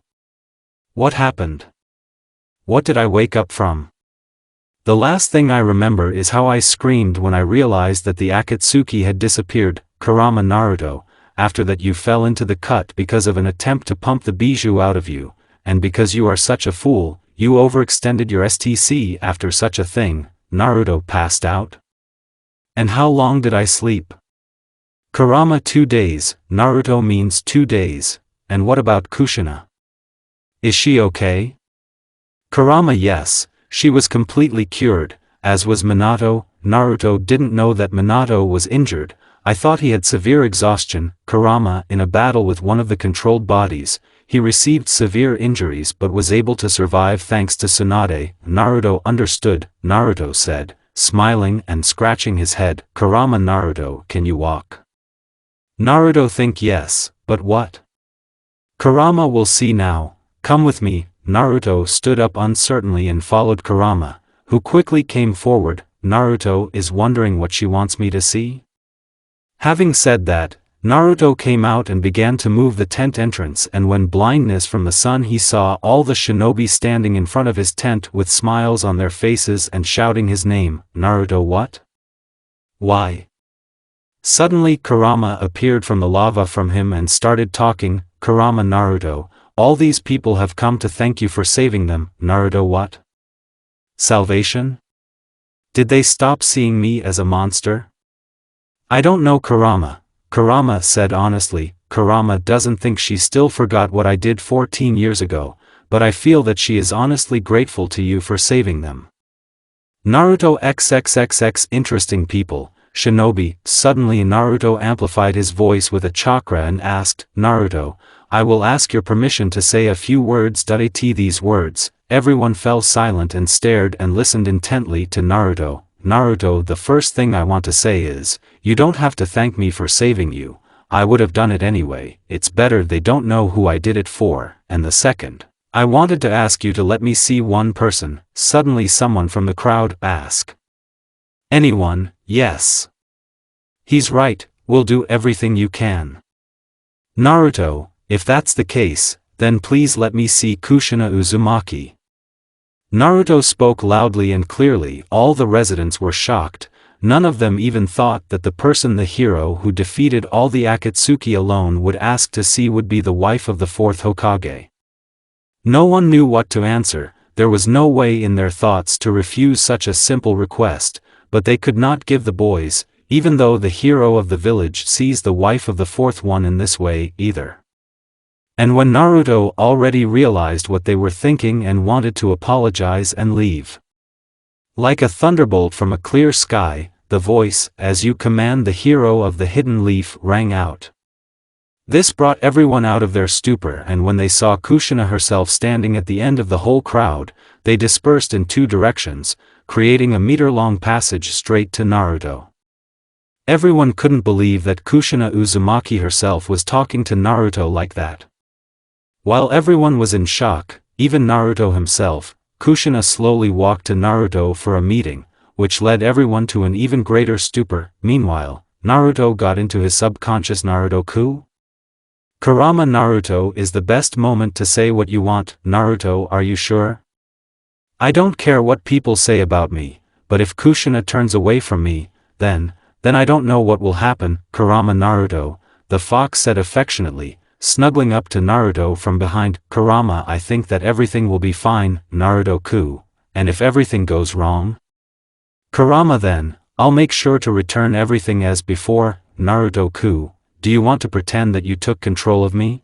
what happened? What did I wake up from? The last thing I remember is how I screamed when I realized that the Akatsuki had disappeared. Kurama, Naruto, after that you fell into the cut because of an attempt to pump the bijou out of you, and because you are such a fool, you overextended your STC. After such a thing, Naruto passed out. And how long did I sleep? Kurama, 2 days. Naruto means 2 days. And what about Kushina? Is she okay? Kurama, yes, she was completely cured, as was Minato. Naruto didn't know that Minato was injured. I thought he had severe exhaustion. Kurama, in a battle with one of the controlled bodies, he received severe injuries but was able to survive thanks to Tsunade. Naruto understood, Naruto said, smiling and scratching his head. Kurama, Naruto, can you walk? Naruto, think yes, but what? Kurama, will see now. Come with me. Naruto stood up uncertainly and followed Kurama, who quickly came forward. Naruto is wondering what she wants me to see. Having said that, Naruto came out and began to move the tent entrance, and when blindness from the sun he saw all the shinobi standing in front of his tent with smiles on their faces and shouting his name. Naruto, what? Why? Suddenly Kurama appeared from the lava from him and started talking. Kurama, Naruto, all these people have come to thank you for saving them. Naruto, what? Salvation? Did they stop seeing me as a monster? I don't know, Kurama. Kurama said honestly. Kurama doesn't think she still forgot what I did 14 years ago, but I feel that she is honestly grateful to you for saving them. Naruto XXXX, interesting people, shinobi. Suddenly Naruto amplified his voice with a chakra and asked, Naruto, I will ask your permission to say a few words. At these words, everyone fell silent and stared and listened intently to Naruto. Naruto, the first thing I want to say is, you don't have to thank me for saving you, I would have done it anyway. It's better they don't know who I did it for. And the second, I wanted to ask you to let me see one person. Suddenly someone from the crowd asked. Anyone? Yes. He's right, we'll do everything you can. Naruto, if that's the case, then please let me see Kushina Uzumaki. Naruto spoke loudly and clearly. All the residents were shocked. None of them even thought that the person the hero who defeated all the Akatsuki alone would ask to see would be the wife of the 4th Hokage. No one knew what to answer. There was no way in their thoughts to refuse such a simple request, but they could not give the boys, even though the hero of the village sees the wife of the 4th one in this way, either. And when Naruto already realized what they were thinking and wanted to apologize and leave. Like a thunderbolt from a clear sky, the voice, as you command, the hero of the hidden leaf, rang out. This brought everyone out of their stupor, and when they saw Kushina herself standing at the end of the whole crowd, they dispersed in 2 directions, creating a meter-long passage straight to Naruto. Everyone couldn't believe that Kushina Uzumaki herself was talking to Naruto like that. While everyone was in shock, even Naruto himself, Kushina slowly walked to Naruto for a meeting, which led everyone to an even greater stupor. Meanwhile, Naruto got into his subconscious. Naruto-ku? Kurama, Naruto is the best moment to say what you want. Naruto, are you sure? I don't care what people say about me, but if Kushina turns away from me, then I don't know what will happen. Kurama, Naruto, the fox said affectionately, snuggling up to Naruto from behind. Kurama, I think that everything will be fine. Naruto-ku, and if everything goes wrong? Kurama, then, I'll make sure to return everything as before. Naruto-ku, do you want to pretend that you took control of me?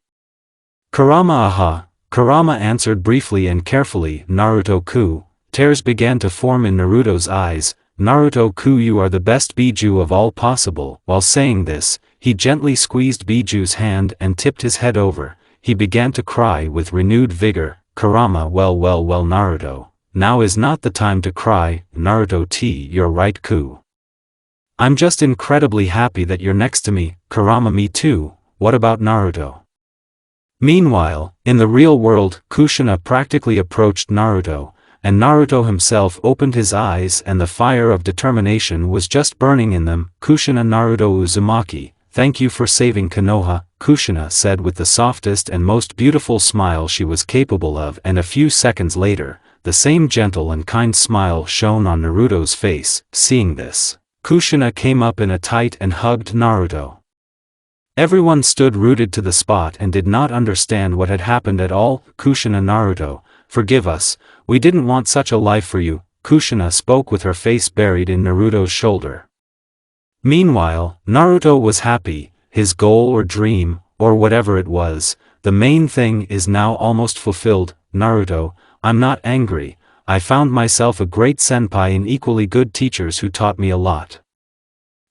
Kurama, aha. Kurama answered briefly and carefully. Naruto-ku, tears began to form in Naruto's eyes. Naruto-ku, you are the best bijou of all possible. While saying this, he gently squeezed Biju's hand and tipped his head over. he began to cry with renewed vigor, "Kurama, well Naruto, now is not the time to cry, Naruto you're right Ku. I'm just incredibly happy that you're next to me, Kurama me too, what about Naruto?" Meanwhile, in the real world, Kushina practically approached Naruto, and Naruto himself opened his eyes and the fire of determination was just burning in them. "Kushina Naruto Uzumaki, thank you for saving Konoha," Kushina said with the softest and most beautiful smile she was capable of, and a few seconds later, the same gentle and kind smile shone on Naruto's face. Seeing this, Kushina came up in a tight and hugged Naruto. Everyone stood rooted to the spot and did not understand what had happened at all. "Kushina Naruto, forgive us, we didn't want such a life for you," Kushina spoke with her face buried in Naruto's shoulder. Meanwhile, Naruto was happy, his goal or dream, or whatever it was, the main thing is now almost fulfilled. "Naruto, I'm not angry, I found myself a great senpai and equally good teachers who taught me a lot.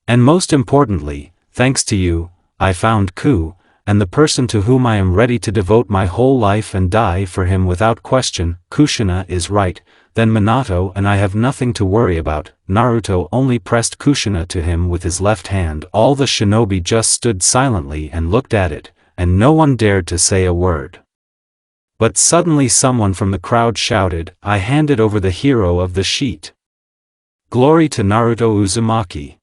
And most importantly, thanks to you, I found Ku, and the person to whom I am ready to devote my whole life and die for him without question." Kushina is right, then Minato and I have nothing to worry about. Naruto only pressed Kushina to him with his left hand. All the shinobi just stood silently and looked at it, and no one dared to say a word. But suddenly someone from the crowd shouted, "I handed over the hero of the sheet. Glory to Naruto Uzumaki."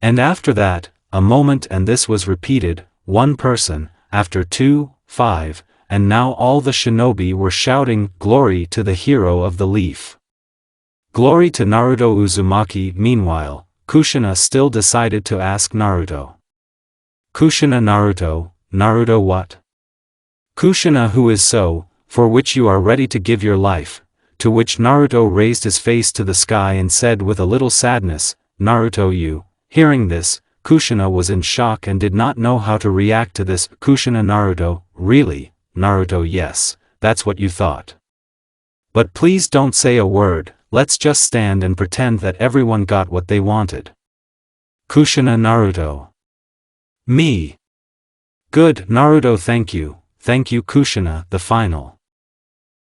And after that, a moment and this was repeated, one person, after 2, 5, and now all the shinobi were shouting, "Glory to the hero of the leaf. Glory to Naruto Uzumaki." Meanwhile, Kushina still decided to ask Naruto. "Kushina Naruto what?" "Kushina who is so, for which you are ready to give your life," to which Naruto raised his face to the sky and said with a little sadness, "Naruto you." Hearing this, Kushina was in shock and did not know how to react to this. "Kushina Naruto, really, Naruto yes, that's what you thought. But please don't say a word, let's just stand and pretend that everyone got what they wanted." "Kushina Naruto. Me. Good Naruto, thank you Kushina." The final